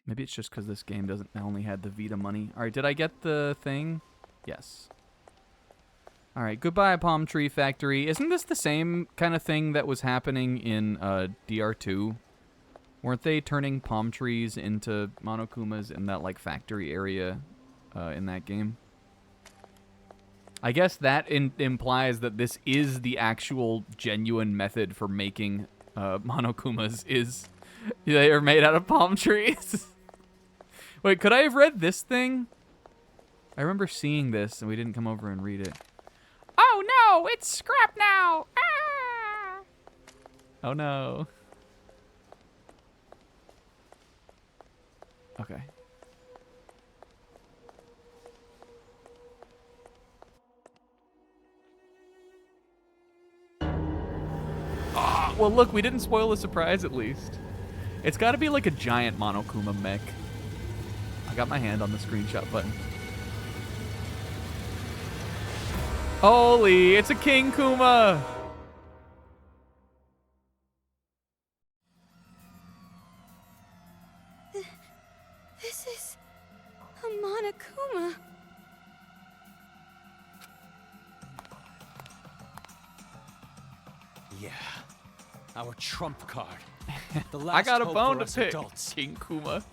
Speaker 1: Maybe it's just because this game doesn't only had the Vita money. All right, did I get the thing? Yes. All right, goodbye, Palm Tree Factory. Isn't this the same kind of thing that was happening in DR2? Weren't they turning palm trees into Monokumas in that like factory area in that game? I guess that implies that this is the actual genuine method for making Monokumas. Is they are made out of palm trees. Wait, could I have read this thing? I remember seeing this and we didn't come over and read it. Oh no, it's scrap now! Ah! Oh no. Okay. Oh, well look, we didn't spoil the surprise at least. It's gotta be like a giant Monokuma mech. I got my hand on the screenshot button. Holy, it's a King Kuma!
Speaker 4: This is a Monokuma.
Speaker 3: Yeah, our trump card. The last
Speaker 1: I got a
Speaker 3: hope
Speaker 1: bone
Speaker 3: for
Speaker 1: to
Speaker 3: us
Speaker 1: pick,
Speaker 3: adults.
Speaker 1: King Kuma.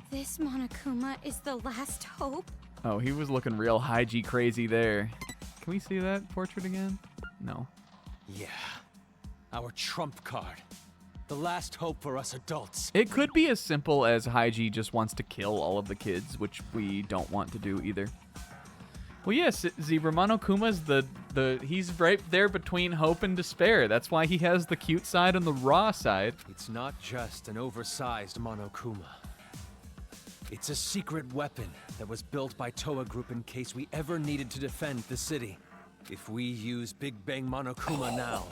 Speaker 4: This Monokuma is the last hope?
Speaker 1: Oh, he was looking real high-G crazy there. Can we see that portrait again? No.
Speaker 3: Yeah, our trump card. The last hope for us adults.
Speaker 1: It could be as simple as Haiji just wants to kill all of the kids, which we don't want to do either. Well, yes, Zebra Monokuma's he's right there between hope and despair. That's why he has the cute side and the raw side.
Speaker 3: It's not just an oversized Monokuma. It's a secret weapon that was built by Toa Group in case we ever needed to defend the city. If we use Big Bang Monokuma now,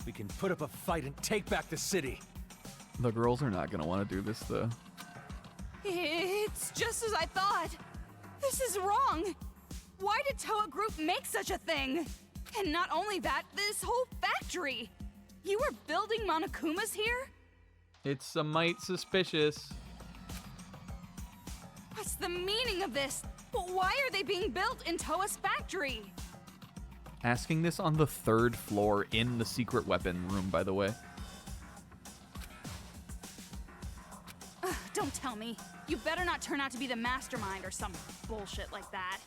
Speaker 3: we can put up a fight and take back the city.
Speaker 1: The girls are not going to want to do this, though.
Speaker 2: It's just as I thought. This is wrong. Why did Toa Group make such a thing? And not only that, this whole factory. You were building Monokumas here?
Speaker 1: It's a mite suspicious.
Speaker 2: What's the meaning of this? Why are they being built in Toa's factory?
Speaker 1: Asking this on the 3rd floor in the secret weapon room, by the way.
Speaker 2: Ugh, don't tell me. You better not turn out to be the mastermind or some bullshit like that.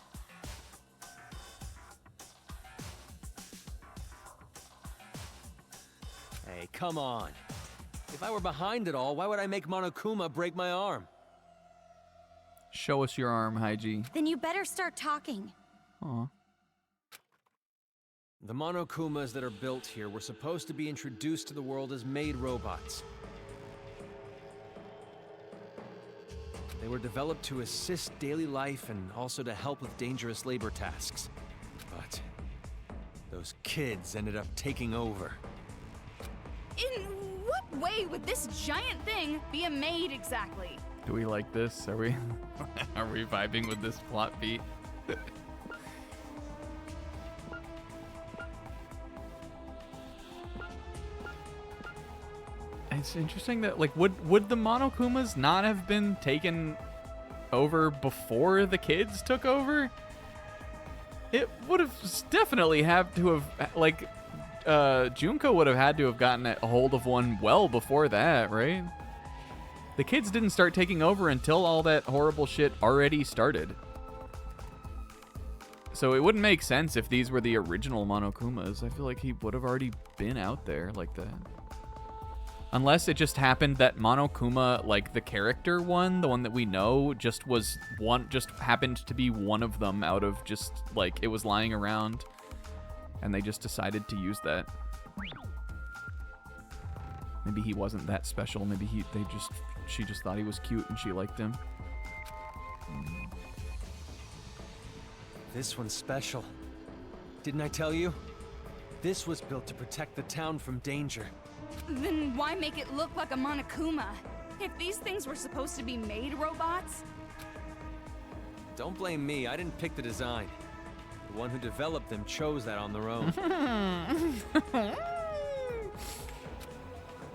Speaker 3: Hey, come on. If I were behind it all, why would I make Monokuma break my arm?
Speaker 1: Show us your arm, Haiji.
Speaker 4: Then you better start talking.
Speaker 1: Aw.
Speaker 3: The Monokumas that are built here were supposed to be introduced to the world as made robots. They were developed to assist daily life and also to help with dangerous labor tasks. But those kids ended up taking over.
Speaker 2: In what way would this giant thing be a maid exactly?
Speaker 1: Do we like this? Are we are we vibing with this plot beat? It's interesting that, like, would the Monokumas not have been taken over before the kids took over, it would have definitely had to have, like, Junko would have had to have gotten a hold of one well before that, right? The kids didn't start taking over until all that horrible shit already started. So it wouldn't make sense if these were the original Monokumas. I feel like he would have already been out there like that. Unless it just happened that Monokuma, like the character one, the one that we know, just happened to be one of them out of just, like, it was lying around. And they just decided to use that. Maybe he wasn't that special. Maybe she just thought he was cute and she liked him.
Speaker 3: This one's special. Didn't I tell you? This was built to protect the town from danger.
Speaker 2: Then why make it look like a Monokuma? If these things were supposed to be made robots?
Speaker 3: Don't blame me, I didn't pick the design. The one who developed them chose that on their own.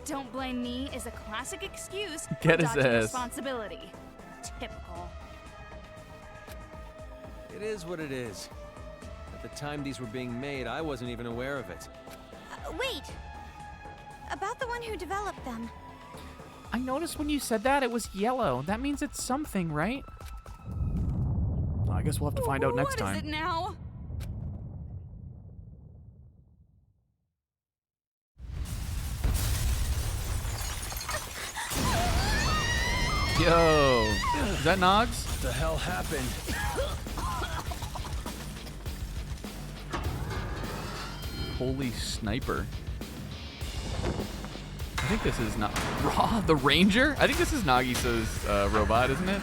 Speaker 2: Don't blame me is a classic excuse
Speaker 1: Get
Speaker 2: for
Speaker 1: his
Speaker 2: dodging
Speaker 1: ass.
Speaker 2: responsibility. Typical.
Speaker 3: It is what it is. At the time these were being made, I wasn't even aware of it.
Speaker 4: Wait! About the one who developed them.
Speaker 1: I noticed when you said that it was yellow. That means it's something, right? Well, I guess we'll have to find out next time.
Speaker 2: What is it now?
Speaker 1: Yo, is that Nogs?
Speaker 3: What the hell happened?
Speaker 1: Holy sniper. I think this is not Raw the Ranger. I think this is Nagisa's robot, isn't it?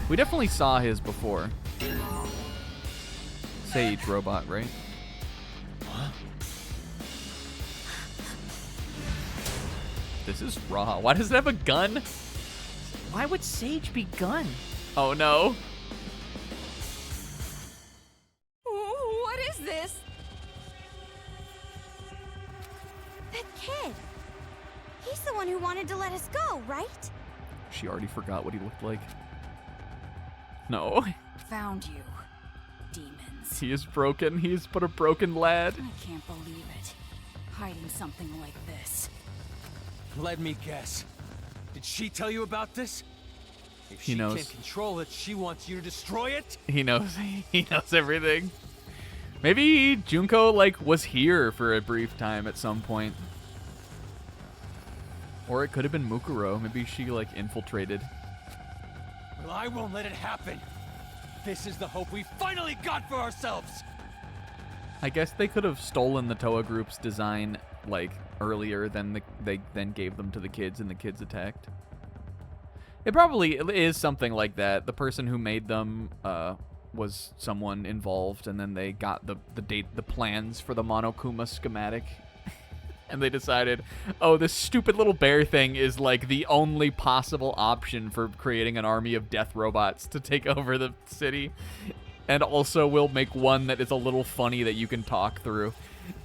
Speaker 1: We definitely saw his before. Sage robot, right?
Speaker 3: Huh?
Speaker 1: This is Raw. Why does it have a gun?
Speaker 5: Why would Sage be gun?
Speaker 1: Oh no.
Speaker 2: What is this?
Speaker 4: That kid. He's the one who wanted to let us go, right?
Speaker 1: She already forgot what he looked like. No.
Speaker 2: Found you, demons.
Speaker 1: He is broken. He is but a broken lad.
Speaker 2: I can't believe it. Hiding something like this.
Speaker 3: Let me guess. Did she tell you about this? If
Speaker 1: He
Speaker 3: she
Speaker 1: knows.
Speaker 3: can't control it, she wants you to destroy it?
Speaker 1: He knows. He knows everything. Maybe Junko, like, was here for a brief time at some point. Or it could have been Mukuro. Maybe she, like, infiltrated.
Speaker 3: Well, I won't let it happen. This is the hope we finally got for ourselves.
Speaker 1: I guess they could have stolen the Toa Group's design, like, earlier than they then gave them to the kids and the kids attacked. It probably is something like that. The person who made them was someone involved, and then they got the plans for the Monokuma schematic. And they decided, oh, this stupid little bear thing is like the only possible option for creating an army of death robots to take over the city. And also we'll make one that is a little funny that you can talk through.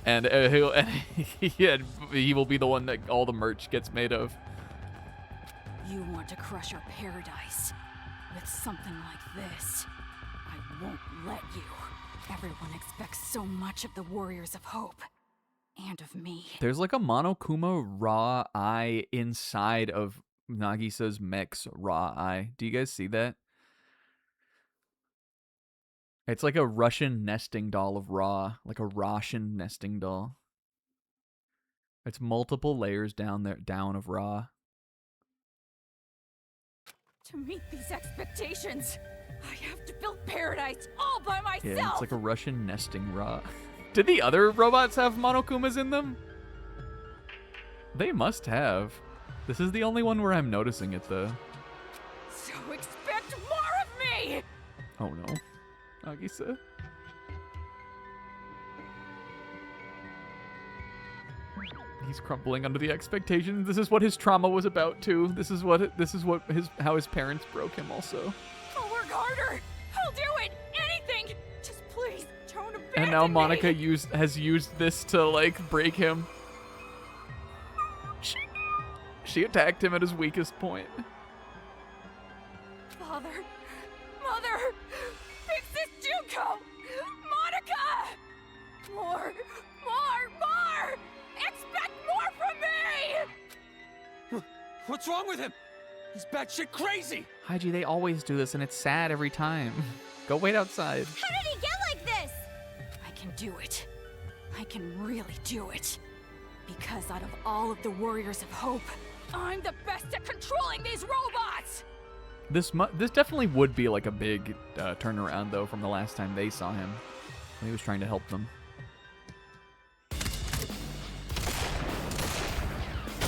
Speaker 1: And he will be the one that all the merch gets made of.
Speaker 2: You want to crush our paradise with something like this. I won't let you. Everyone expects so much of the Warriors of Hope. And of me.
Speaker 1: There's like a Monokuma raw eye inside of Nagisa's mech's raw eye. Do you guys see that? It's like a Russian nesting doll of Ra, like a Russian nesting doll. It's multiple layers down of Ra.
Speaker 2: To meet these expectations, I have to build paradise all by myself.
Speaker 1: Yeah, it's like a Russian nesting Ra. Did the other robots have Monokumas in them? They must have. This is the only one where I'm noticing it, though.
Speaker 2: So expect more of me!
Speaker 1: Oh no. Nagisa. He's crumbling under the expectations. This is what his trauma was about too. This is how his parents broke him also.
Speaker 2: I'll work harder. I'll do it. Anything. Just please don't abandon
Speaker 1: And now
Speaker 2: me.
Speaker 1: Monica has used this to like break him. She attacked him at his weakest point.
Speaker 2: Mother! Mother! Fix this Junko! Monica! More! More! More! Expect more from me!
Speaker 3: What's wrong with him? He's batshit crazy!
Speaker 1: Haiji, they always do this, and it's sad every time. Go wait outside.
Speaker 4: How did he get like this?
Speaker 2: I can do it. I can really do it. Because out of all of the Warriors of Hope, I'm the best at controlling these robots!
Speaker 1: This definitely would be like a big turnaround, though, from the last time they saw him. He was trying to help them.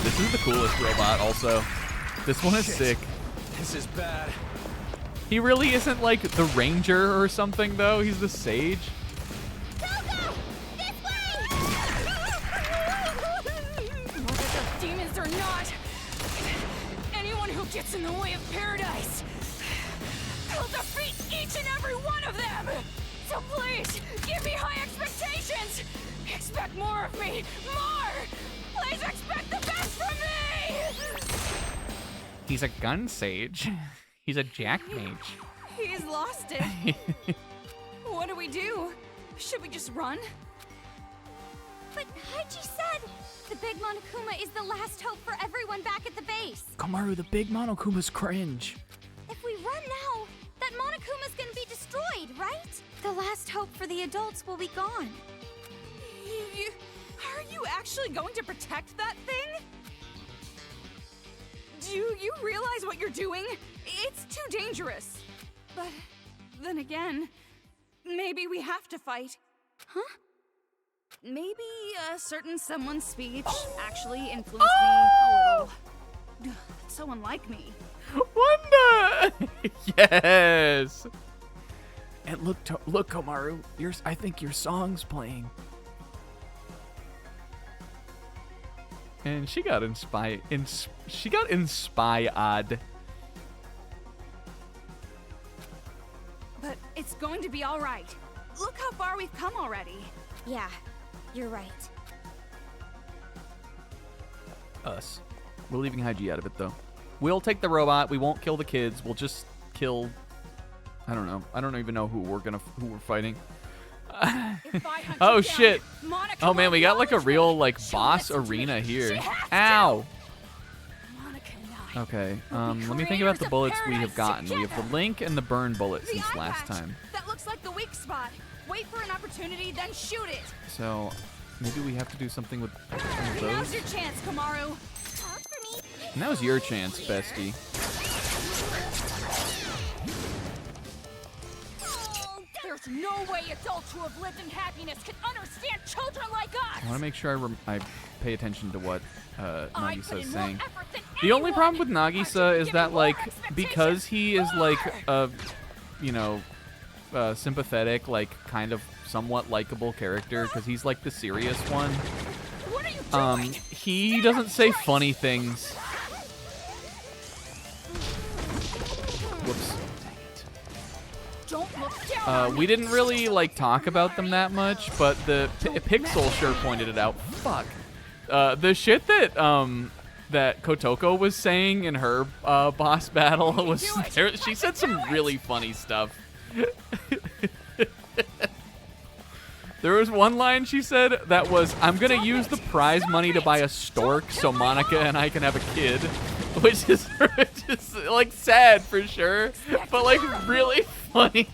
Speaker 1: This is the coolest robot, also. This one is sick.
Speaker 3: This is bad.
Speaker 1: He really isn't like the ranger or something, though. He's the sage.
Speaker 4: Coco! This way!
Speaker 2: Whether they're demons or not, anyone who gets in the way of paradise, I'll defeat each and every one of them! So please, give me high expectations! Expect more of me! More! Please expect the best from me!
Speaker 1: He's a gun sage. He's a jack mage.
Speaker 2: He's lost it. What do we do? Should we just run?
Speaker 4: But Haiji said the big Monokuma is the last hope for everyone back at the base.
Speaker 1: Komaru, the big Monokuma's cringe.
Speaker 4: If we run now, that Monokuma's gonna be destroyed, right? The last hope for the adults will be gone.
Speaker 2: Are you actually going to protect that thing? Do you realize what you're doing? It's too dangerous. But then again, maybe we have to fight. Huh? Maybe a certain someone's speech actually influenced me a little. That's so unlike me.
Speaker 1: Wanda! Yes! And look, Komaru, I think your song's playing. And she got inspired.
Speaker 2: But it's going to be all right. Look how far we've come already.
Speaker 4: Yeah, you're right.
Speaker 1: Us. We're leaving Haiji out of it, though. We'll take the robot. We won't kill the kids. We'll just kill... I don't know. I don't even know who we're fighting. Oh, shit. Oh, man, we got, like, a real, like, boss arena here. Ow! Okay, let me think about the bullets we have gotten. We have the Link and the burn bullet since last time.
Speaker 2: That looks like the weak spot. Wait for an opportunity, then shoot it.
Speaker 1: So, maybe we have to do something with some of
Speaker 2: Now's
Speaker 1: those.
Speaker 2: your chance, Komaru.
Speaker 4: Talk for me.
Speaker 1: Now's your chance, bestie.
Speaker 2: There's no way adults who have lived in happiness can understand children like us.
Speaker 1: I want to make sure I pay attention to what
Speaker 2: I
Speaker 1: Nagisa
Speaker 2: put
Speaker 1: is
Speaker 2: in
Speaker 1: saying.
Speaker 2: more effort than
Speaker 1: The only
Speaker 2: anyone.
Speaker 1: problem with Nagisa is that, like,
Speaker 2: expectations.
Speaker 1: because he is, like,
Speaker 2: More.
Speaker 1: a, you know, sympathetic, like, kind of somewhat likable character, because he's, like, the serious one,
Speaker 2: What are you doing?
Speaker 1: he doesn't say funny things. Whoops.
Speaker 2: Don't look down on
Speaker 1: We
Speaker 2: me.
Speaker 1: didn't really, like, talk about them that much, but the Pixel sure pointed it out. Fuck. The shit that, that Kotoko was saying in her, boss battle was... She said some really funny stuff. There was one line she said that was, "I'm gonna use the prize money to buy a stork so Monica and I can have a kid," which is like sad for sure, but like really funny.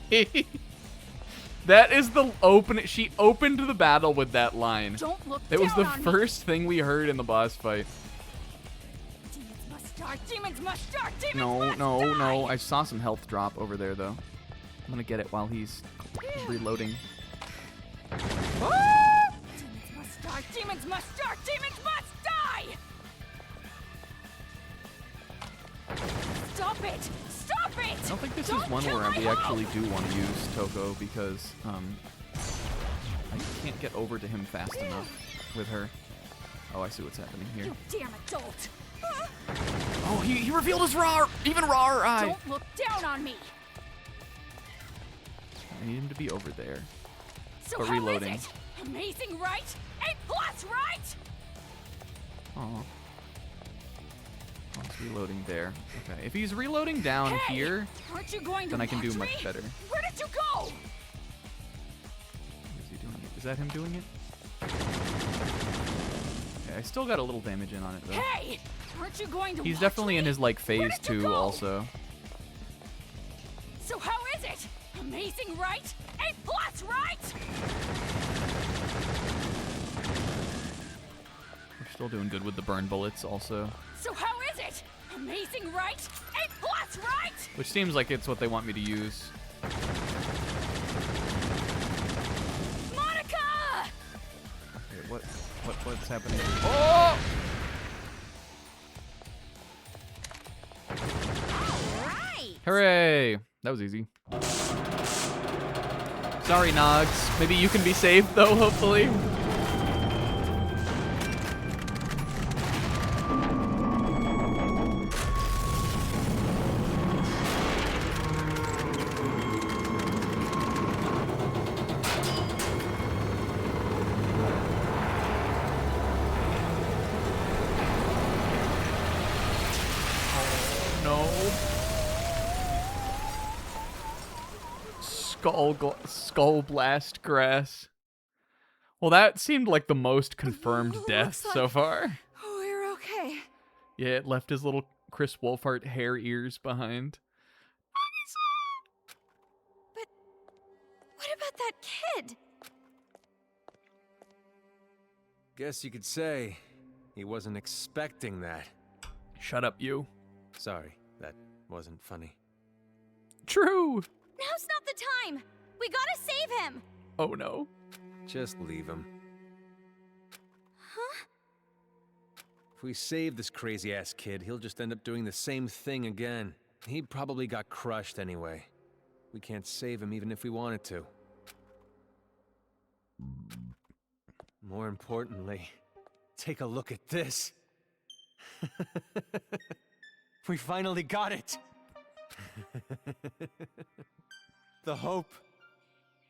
Speaker 1: That is the open. She opened the battle with that line.
Speaker 2: Don't look
Speaker 1: It was
Speaker 2: down
Speaker 1: the
Speaker 2: on me.
Speaker 1: first thing we heard in the boss fight.
Speaker 2: Demons must die. Demons must die. Demons
Speaker 1: No,
Speaker 2: must
Speaker 1: no,
Speaker 2: die.
Speaker 1: no. I saw some health drop over there though. I'm gonna get it while he's reloading.
Speaker 2: Demons must die. Demons must die. Demons must die. Stop it. Stop it.
Speaker 1: I don't think this
Speaker 2: Don't
Speaker 1: is one
Speaker 2: kill
Speaker 1: where
Speaker 2: my
Speaker 1: we actually
Speaker 2: hope.
Speaker 1: do want to use Toko because I can't get over to him fast enough with her. Oh, I see what's happening here.
Speaker 2: You damn adult.
Speaker 1: Oh, he revealed his raw, even rawer eye.
Speaker 2: Don't look down on me.
Speaker 1: I need him to be over there.
Speaker 2: So
Speaker 1: But
Speaker 2: how
Speaker 1: reloading.
Speaker 2: is it? Amazing, right? A+, right?
Speaker 1: Oh. Oh, it's reloading there. Okay, if he's reloading down here,
Speaker 2: Aren't you going
Speaker 1: then
Speaker 2: to
Speaker 1: I can do
Speaker 2: watch
Speaker 1: much
Speaker 2: me?
Speaker 1: better.
Speaker 2: Where did you go?
Speaker 1: Is he doing it? Is that him doing it? Okay, I still got a little damage in on it though.
Speaker 2: Hey! Aren't you going to
Speaker 1: He's
Speaker 2: watch
Speaker 1: definitely
Speaker 2: me?
Speaker 1: in his like
Speaker 2: Where
Speaker 1: phase
Speaker 2: did you
Speaker 1: 2
Speaker 2: go?
Speaker 1: also.
Speaker 2: So how is it? Amazing, right? A plus, right?
Speaker 1: We're still doing good with the burn bullets also.
Speaker 2: So how is it? Amazing, right? A plus, right?
Speaker 1: Which seems like it's what they want me to use.
Speaker 2: Monica!
Speaker 1: Okay, what's happening? Oh!
Speaker 4: Right.
Speaker 1: Hooray! That was easy. Sorry, Nogs. Maybe you can be saved though, hopefully. Skull blast grass. Well, that seemed like the most confirmed death
Speaker 2: Looks
Speaker 1: so
Speaker 2: like-
Speaker 1: far.
Speaker 2: Oh, we're okay.
Speaker 1: Yeah, it left his little Chris Wolfhard hair ears behind.
Speaker 4: But what about that kid?
Speaker 3: Guess you could say he wasn't expecting that.
Speaker 1: Shut up, you.
Speaker 3: Sorry, that wasn't funny.
Speaker 1: True.
Speaker 4: Now's not the time. We gotta save him.
Speaker 1: Oh no.
Speaker 3: Just leave him.
Speaker 4: Huh?
Speaker 3: If we save this crazy-ass kid, he'll just end up doing the same thing again. He probably got crushed anyway. We can't save him even if we wanted to. More importantly, take a look at this. We finally got it! The hope.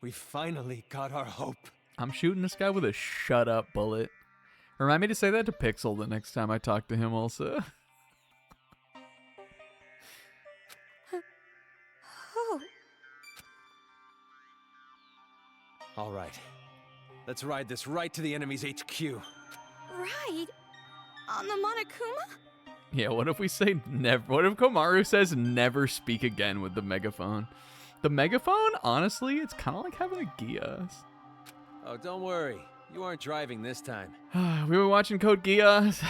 Speaker 3: We finally got our hope.
Speaker 1: I'm shooting this guy with a shut up bullet. Remind me to say that to Pixel the next time I talk to him also.
Speaker 4: Oh,
Speaker 3: All right. Let's ride this right to the enemy's HQ.
Speaker 4: right. On the Monokuma?
Speaker 1: Yeah, what if we say never? What if Komaru says never speak again with the megaphone? The megaphone, honestly, it's kind of like having a Geass.
Speaker 3: Oh, don't worry. You aren't driving this time.
Speaker 1: We were watching Code Geass.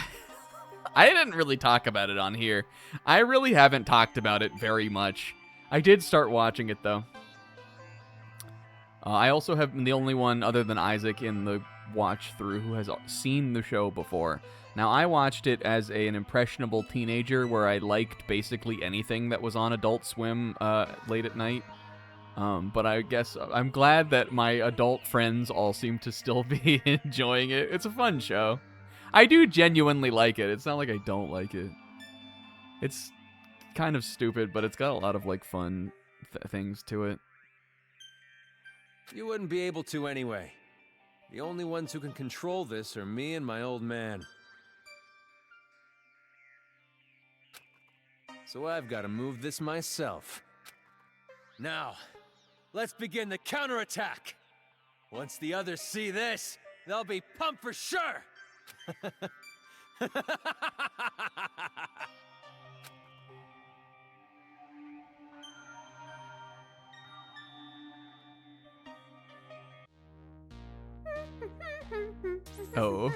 Speaker 1: I didn't really talk about it on here. I really haven't talked about it very much. I did start watching it, though. I also have been the only one other than Isaac in the watch through who has seen the show before. Now, I watched it as an impressionable teenager where I liked basically anything that was on Adult Swim late at night. But I guess I'm glad that my adult friends all seem to still be enjoying it. It's a fun show. I do genuinely like it. It's not like I don't like it. It's kind of stupid, but it's got a lot of like fun things to it.
Speaker 3: You wouldn't be able to anyway. The only ones who can control this are me and my old man. So I've got to move this myself. Now, let's begin the counterattack. Once the others see this, they'll be pumped for sure.
Speaker 1: Oh.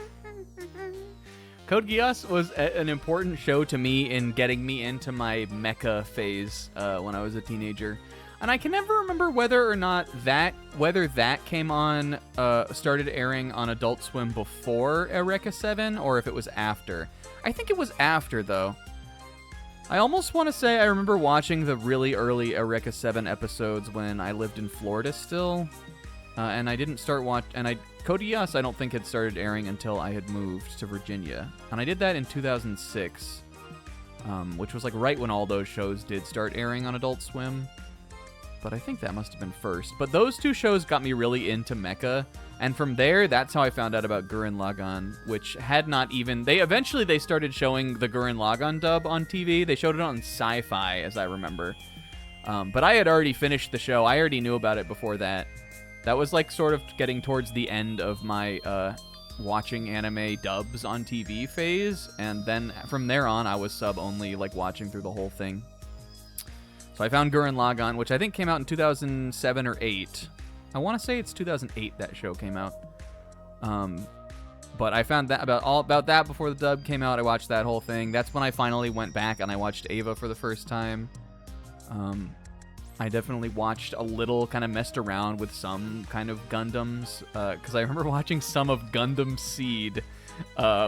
Speaker 1: Code Geass was an important show to me in getting me into my mecha phase when I was a teenager. And I can never remember whether or not that came on, started airing on Adult Swim before Eureka 7 or if it was after. I think it was after, though. I almost want to say I remember watching the really early Eureka 7 episodes when I lived in Florida still. And I didn't start Code Geass I don't think had started airing until I had moved to Virginia. And I did that in 2006, which was like right when all those shows did start airing on Adult Swim. but I think that must have been first. But those two shows got me really into mecha, and from there, that's how I found out about Gurren Lagann, which had not even... Eventually they started showing the Gurren Lagann dub on TV. They showed it on Sci-Fi, as I remember. But I had already finished the show. I already knew about it before that. That was like sort of getting towards the end of my watching anime dubs on TV phase, and then from there on, I was sub-only, like watching through the whole thing. So I found Gurren Lagann, which I think came out in 2007 or 8. I want to say it's 2008 that show came out. But I found that about that before the dub came out. I watched that whole thing. That's when I finally went back and I watched Eva for the first time. I definitely watched a little, kind of messed around with some kind of Gundams, because I remember watching some of Gundam Seed,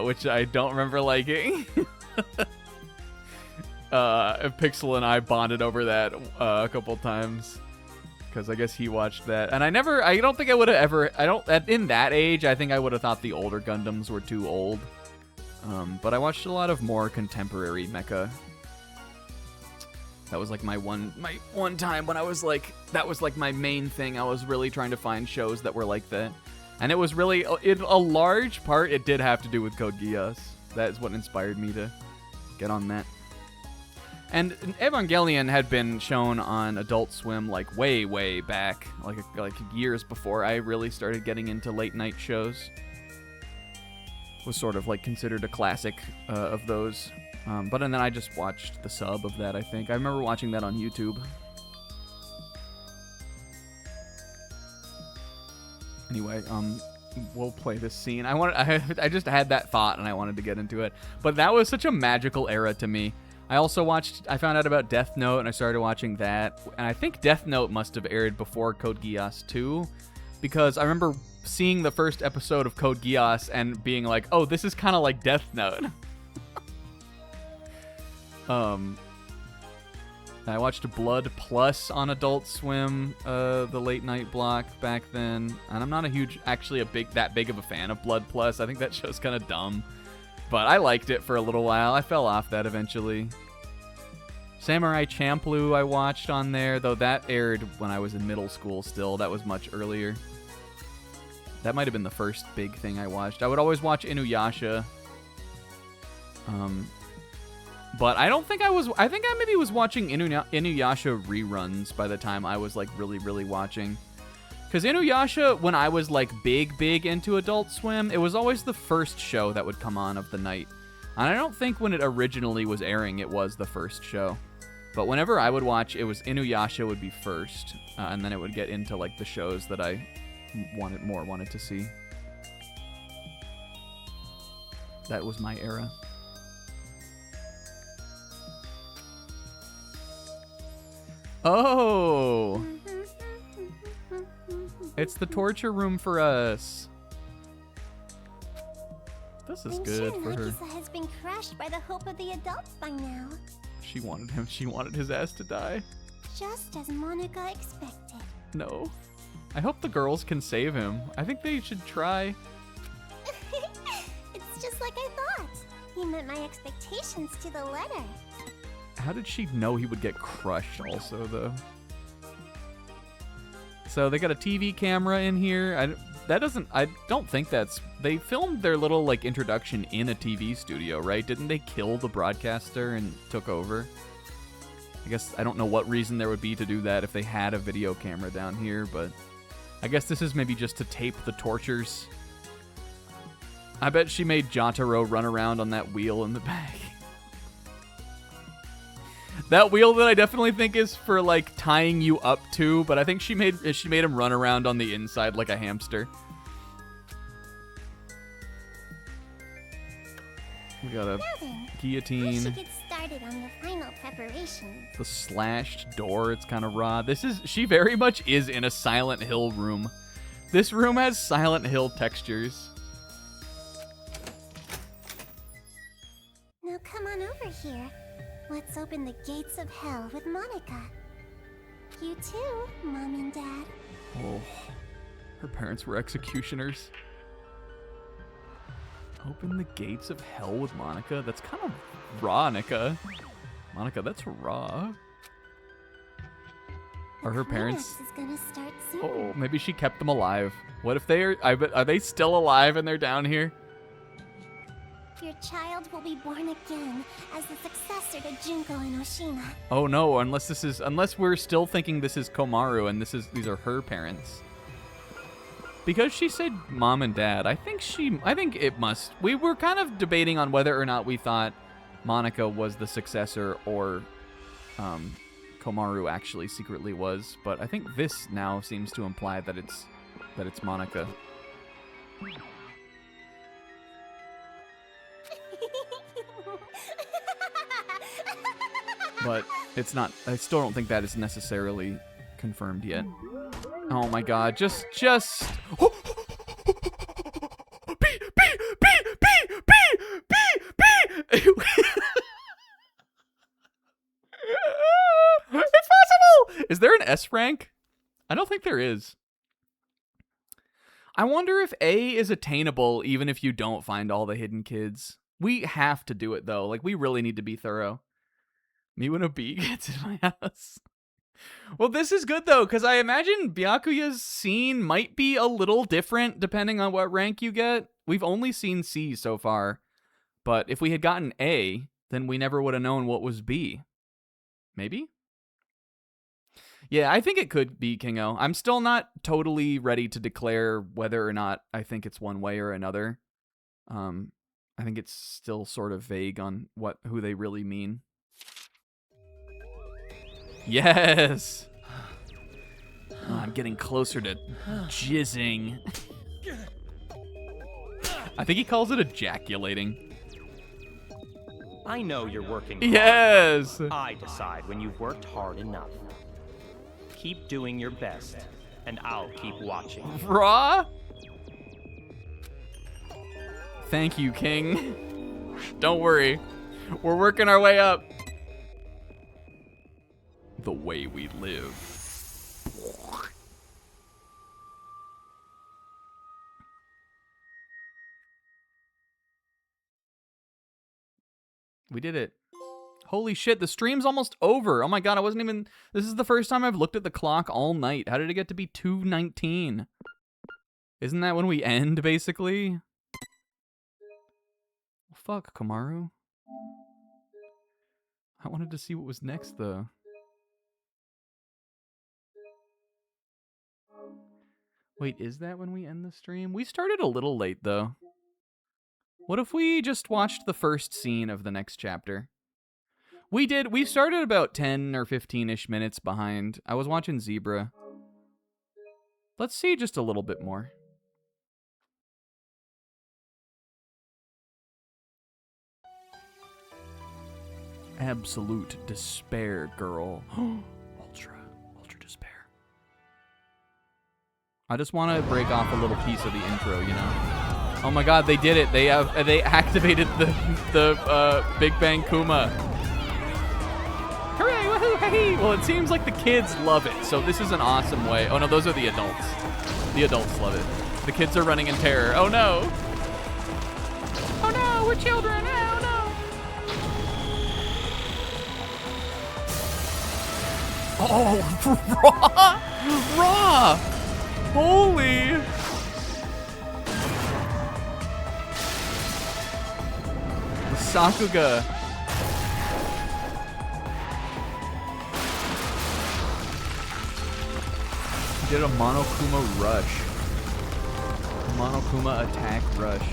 Speaker 1: which I don't remember liking. Pixel and I bonded over that a couple times, because I guess he watched that, and I don't think I would have ever, in that age, I think I would have thought the older Gundams were too old, but I watched a lot of more contemporary mecha. That was like my one time when I was like, that was like my main thing. I was really trying to find shows that were like that. And it was really, in a large part, it did have to do with Code Geass. That is what inspired me to get on that. And Evangelion had been shown on Adult Swim like way, way back, like years before I really started getting into late night shows. Was sort of like considered a classic of those. But then I just watched the sub of that, I think. I remember watching that on YouTube. Anyway, we'll play this scene. I just had that thought and I wanted to get into it. But that was such a magical era to me. I found out about Death Note and I started watching that. And I think Death Note must have aired before Code Geass 2. Because I remember seeing the first episode of Code Geass and being like, oh, this is kind of like Death Note. I watched Blood Plus on Adult Swim, the late night block back then, and I'm not that big of a fan of Blood Plus. I think that show's kind of dumb, but I liked it for a little while. I fell off that eventually. Samurai Champloo I watched on there, though that aired when I was in middle school still. That was much earlier. That might have been the first big thing I watched. I would always watch Inuyasha. But I don't think I think I maybe was watching Inuyasha reruns by the time I was like really, really watching. Because Inuyasha, when I was like big into Adult Swim, it was always the first show that would come on of the night. And I don't think when it originally was airing, it was the first show. But whenever I would watch, it was Inuyasha would be first. And then it would get into like the shows that I wanted to see. That was my era. Oh! It's the torture room for us. This is good for her.
Speaker 4: Nagisa has been crushed by the hope of the adults by now.
Speaker 1: She wanted his ass to die.
Speaker 4: Just as Monica expected.
Speaker 1: No. I hope the girls can save him. I think they should try.
Speaker 4: It's just like I thought. He met my expectations to the letter.
Speaker 1: How did she know he would get crushed also, though? So they got a TV camera in here. I don't think that's... They filmed their little, like, introduction in a TV studio, right? Didn't they kill the broadcaster and took over? I guess I don't know what reason there would be to do that if they had a video camera down here, but... I guess this is maybe just to tape the tortures. I bet she made Jotaro run around on that wheel in the back. That wheel that I definitely think is for like tying you up to, but I think she made him run around on the inside like a hamster. We got a guillotine.
Speaker 4: We should get started on the final preparations.
Speaker 1: The slashed door, it's kind of raw. She very much is in a Silent Hill room. This room has Silent Hill textures.
Speaker 4: Now come on over here. Let's open the gates of hell with Monica. You too, Mom and Dad.
Speaker 1: Oh, her parents were executioners. Open the gates of hell with Monica? That's kind of raw, Nika. Monica, that's raw. Are her parents?
Speaker 4: Climax is gonna start soon.
Speaker 1: Oh, maybe she kept them alive. What if they are? Are they still alive and they're down here?
Speaker 4: Your child will be born again as the successor to Junko and Oshima.
Speaker 1: Oh no! Unless we're still thinking this is Komaru and these are her parents. Because she said mom and dad, I think it must. We were kind of debating on whether or not we thought Monica was the successor or Komaru actually secretly was, but I think this now seems to imply that it's Monica. But it's not. I still don't think that is necessarily confirmed yet. Oh my god! Just. It's possible! Is there an S rank? I don't think there is. I wonder if A is attainable even if you don't find all the hidden kids. We have to do it though. Like, we really need to be thorough. Me when a bee gets in my house. Well, this is good though, because I imagine Byakuya's scene might be a little different depending on what rank you get. We've only seen C so far. But if we had gotten A, then we never would have known what was B. Maybe? Yeah, I think it could be Kingo. I'm still not totally ready to declare whether or not I think it's one way or another. I think it's still sort of vague on who they really mean. Yes! Oh, I'm getting closer to jizzing. I think he calls it ejaculating.
Speaker 6: I know you're working hard.
Speaker 1: Yes!
Speaker 6: I decide when you've worked hard enough. Keep doing your best, and I'll keep watching.
Speaker 1: Raw? Thank you, King. Don't worry. We're working our way up. The way we live. We did it. Holy shit, the stream's almost over. Oh my god, this is the first time I've looked at the clock all night. How did it get to be 2:19? Isn't that when we end, basically? Fuck, Komaru. I wanted to see what was next, though. Wait, is that when we end the stream? We started a little late, though. What if we just watched the first scene of the next chapter? We did. We started about 10 or 15-ish minutes behind. I was watching Zebra. Let's see just a little bit more. Absolute despair, girl. Ultra despair. I just want to break off a little piece of the intro, you know? Oh my god, they did it. They activated the Big Bang Kuma. Hooray, woohoo, hey! Well, it seems like the kids love it, so this is an awesome way. Oh no, those are the adults. The adults love it. The kids are running in terror. Oh no! Oh no, we're children! Oh no! Oh, raw! Raw! Holy! The Sakuga. He did a Monokuma rush. Monokuma attack rush.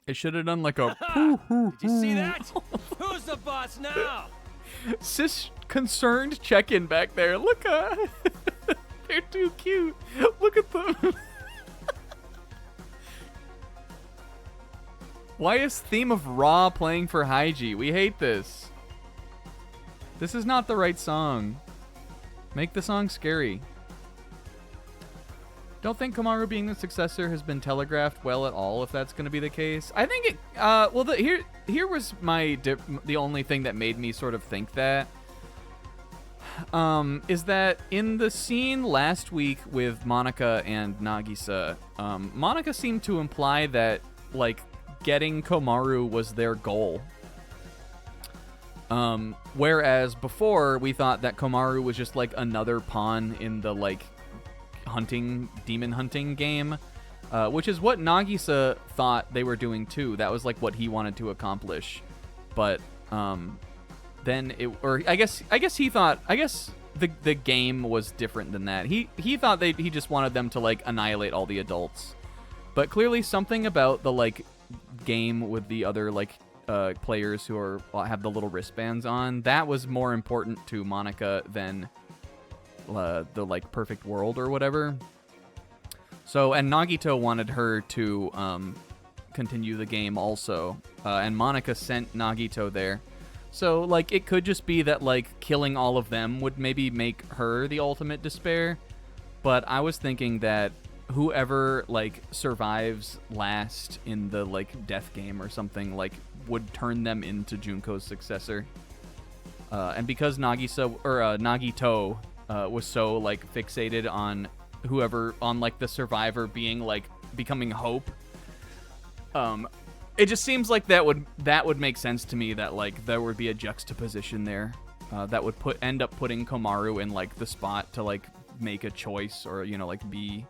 Speaker 1: It should have done like a
Speaker 6: Did you see that? Who's the boss now?
Speaker 1: Sis concerned check-in back there. Look, they're too cute. Look at them. Why is Theme of Raw playing for Haiji? We hate this. This is not the right song. Make the song scary. Don't think Komaru being the successor has been telegraphed well at all, if that's going to be the case. I think it, well, here was the only thing that made me sort of think that, is that in the scene last week with Monica and Nagisa, Monica seemed to imply that, like, getting Komaru was their goal. Whereas before, we thought that Komaru was just, like, another pawn in the, like, demon hunting game, which is what Nagisa thought they were doing too. That was like what he wanted to accomplish, but then I guess the game was different than that. He thought he just wanted them to like annihilate all the adults, but clearly something about the like game with the other like players who have the little wristbands on, that was more important to Monica than the like perfect world or whatever. So, and Nagito wanted her to continue the game also, and Monica sent Nagito there. So like it could just be that like killing all of them would maybe make her the ultimate despair, but I was thinking that whoever like survives last in the like death game or something like would turn them into Junko's successor. And because Nagito was so like fixated on like the survivor being like becoming Hope, it just seems like that would make sense to me, that like there would be a juxtaposition there that would end up putting Komaru in like the spot to like make a choice or like be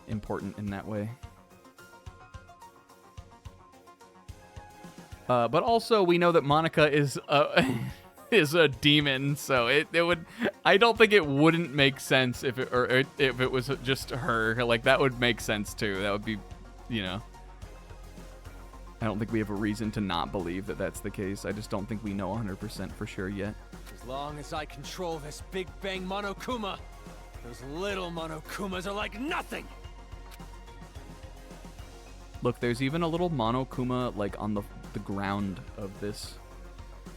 Speaker 1: important in that way. But also we know that Monica is a demon, so it would, I don't think it wouldn't make sense if it was just her. Like that would make sense too. That would be, I don't think we have a reason to not believe that that's the case. I just don't think we know 100% for sure yet.
Speaker 3: As long as I control this Big Bang Monokuma, those little Monokumas are like nothing.
Speaker 1: Look, there's even a little Monokuma like on the ground of this.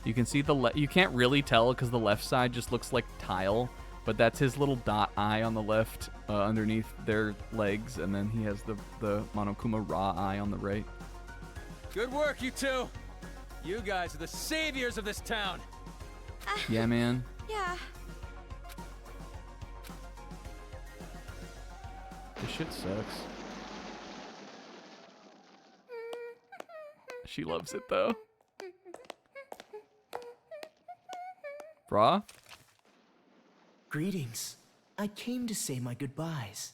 Speaker 1: You can see you can't really tell because the left side just looks like tile, but that's his little dot eye on the left underneath their legs, and then he has the Monokuma raw eye on the right.
Speaker 3: Good work, you two. You guys are the saviors of this town.
Speaker 1: Yeah, man.
Speaker 2: Yeah.
Speaker 1: This shit sucks. She loves it though. Brah?
Speaker 5: Greetings. I came to say my goodbyes.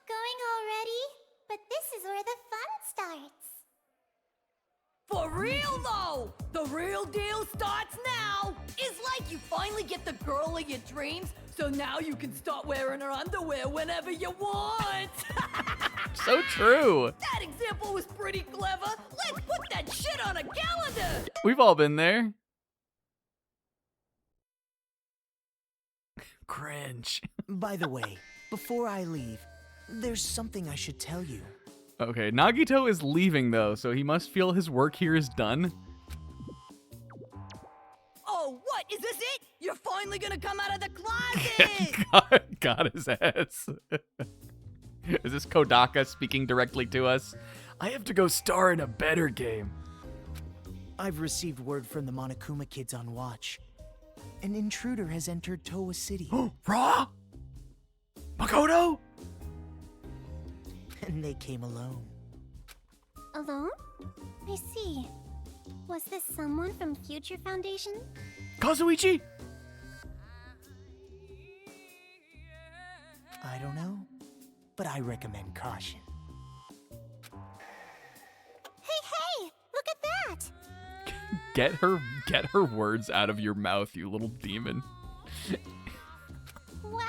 Speaker 4: Going already? But this is where the fun starts.
Speaker 7: For real though! The real deal starts now! It's like you finally get the girl of your dreams, so now you can start wearing her underwear whenever you want!
Speaker 1: So true.
Speaker 7: That example was pretty clever! Let's put that shit on a calendar!
Speaker 1: We've all been there. Cringe.
Speaker 5: By the way, before I leave, there's something I should tell you.
Speaker 1: Okay, Nagito is leaving though, so he must feel his work here is done.
Speaker 7: Oh, what? Is this it? You're finally gonna come out of the closet!
Speaker 1: Got his ass. Is this Kodaka speaking directly to us? I have to go star in a better game.
Speaker 5: I've received word from the Monokuma kids on watch. An intruder has entered Towa City.
Speaker 1: Raw? Makoto?
Speaker 5: And they came alone.
Speaker 4: Alone? I see. Was this someone from Future Foundation?
Speaker 1: Kazuichi?
Speaker 5: I don't know, but I recommend caution.
Speaker 4: Hey! Look at that!
Speaker 1: Get her words out of your mouth, you little demon.
Speaker 4: Wow,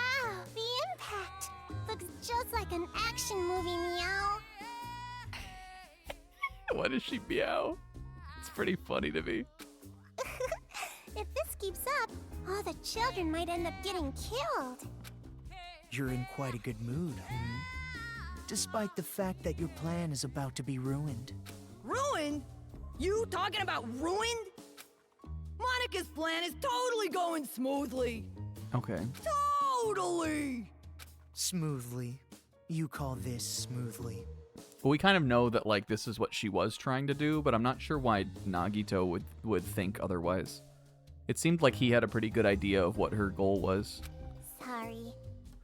Speaker 4: the impact! Looks just like an action movie, meow.
Speaker 1: What does she meow? It's pretty funny to me.
Speaker 4: If this keeps up, all the children might end up getting killed.
Speaker 5: You're in quite a good mood, despite the fact that your plan is about to be ruined.
Speaker 7: Ruined? You talking about ruined? Monica's plan is totally going smoothly.
Speaker 1: Okay.
Speaker 7: Totally!
Speaker 5: Smoothly. You call this smoothly.
Speaker 1: Well, we kind of know that, like, this is what she was trying to do, but I'm not sure why Nagito would think otherwise. It seemed like he had a pretty good idea of what her goal was.
Speaker 4: Sorry.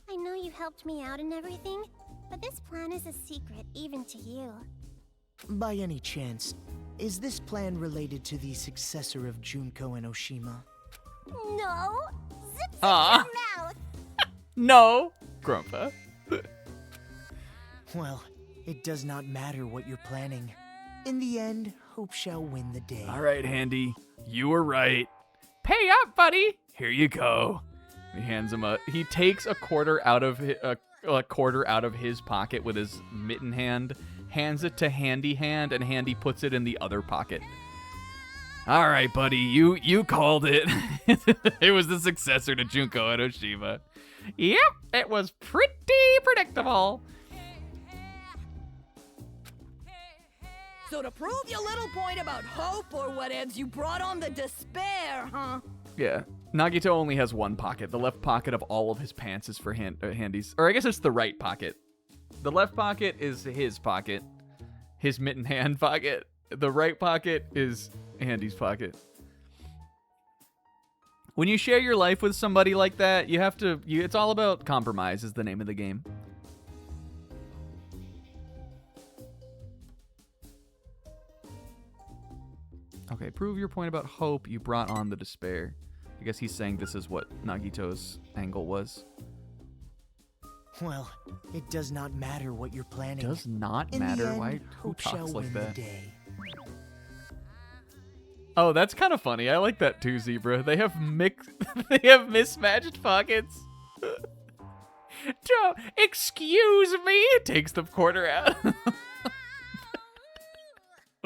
Speaker 4: I know you helped me out and everything, but this plan is a secret even to you.
Speaker 5: By any chance, is this plan related to the successor of Junko and Oshima?
Speaker 4: No! Zip
Speaker 1: Ah.
Speaker 4: your mouth!
Speaker 1: No! Grandpa.
Speaker 5: Well, it does not matter what you're planning. In the end, hope shall win the day.
Speaker 1: All right, Handy. You were right. Pay up, buddy. Here you go. He hands him he takes a quarter out of his pocket with his mitten hand, hands it to Handy Hand, and Handy puts it in the other pocket. All right, buddy. You called it. It was the successor to Junko and Oshima. Yep, it was pretty predictable.
Speaker 7: So to prove your little point about hope or whatevs, you brought on the despair, huh?
Speaker 1: Yeah. Nagito only has one pocket. The left pocket of all of his pants is for Handy's. Or I guess it's the right pocket. The left pocket is his pocket. His mitten hand pocket. The right pocket is Handy's pocket. When you share your life with somebody like that, you have to... it's all about compromise is the name of the game. Okay, prove your point about hope. You brought on the despair. I guess he's saying this is what Nagito's angle was.
Speaker 5: Well, it does not matter what you're planning.
Speaker 1: Does not
Speaker 5: In the
Speaker 1: matter.
Speaker 5: end,
Speaker 1: Why? Who
Speaker 5: hope shall
Speaker 1: talks like
Speaker 5: win
Speaker 1: that?
Speaker 5: the day.
Speaker 1: Oh, that's kind of funny. I like that too, Zebra. They have they have mismatched pockets. Joe, excuse me. Takes the quarter out. What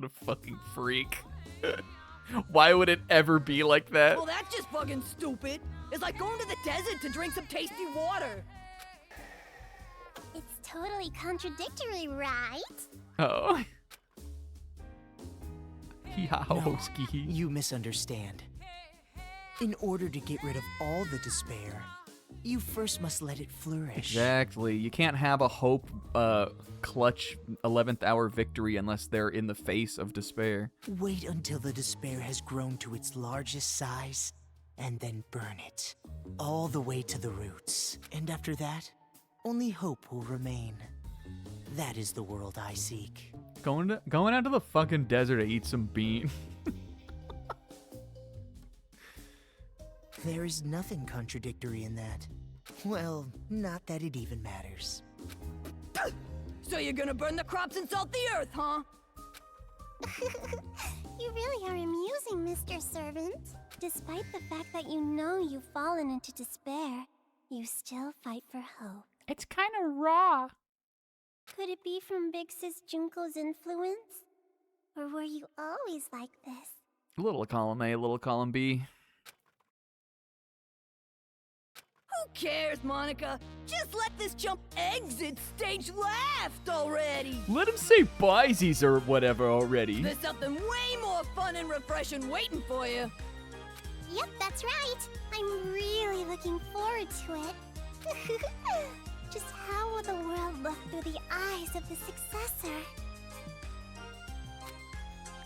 Speaker 1: a fucking freak. Why would it ever be like that?
Speaker 7: Well, that's just fucking stupid. It's like going to the desert to drink some tasty water.
Speaker 4: It's totally contradictory, right?
Speaker 1: Oh.
Speaker 5: No,
Speaker 1: Yahoski.
Speaker 5: you misunderstand. In order to get rid of all the despair, you first must let it flourish.
Speaker 1: Exactly. You can't have a hope clutch 11th hour victory unless they're in the face of despair.
Speaker 5: Wait until the despair has grown to its largest size, and then burn it, all the way to the roots. And after that, only hope will remain. That is the world I seek.
Speaker 1: Going out to the fucking desert to eat some bean.
Speaker 5: There is nothing contradictory in that. Well, not that it even matters.
Speaker 7: So you're gonna burn the crops and salt the earth, huh?
Speaker 4: You really are amusing, Mr. Servant. Despite the fact that you know you've fallen into despair, you still fight for hope.
Speaker 1: It's kind of raw.
Speaker 4: Could it be from Big Sis Junko's influence? Or were you always like this?
Speaker 1: Little column A, little column B.
Speaker 7: Who cares, Monica? Just let this chump exit stage left already.
Speaker 1: Let him say byesies or whatever already.
Speaker 7: There's something way more fun and refreshing waiting for you.
Speaker 4: Yep, that's right. I'm really looking forward to it. Just how will the world look through the eyes of the successor?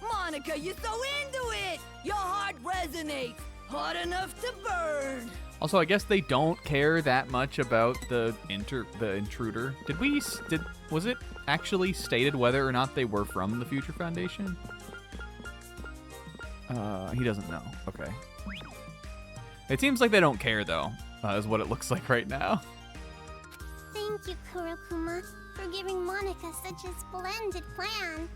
Speaker 7: Monica, you're so into it. Your heart resonates. Hot enough to burn.
Speaker 1: Also, I guess they don't care that much about the intruder. Was it actually stated whether or not they were from the Future Foundation? He doesn't know. Okay. It seems like they don't care though, is what it looks like right now.
Speaker 4: Thank you, Kurokuma, for giving Monica such a splendid plan.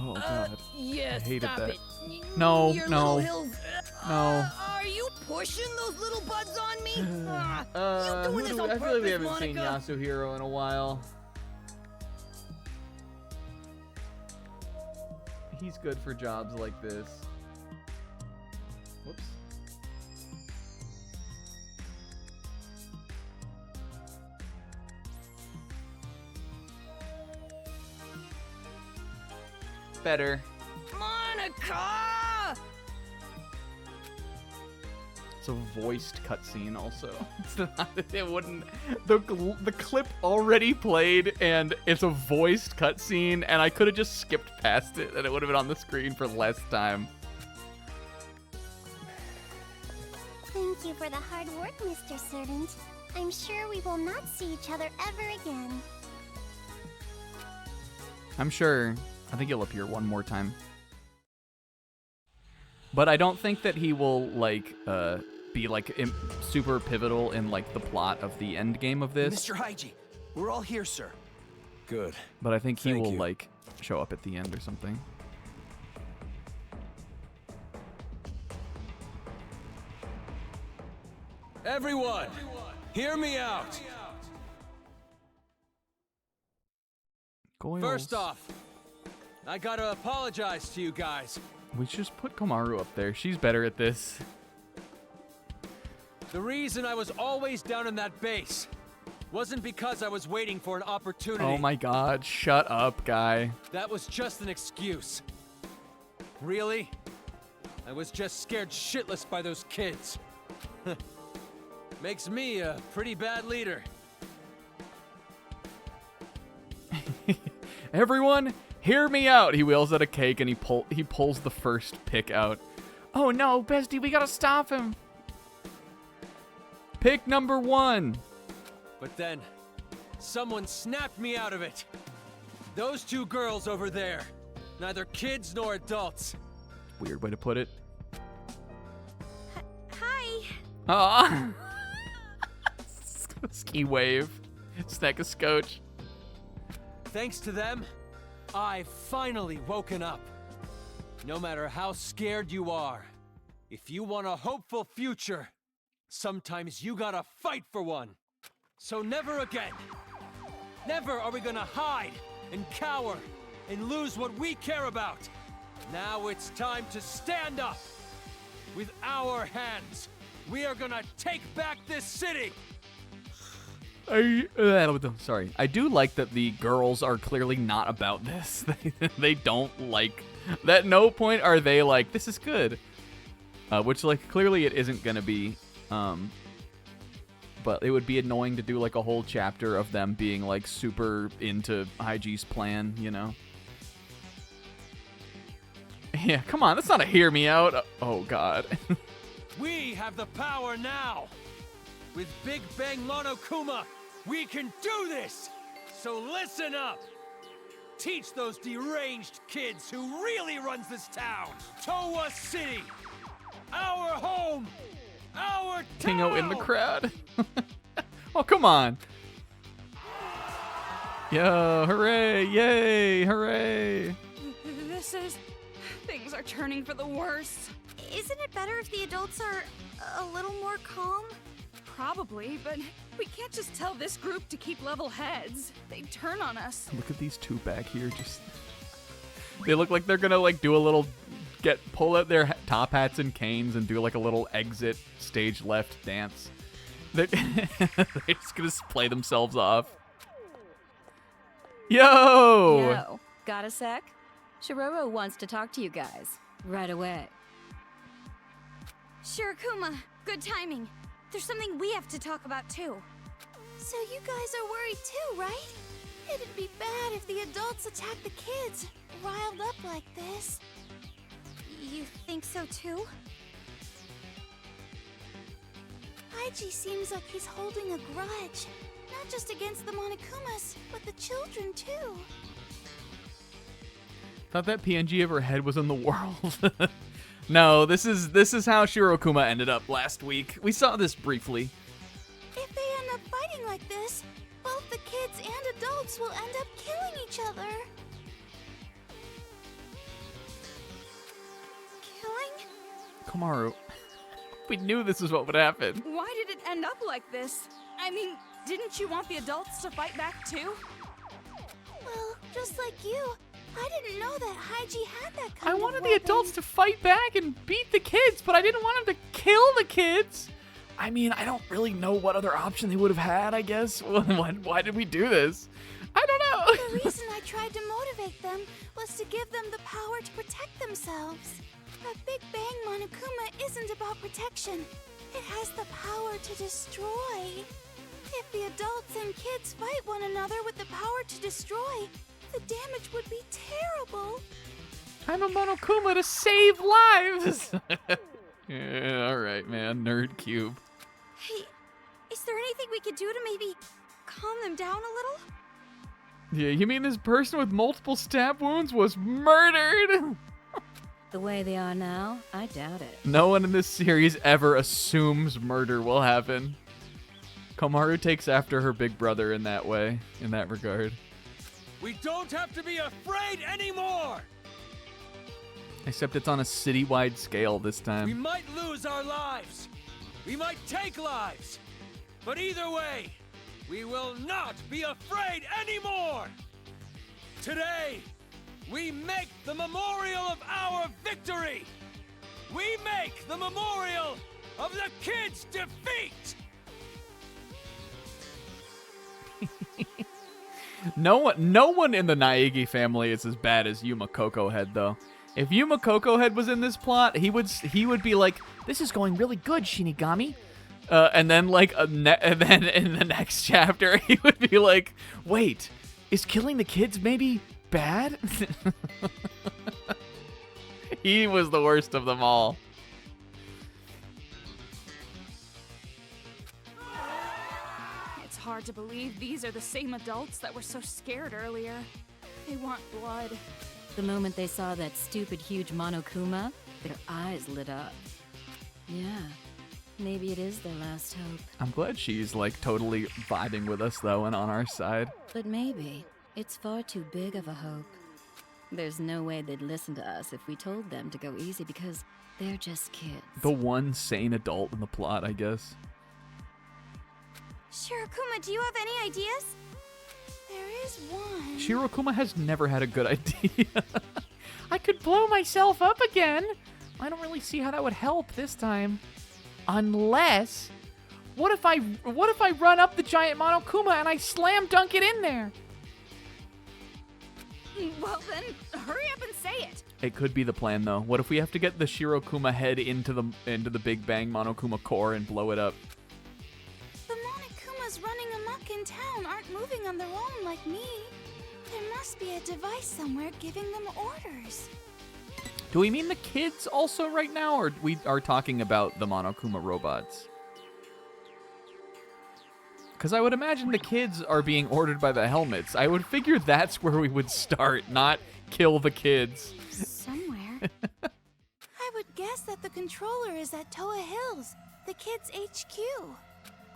Speaker 1: Oh god.
Speaker 7: Yeah,
Speaker 1: I hated
Speaker 7: stop
Speaker 1: that.
Speaker 7: it.
Speaker 1: No,
Speaker 7: Your
Speaker 1: no,
Speaker 7: little hills,
Speaker 1: no.
Speaker 7: Are you pushing those little buds on me? You
Speaker 1: I
Speaker 7: doing this on
Speaker 1: feel
Speaker 7: purpose,
Speaker 1: like we haven't
Speaker 7: Monica?
Speaker 1: seen Yasuhiro in a while. He's good for jobs like this. Whoops. better.
Speaker 7: Monica!
Speaker 1: It's a voiced cutscene also. It's not, it wouldn't. The clip already played, and it's a voiced cutscene, and I could have just skipped past it, and it would have been on the screen for less time.
Speaker 4: Thank you for the hard work, Mr. Servant. I'm sure we will not see each other ever again.
Speaker 1: I'm sure. I think he'll appear one more time. But I don't think that he will, like, be, like, super pivotal in, like, the plot of the end game of this.
Speaker 5: Mr. Haiji, we're all here, sir.
Speaker 3: Good.
Speaker 1: But I think he
Speaker 3: Thank
Speaker 1: will,
Speaker 3: you.
Speaker 1: like, show up at the end or something.
Speaker 3: Everyone, hear me out.
Speaker 1: Goyles.
Speaker 3: First off, I gotta apologize to you guys.
Speaker 1: We should just put Komaru up there. She's better at this.
Speaker 3: The reason I was always down in that base wasn't because I was waiting for an opportunity.
Speaker 1: Oh my god, shut up, guy.
Speaker 3: That was just an excuse. Really? I was just scared shitless by those kids. Makes me a pretty bad leader.
Speaker 1: Everyone, hear me out. He wheels at a cake and he pulls the first pick out. Oh no, Bestie, we gotta stop him. Pick number 1.
Speaker 3: But then, someone snapped me out of it. Those 2 girls over there, neither kids nor adults.
Speaker 1: Weird way to put it.
Speaker 4: Hi.
Speaker 1: Ah. Ski wave. Snack a scotch.
Speaker 3: Thanks to them, I've finally woken up. No matter how scared you are, if you want a hopeful future, sometimes you gotta fight for one. So never again. Never are we gonna hide and cower and lose what we care about. Now it's time to stand up. With our hands, we are gonna take back this city.
Speaker 1: Sorry. I do like that the girls are clearly not about this. They don't like... At no point are they like, this is good. Which, like, clearly it isn't gonna be. But it would be annoying to do, like, a whole chapter of them being, like, super into Haiji's plan, you know? Yeah, come on. That's not a hear me out. Oh, God.
Speaker 3: We have the power now. With Big Bang Monokuma, we can do this! So listen up! Teach those deranged kids who really runs this town! Towa City! Our home! Our town!
Speaker 1: Tingo in the crowd. Oh, come on. Yo, hooray, yay, hooray.
Speaker 2: This is... Things are turning for the worse.
Speaker 4: Isn't it better if the adults are a little more calm?
Speaker 2: Probably, but we can't just tell this group to keep level heads. They'd turn on us.
Speaker 1: Look at these 2 back here. Just they look like they're gonna like do a little pull out their top hats and canes and do like a little exit stage left dance. They're just gonna play themselves off.
Speaker 8: Yo, got a sec? Shiroro wants to talk to you guys right away.
Speaker 4: Sure, Kuma. Good timing. There's something we have to talk about too. So you guys are worried too, right? It'd be bad if the adults attack the kids, riled up like this. You think so too? Haiji seems like he's holding a grudge. Not just against the Monokumas, but the children too.
Speaker 1: Thought that PNG of her head was in the world. No, this is how Shirokuma ended up last week. We saw this briefly.
Speaker 4: If they end up fighting like this, both the kids and adults will end up killing each other. Killing?
Speaker 1: Komaru, we knew this is what would happen.
Speaker 2: Why did it end up like this? I mean, didn't you want the adults to fight back too?
Speaker 4: Well, just like you, I didn't know that Haiji had that
Speaker 1: I
Speaker 4: kind of
Speaker 1: wanted the
Speaker 4: weapon.
Speaker 1: adults to fight back and beat the kids, but I didn't want them to kill the kids. I mean, I don't really know what other option they would have had, I guess. Why did we do this? I don't know.
Speaker 4: The reason I tried to motivate them was to give them the power to protect themselves. A Big Bang Monokuma isn't about protection. It has the power to destroy. If the adults and kids fight one another with the power to destroy, the damage would be terrible.
Speaker 1: I'm a Monokuma to save lives. Yeah, all right, man. Nerd cube.
Speaker 4: Hey, is there anything we could do to maybe calm them down a little?
Speaker 1: Yeah, you mean this person with multiple stab wounds was murdered?
Speaker 8: The way they are now, I doubt it.
Speaker 1: No one in this series ever assumes murder will happen. Komaru takes after her big brother in that way, in that regard.
Speaker 3: We don't have to be afraid anymore!
Speaker 1: Except it's on a citywide scale this
Speaker 3: We
Speaker 1: time.
Speaker 3: might lose our lives. We might take lives. But either way, we will not be afraid anymore! Today, we make the memorial of our victory! We make the memorial of the kids' defeat!
Speaker 1: No one in the Naegi family is as bad as Yuma Coco Head, though. If Yuma Coco Head was in this plot, he would be like, "This is going really good, Shinigami," and then and then in the next chapter, he would be like, "Wait, is killing the kids maybe bad?" He was the worst of them all.
Speaker 2: It's hard to believe these are the same adults that were so scared earlier. They want blood.
Speaker 8: The moment they saw that stupid huge Monokuma, their eyes lit up. Yeah, maybe it is their last hope.
Speaker 1: I'm glad she's like totally vibing with us though and on our side.
Speaker 8: But maybe it's far too big of a hope. There's no way they'd listen to us if we told them to go easy because they're just kids.
Speaker 1: The one sane adult in the plot, I guess.
Speaker 4: Shirokuma, do you have any ideas? There is one.
Speaker 1: Shirokuma has never had a good idea. I could blow myself up again. I don't really see how that would help this time. Unless, what if I run up the giant Monokuma and I slam dunk it in there?
Speaker 2: Well then, hurry up and say it.
Speaker 1: It could be the plan though. What if we have to get the Shirokuma head into the Big Bang Monokuma core and blow it up?
Speaker 4: The Monokumas running amok in town aren't moving on their own like me. There must be a device somewhere giving them orders.
Speaker 1: Do we mean the kids also right now, or we are talking about the Monokuma robots? Because I would imagine the kids are being ordered by the helmets. I would figure that's where we would start, not kill the kids.
Speaker 4: Somewhere. I would guess that the controller is at Toa Hills, the kids' HQ.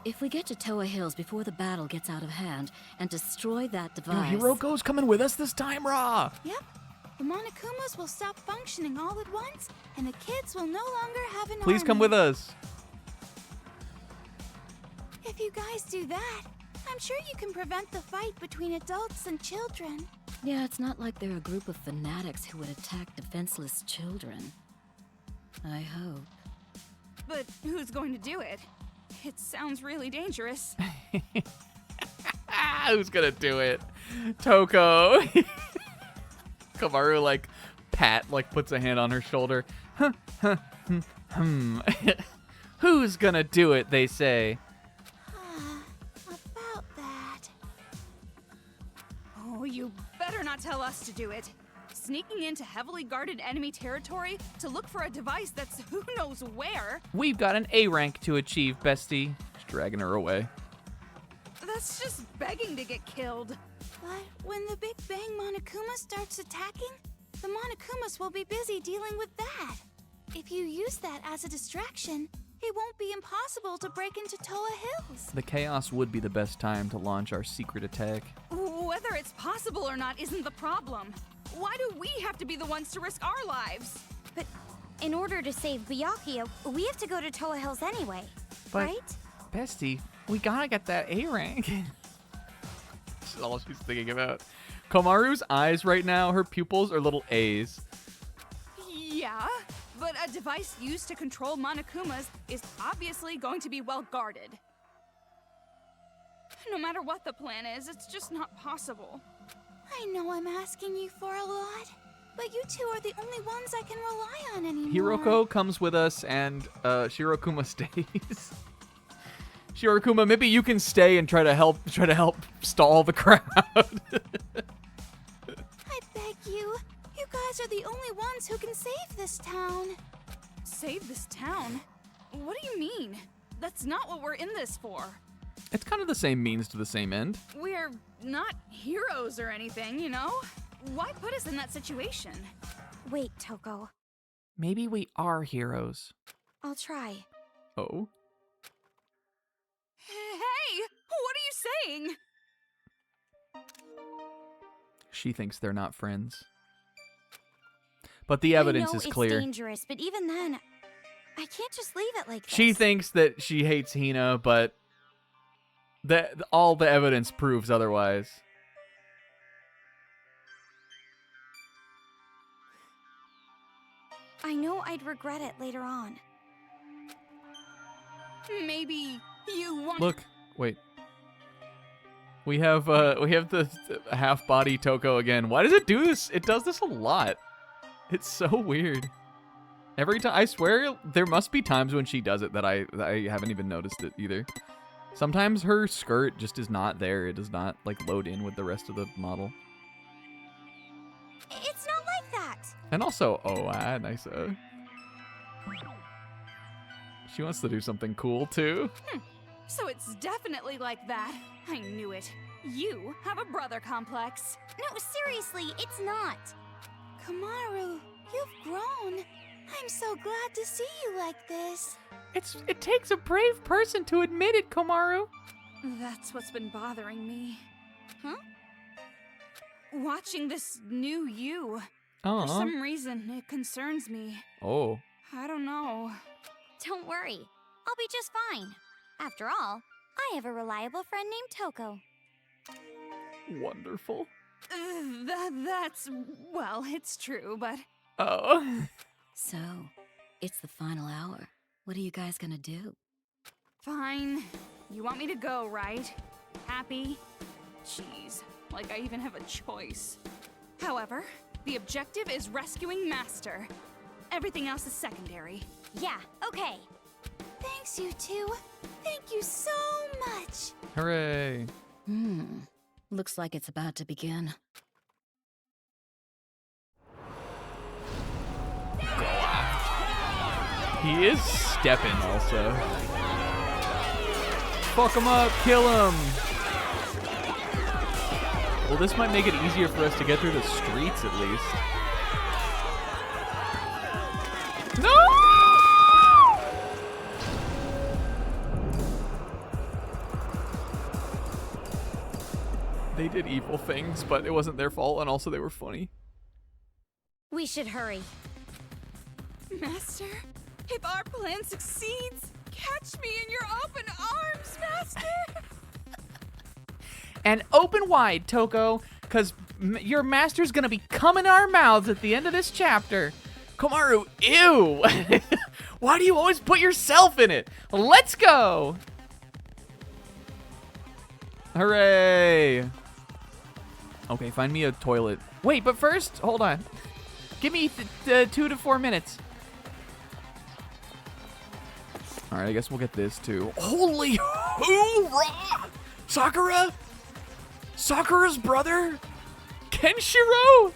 Speaker 8: If we get to Toa Hills before the battle gets out of hand and destroy that device...
Speaker 1: Hiroko's coming with us this time, Ra!
Speaker 4: Yep. The Monokumas will stop functioning all at once, and the kids will no longer have an
Speaker 1: Please come
Speaker 4: army.
Speaker 1: with us.
Speaker 4: If you guys do that, I'm sure you can prevent the fight between adults and children.
Speaker 8: Yeah, it's not like they're a group of fanatics who would attack defenseless children. I hope.
Speaker 2: But who's going to do it? It sounds really dangerous.
Speaker 1: Who's gonna do it? Toko. Komaru puts a hand on her shoulder. Who's gonna do it, they say.
Speaker 4: About that.
Speaker 2: Oh, you better not tell us to do it. Sneaking into heavily guarded enemy territory to look for a device that's who knows where.
Speaker 1: We've got an A rank to achieve, bestie. Just dragging her away.
Speaker 2: That's just begging to get killed.
Speaker 4: But when the Big Bang Monokuma starts attacking, the Monokumas will be busy dealing with that. If you use that as a distraction, it won't be impossible to break into Toa Hills.
Speaker 1: The chaos would be the best time to launch our secret attack.
Speaker 2: Whether it's possible or not isn't the problem. Why do we have to be the ones to risk our lives?
Speaker 4: But in order to save Byakuya, we have to go to Toa Hills anyway,
Speaker 1: But,
Speaker 4: right?
Speaker 1: bestie, we gotta get that A rank. That's all she's thinking about. Komaru's eyes right now, her pupils are little A's.
Speaker 2: Yeah, but a device used to control Monokumas is obviously going to be well guarded. No matter what the plan is, it's just not possible.
Speaker 4: I know I'm asking you for a lot, but you two are the only ones I can rely on anymore.
Speaker 1: Hiroko comes with us, and Shirokuma stays. Shirokuma, maybe you can stay and try to help stall the crowd.
Speaker 4: I beg you. You guys are the only ones who can save this town.
Speaker 2: Save this town? What do you mean? That's not what we're in this for.
Speaker 1: It's kind of the same means to the same end.
Speaker 2: We're not heroes or anything, you know? Why put us in that situation?
Speaker 4: Wait, Toko.
Speaker 1: Maybe we are heroes.
Speaker 4: I'll try.
Speaker 1: Oh?
Speaker 2: Hey! What are you saying?
Speaker 1: She thinks they're not friends. But the evidence is clear.
Speaker 4: I know it's dangerous, but even then, I can't just leave it like this.
Speaker 1: She thinks that she hates Hina, but all the evidence proves otherwise.
Speaker 4: I know I'd regret it later on.
Speaker 2: Maybe you want.
Speaker 1: Look, wait. We have the half body Toko again. Why does it do this? It does this a lot. It's so weird. Every time, I swear, there must be times when she does it that I haven't even noticed it either. Sometimes her skirt just is not there. It does not like load in with the rest of the model.
Speaker 4: It's not like that.
Speaker 1: And also, nice. She wants to do something cool too.
Speaker 2: So it's definitely like that. I knew it. You have a brother complex.
Speaker 4: No, seriously, it's not. Kamaru, you've grown. I'm so glad to see you like this.
Speaker 1: It takes a brave person to admit it, Komaru.
Speaker 2: That's what's been bothering me. Huh? Watching this new you. For some reason, it concerns me.
Speaker 1: Oh.
Speaker 2: I don't know.
Speaker 4: Don't worry. I'll be just fine. After all, I have a reliable friend named Toko.
Speaker 1: Wonderful.
Speaker 2: That's... well, it's true, but...
Speaker 1: Oh.
Speaker 8: So, it's the final hour. What are you guys gonna do?
Speaker 2: Fine. You want me to go, right? Happy? Jeez, like I even have a choice. However, the objective is rescuing Master. Everything else is secondary.
Speaker 4: Yeah, okay. Thanks, you two. Thank you so much.
Speaker 1: Hooray.
Speaker 8: Looks like it's about to begin.
Speaker 1: He is stepping also. Fuck him up, kill him. Well, this might make it easier for us to get through the streets at least. No! They did evil things, but it wasn't their fault, and also they were funny.
Speaker 4: We should hurry.
Speaker 2: Master, if our plan succeeds, catch me in your open arms, Master!
Speaker 1: And open wide, Toko, because your master's gonna be coming our mouths at the end of this chapter. Komaru, ew! Why do you always put yourself in it? Let's go! Hooray! Okay, find me a toilet. Wait, but first, hold on. Give me 2 to 4 minutes. All right, I guess we'll get this too. Holy hoorah! Sakura? Sakura's brother? Kenshiro?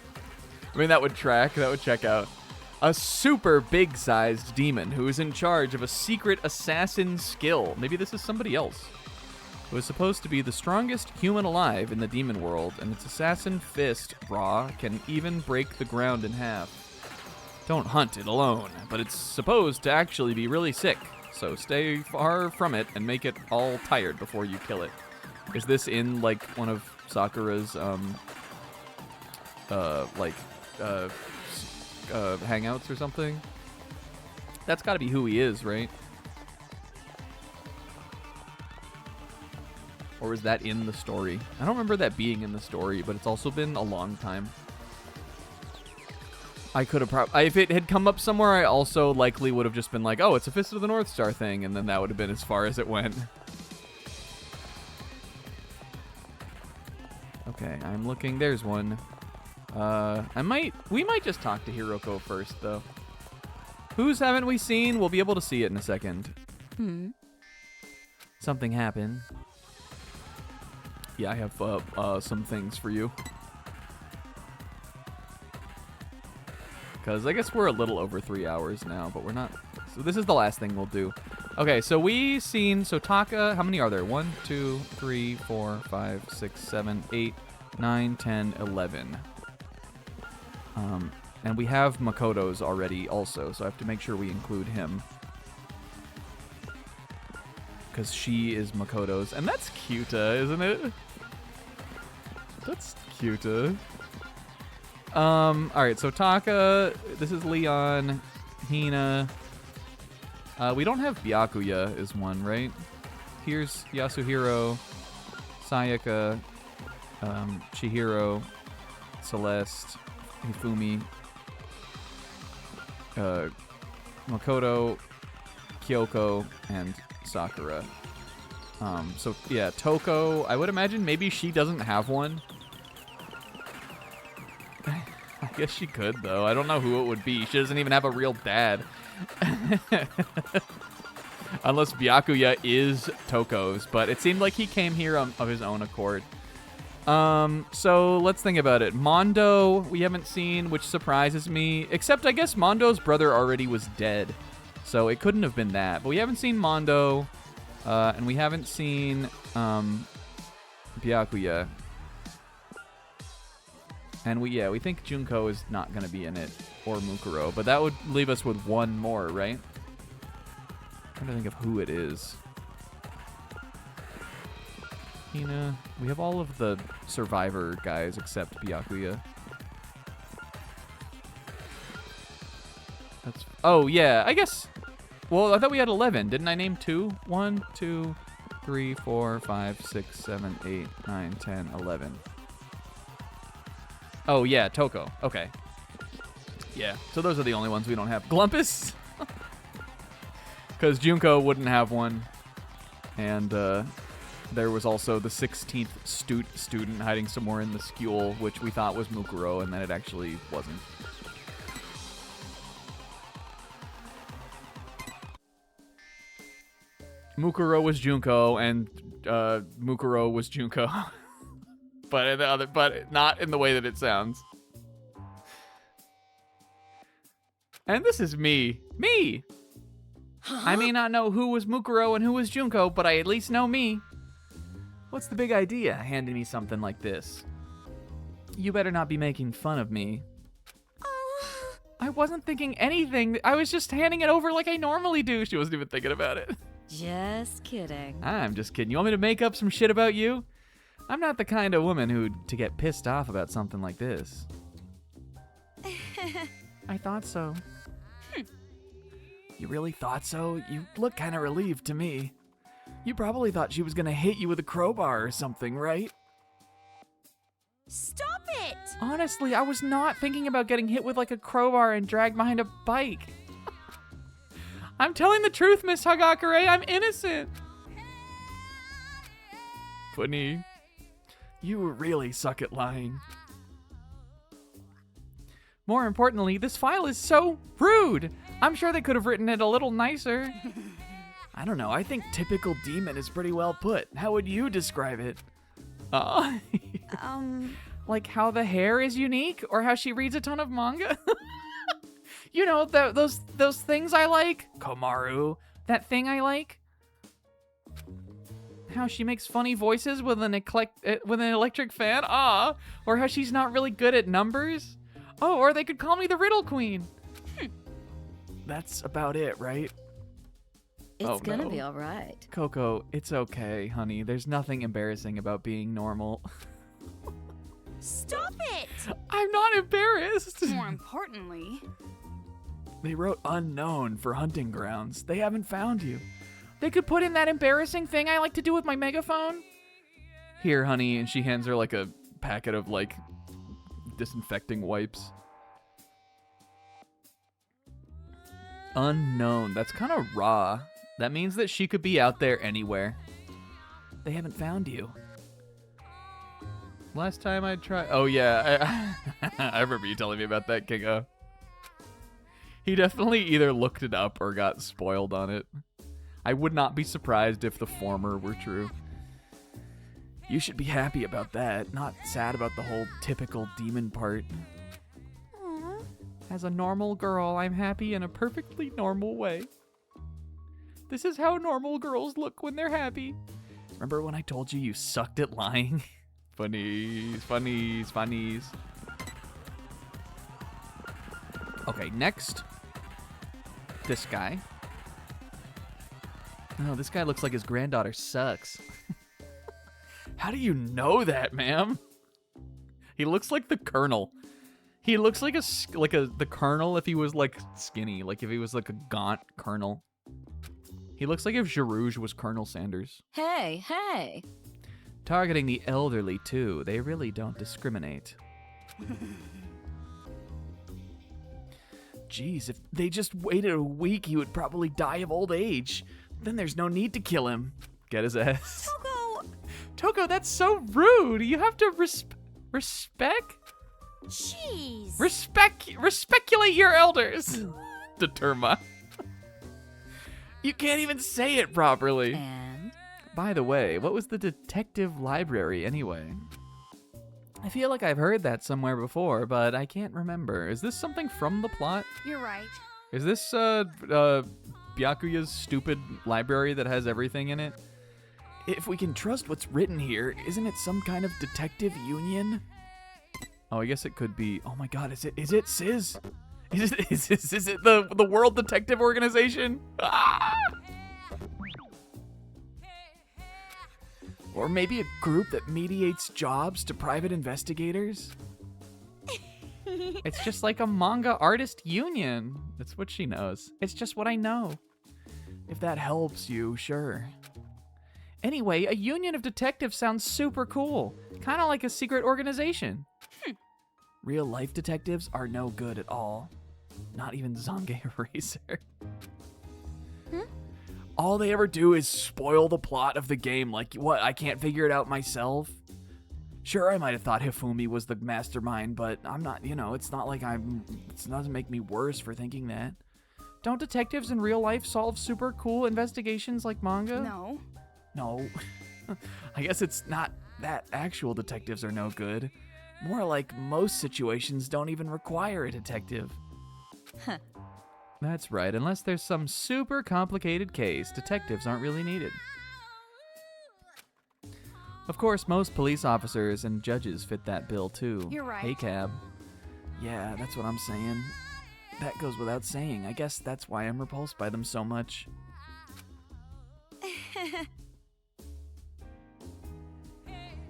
Speaker 1: I mean, that would track. That would check out. A super big-sized demon who is in charge of a secret assassin skill. Maybe this is somebody else. Who is supposed to be the strongest human alive in the demon world, and its assassin fist, Ra, can even break the ground in half. Don't hunt it alone, but it's supposed to actually be really sick, so stay far from it and make it all tired before you kill it. Is this in, like, one of Sakura's, hangouts or something? That's gotta be who he is, right? Or is that in the story? I don't remember that being in the story, but it's also been a long time. I could have if it had come up somewhere, I also likely would have just been like, oh, it's a Fist of the North Star thing, and then that would have been as far as it went. Okay, I'm looking. There's one. We might just talk to Hiroko first, though. Whose haven't we seen? We'll be able to see it in a second. Something happened. Yeah, I have some things for you. Because I guess we're a little over 3 hours now, but we're not. So this is the last thing we'll do. Okay, so we seen Taka. How many are there? 1, 2, 3, 4, 5, 6, 7, 8, 9, 10, 11. And we have Makoto's already also, so I have to make sure we include him. Because she is Makoto's. And that's Cuta, isn't it? That's Cuta. Alright, so Taka, this is Leon, Hina. We don't have Byakuya is one, right? Here's Yasuhiro, Sayaka, Chihiro, Celeste, Hifumi, Makoto, Kyoko, and Sakura. So yeah, Toko, I would imagine maybe she doesn't have one. I guess she could, though. I don't know who it would be. She doesn't even have a real dad. Unless Byakuya is Toko's, but it seemed like he came here of his own accord. So let's think about it. Mondo, we haven't seen, which surprises me. Except I guess Mondo's brother already was dead. So it couldn't have been that. But we haven't seen Mondo, and we haven't seen Byakuya. And we think Junko is not going to be in it, or Mukuro. But that would leave us with one more, right? I'm trying to think of who it is. Hina. We have all of the Survivor guys except Byakuya. Oh, yeah, I guess. Well, I thought we had 11. Didn't I name 2? 1, 2, 3, 4, 5, 6, 7, 8, 9, 10, 11. Oh, yeah, Toko. Okay. Yeah, so those are the only ones we don't have. Glumpus? Because Junko wouldn't have one. And there was also the 16th student hiding somewhere in the school, which we thought was Mukuro, and then it actually wasn't. Mukuro was Junko, and Mukuro was Junko. but not in the way that it sounds. And this is me. Me! I may not know who was Mukuro and who was Junko, but I at least know me. What's the big idea, handing me something like this? You better not be making fun of me. I wasn't thinking anything. I was just handing it over like I normally do. She wasn't even thinking about it.
Speaker 8: Just kidding.
Speaker 1: I'm just kidding. You want me to make up some shit about you? I'm not the kind of woman who'd to get pissed off about something like this. I thought so. You really thought so? You look kind of relieved to me. You probably thought she was gonna hit you with a crowbar or something, right?
Speaker 4: Stop it!
Speaker 1: Honestly, I was not thinking about getting hit with like a crowbar and dragged behind a bike. I'm telling the truth, Miss Hagakure. I'm innocent. Funny. You really suck at lying. More importantly, this file is so rude. I'm sure they could have written it a little nicer. I don't know. I think typical demon is pretty well put. How would you describe it? Like how the hair is unique, or how she reads a ton of manga? You know, those things I like? Komaru. That thing I like? How she makes funny voices with an electric fan? Or how she's not really good at numbers? Oh, or they could call me the Riddle Queen. That's about it, right?
Speaker 8: It's gonna be all right.
Speaker 1: Coco, it's okay, honey. There's nothing embarrassing about being normal.
Speaker 4: Stop it!
Speaker 1: I'm not embarrassed.
Speaker 2: More importantly,
Speaker 1: they wrote unknown for hunting grounds. They haven't found you. They could put in that embarrassing thing I like to do with my megaphone. Here, honey, and she hands her like a packet of like disinfecting wipes. Unknown. That's kind of raw. That means that she could be out there anywhere. They haven't found you. Last time I tried... Oh, yeah. I remember you telling me about that, Kingo. He definitely either looked it up or got spoiled on it. I would not be surprised if the former were true. You should be happy about that, not sad about the whole typical demon part. As a normal girl, I'm happy in a perfectly normal way. This is how normal girls look when they're happy. Remember when I told you sucked at lying? Funnies, funnies, funnies. Okay, next. This guy. Oh, this guy looks like his granddaughter sucks. How do you know that, ma'am? He looks like the Colonel. He looks like the Colonel if he was like skinny, like if he was like a gaunt Colonel. He looks like if Jarouge was Colonel Sanders.
Speaker 8: Hey, hey.
Speaker 1: Targeting the elderly too. They really don't discriminate. Jeez, if they just waited a week, he would probably die of old age. Then there's no need to kill him. Get his ass. Toko, that's so rude. You have to respect?
Speaker 4: Jeez.
Speaker 1: Respeculate your elders. Determa. You can't even say it properly.
Speaker 8: And?
Speaker 1: By the way, what was the detective library anyway? I feel like I've heard that somewhere before, but I can't remember. Is this something from the plot?
Speaker 4: You're right.
Speaker 1: Is this Byakuya's stupid library that has everything in it? If we can trust what's written here, isn't it some kind of detective union? Oh, I guess it could be. Oh my god, is it SIS? Is it the World Detective Organization? Ah! Or maybe a group that mediates jobs to private investigators? It's just like a manga artist union. That's what she knows. It's just what I know. If that helps you, sure. Anyway, a union of detectives sounds super cool. Kind of like a secret organization. Real life detectives are no good at all. Not even Zange Eraser. All they ever do is spoil the plot of the game. Like, what, I can't figure it out myself? Sure, I might have thought Hifumi was the mastermind, but I'm not, it's not like it doesn't make me worse for thinking that. Don't detectives in real life solve super cool investigations like manga? No. I guess it's not that actual detectives are no good. More like most situations don't even require a detective.
Speaker 8: Huh.
Speaker 1: That's right, unless there's some super complicated case, detectives aren't really needed. Of course, most police officers and judges fit that bill too.
Speaker 4: You're right.
Speaker 1: Hey, Cab. Yeah, that's what I'm saying. That goes without saying. I guess that's why I'm repulsed by them so much.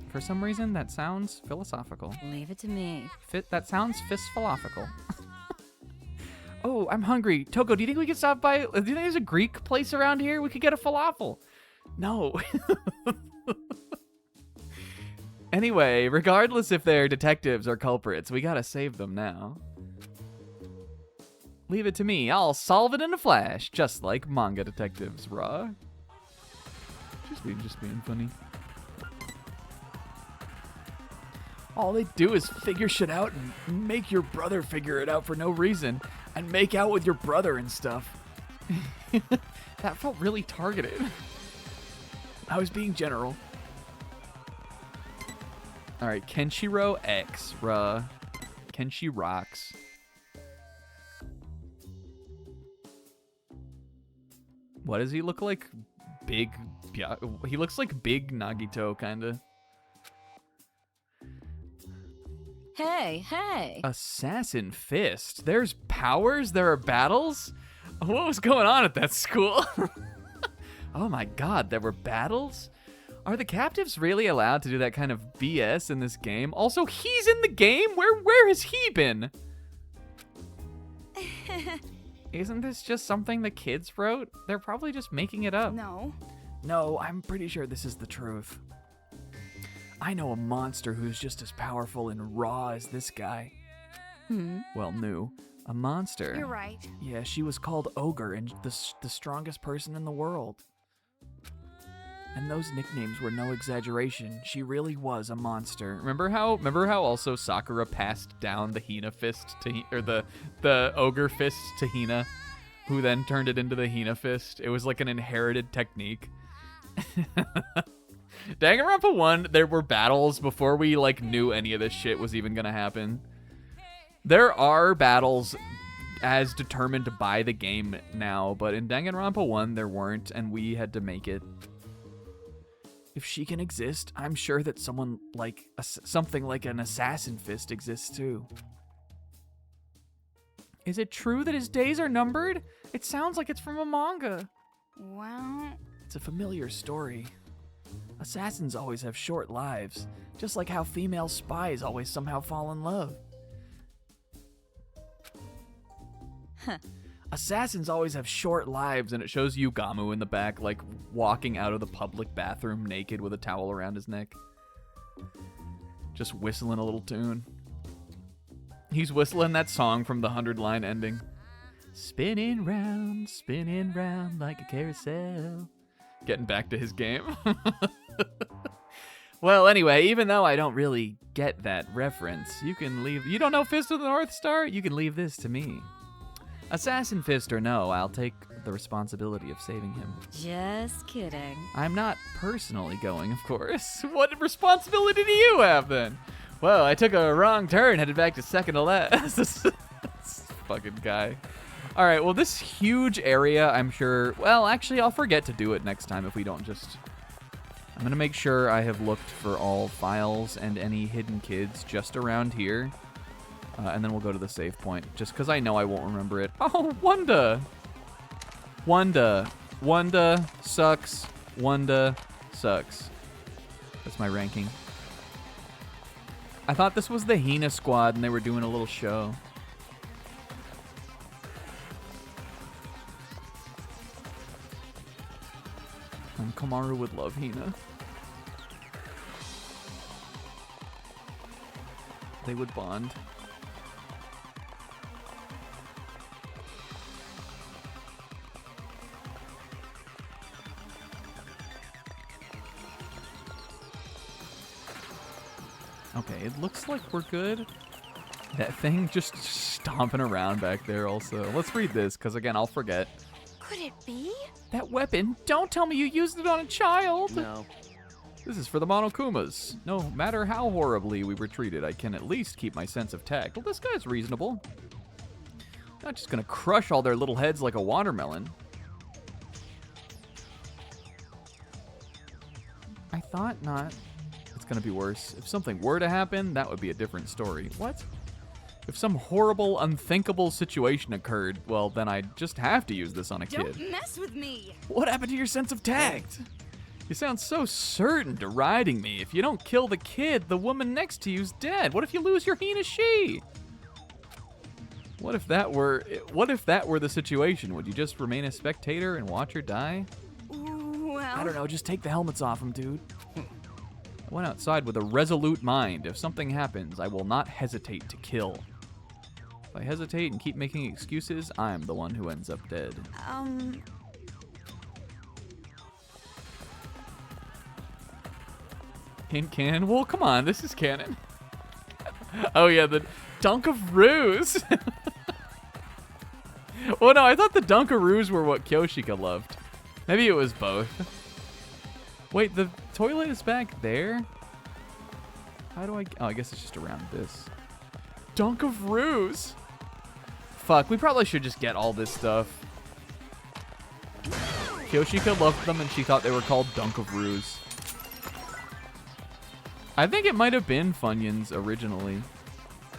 Speaker 1: For some reason, that sounds philosophical.
Speaker 8: Leave it to me.
Speaker 1: That sounds philosophical. Oh, I'm hungry. Toko, do you think we could stop by? Do you think there's a Greek place around here? We could get a falafel. No. Anyway, regardless if they're detectives or culprits, we gotta save them now. Leave it to me. I'll solve it in a flash, just like manga detectives, rah. Just being funny. All they do is figure shit out and make your brother figure it out for no reason and make out with your brother and stuff. That felt really targeted. I was being general. All right, Kenshiro X, ruh. Kenshi rocks. What does he look like? Big, yeah, he looks like big Nagito, kinda.
Speaker 8: Hey.
Speaker 1: Assassin Fist. There's powers? There are battles? What was going on at that school? Oh my god, there were battles? Are the captives really allowed to do that kind of BS in this game? Also, he's in the game? Where has he been? Isn't this just something the kids wrote? They're probably just making it up. No, I'm pretty sure this is the truth. I know a monster who's just as powerful and raw as this guy. Well, new. A monster.
Speaker 4: You're right.
Speaker 1: Yeah, she was called Ogre and the strongest person in the world. And those nicknames were no exaggeration. She really was a monster. Remember how also Sakura passed down the Hina fist to the ogre fist to Hina, who then turned it into the Hina fist? It was like an inherited technique. Danganronpa 1, there were battles before we like knew any of this shit was even gonna happen. There are battles as determined by the game now, but in Danganronpa 1 there weren't, and we had to make it. If she can exist, I'm sure that someone like something like an assassin fist exists too. Is it true that his days are numbered? It sounds like it's from a manga.
Speaker 2: Well,
Speaker 1: It's a familiar story. Assassins always have short lives, just like how female spies always somehow fall in love. Assassins always have short lives, and it shows Yugamu in the back, like, walking out of the public bathroom naked with a towel around his neck. Just whistling a little tune. He's whistling that song from the 100-line ending. Spinning round like a carousel. Getting back to his game. Well, anyway, even though I don't really get that reference, you can leave... You don't know Fist of the North Star? You can leave this to me. Assassin Fist or no, I'll take the responsibility of saving him.
Speaker 8: Just kidding.
Speaker 1: I'm not personally going, of course. What responsibility do you have, then? Well, I took a wrong turn, headed back to second to last. This fucking guy. All right, well, this huge area, I'm sure... Well, actually, I'll forget to do it next time if we don't just... I'm going to make sure I have looked for all files and any hidden kids just around here. And then we'll go to the save point, just because I know I won't remember it. Oh, Wanda! Wanda sucks. Wanda sucks. That's my ranking. I thought this was the Hina squad, and they were doing a little show. And Komaru would love Hina. They would bond. Okay, it looks like we're good. That thing just stomping around back there also. Let's read this, because again, I'll forget.
Speaker 4: Could it be?
Speaker 1: That weapon? Don't tell me you used it on a child!
Speaker 6: No.
Speaker 1: This is for the Monokumas. No matter how horribly we were treated, I can at least keep my sense of tact. Well, this guy's reasonable. Not just gonna crush all their little heads like a watermelon. I thought not. It's gonna be worse. If something were to happen, that would be a different story. What? If some horrible, unthinkable situation occurred, well, then I'd just have to use this on a kid.
Speaker 2: don't mess with me!
Speaker 1: What happened to your sense of tact? You sound so certain deriding me. If you don't kill the kid, the woman next to you's dead. What if you lose your Hina She? What if that were the situation? Would you just remain a spectator and watch her die?
Speaker 2: Well...
Speaker 1: I don't know, just take the helmets off him, dude. I went outside with a resolute mind. If something happens, I will not hesitate to kill. If I hesitate and keep making excuses, I'm the one who ends up dead. Hint canon? Well, come on, this is canon. Oh yeah, the Dunkaroos. Oh no, I thought the Dunkaroos were what Kyoshika loved. Maybe it was both. Wait, the toilet is back there? How do I... Oh, I guess it's just around this. Dunkaroos. Fuck, we probably should just get all this stuff. Kyoshika loved them and she thought they were called Dunkaroos. I think it might have been Funyuns originally.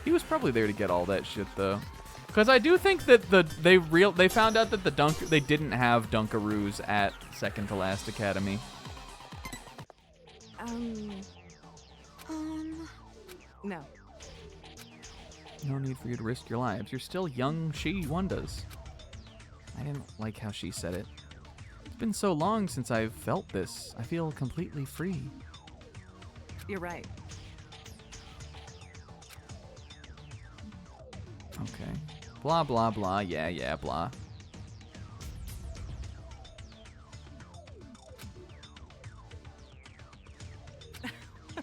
Speaker 1: He was probably there to get all that shit though. Because I do think that they found out that they didn't have Dunkaroos at Second to Last Academy.
Speaker 9: No.
Speaker 1: No need for you to risk your lives. You're still young She Wandas. I didn't like how she said it. It's been so long since I've felt this. I feel completely free.
Speaker 9: You're right.
Speaker 1: Okay. Blah, blah, blah. Yeah, yeah, blah.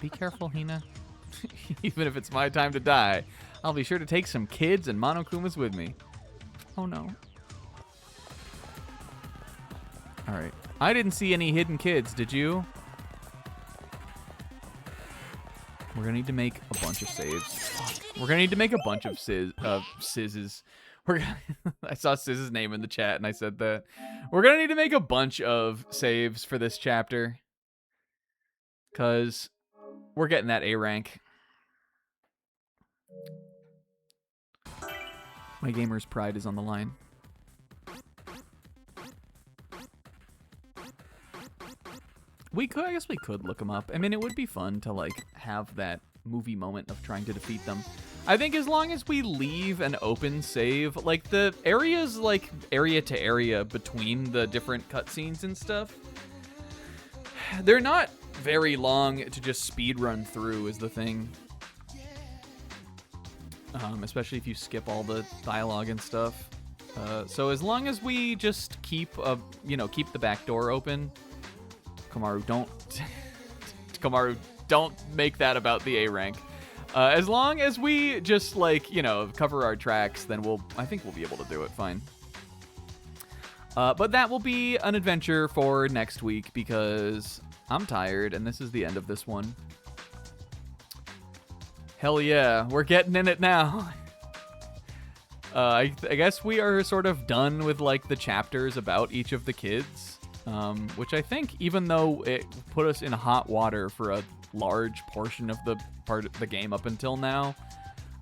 Speaker 1: Be careful, Hina. Even if it's my time to die, I'll be sure to take some kids and Monokumas with me. Oh no. Alright. I didn't see any hidden kids, did you? We're gonna need to make a bunch of saves. We're gonna need to make a bunch of Sizzes. I saw Sizz's name in the chat and I said that. We're gonna need to make a bunch of saves for this chapter. Cause we're getting that A rank. My gamer's pride is on the line. I guess we could look them up. I mean, it would be fun to, like, have that movie moment of trying to defeat them. I think as long as we leave an open save, like, the areas, like, area to area between the different cutscenes and stuff, they're not very long to just speed run through is the thing. Especially if you skip all the dialogue and stuff. So as long as we just keep the back door open. Komaru, don't make that about the A rank. As long as we just, like, cover our tracks, then I think we'll be able to do it fine. But that will be an adventure for next week because I'm tired and this is the end of this one. Hell yeah, we're getting in it now. I guess we are sort of done with, like, the chapters about each of the kids. Which I think, even though it put us in hot water for a large portion of the part of the game up until now,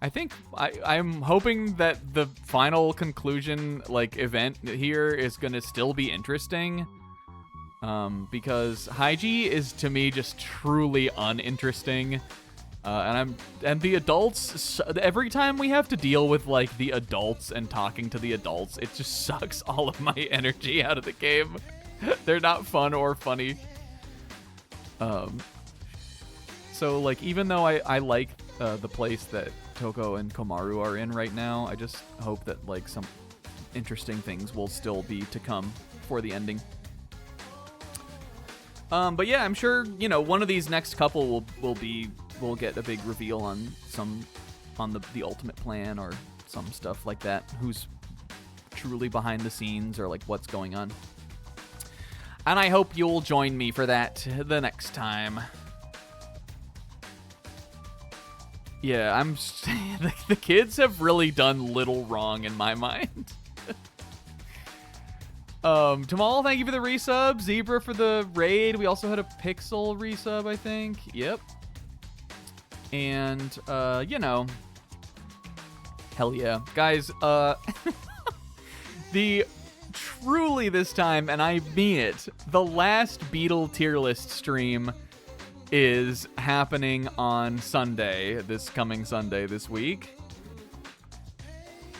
Speaker 1: I think I'm hoping that the final conclusion, like, event here is gonna still be interesting. Because Haiji is, to me, just truly uninteresting. And the adults, every time we have to deal with, like, the adults and talking to the adults, it just sucks all of my energy out of the game. They're not fun or funny. So, like, even though I like the place that Toko and Komaru are in right now, I just hope that, like, some interesting things will still be to come for the ending. But yeah, I'm sure, one of these next couple will get a big reveal on the ultimate plan or some stuff like that. Who's truly behind the scenes or, like, what's going on. And I hope you'll join me for that the next time. Yeah, the kids have really done little wrong in my mind. Tamal, thank you for the resub. Zebra for the raid. We also had a Pixel resub, I think. Yep. And, hell yeah. Guys, truly this time, and I mean it, the last Beetle tier list stream is happening on Sunday, this coming Sunday this week.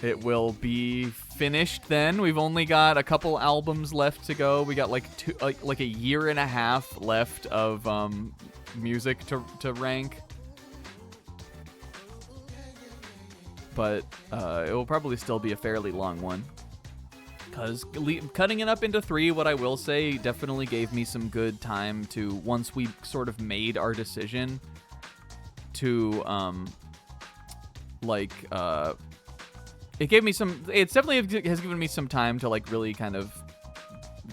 Speaker 1: It will be finished then. We've only got a couple albums left to go. We got like a year and a half left of music to rank. But it will probably still be a fairly long one. Because cutting it up into 3, what I will say, definitely gave me some good time to, once we sort of made our decision, to, it definitely has given me some time to, like, really kind of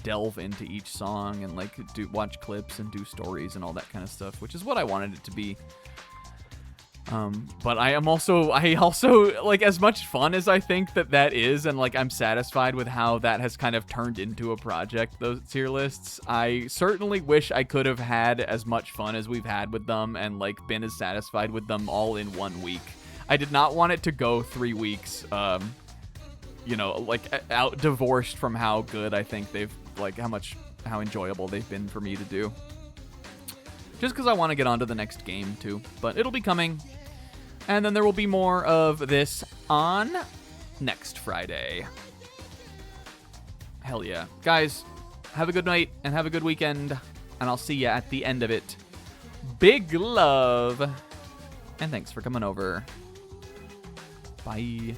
Speaker 1: delve into each song and, like, watch clips and do stories and all that kind of stuff, which is what I wanted it to be. But I also, like, as much fun as I think that is, and, like, I'm satisfied with how that has kind of turned into a project, those tier lists, I certainly wish I could have had as much fun as we've had with them and, like, been as satisfied with them all in 1 week. I did not want it to go 3 weeks, out divorced from how good I think they've, like, how enjoyable they've been for me to do. Just because I want to get on to the next game, too. But it'll be coming. And then there will be more of this on next Friday. Hell yeah. Guys, have a good night and have a good weekend. And I'll see you at the end of it. Big love. And thanks for coming over. Bye.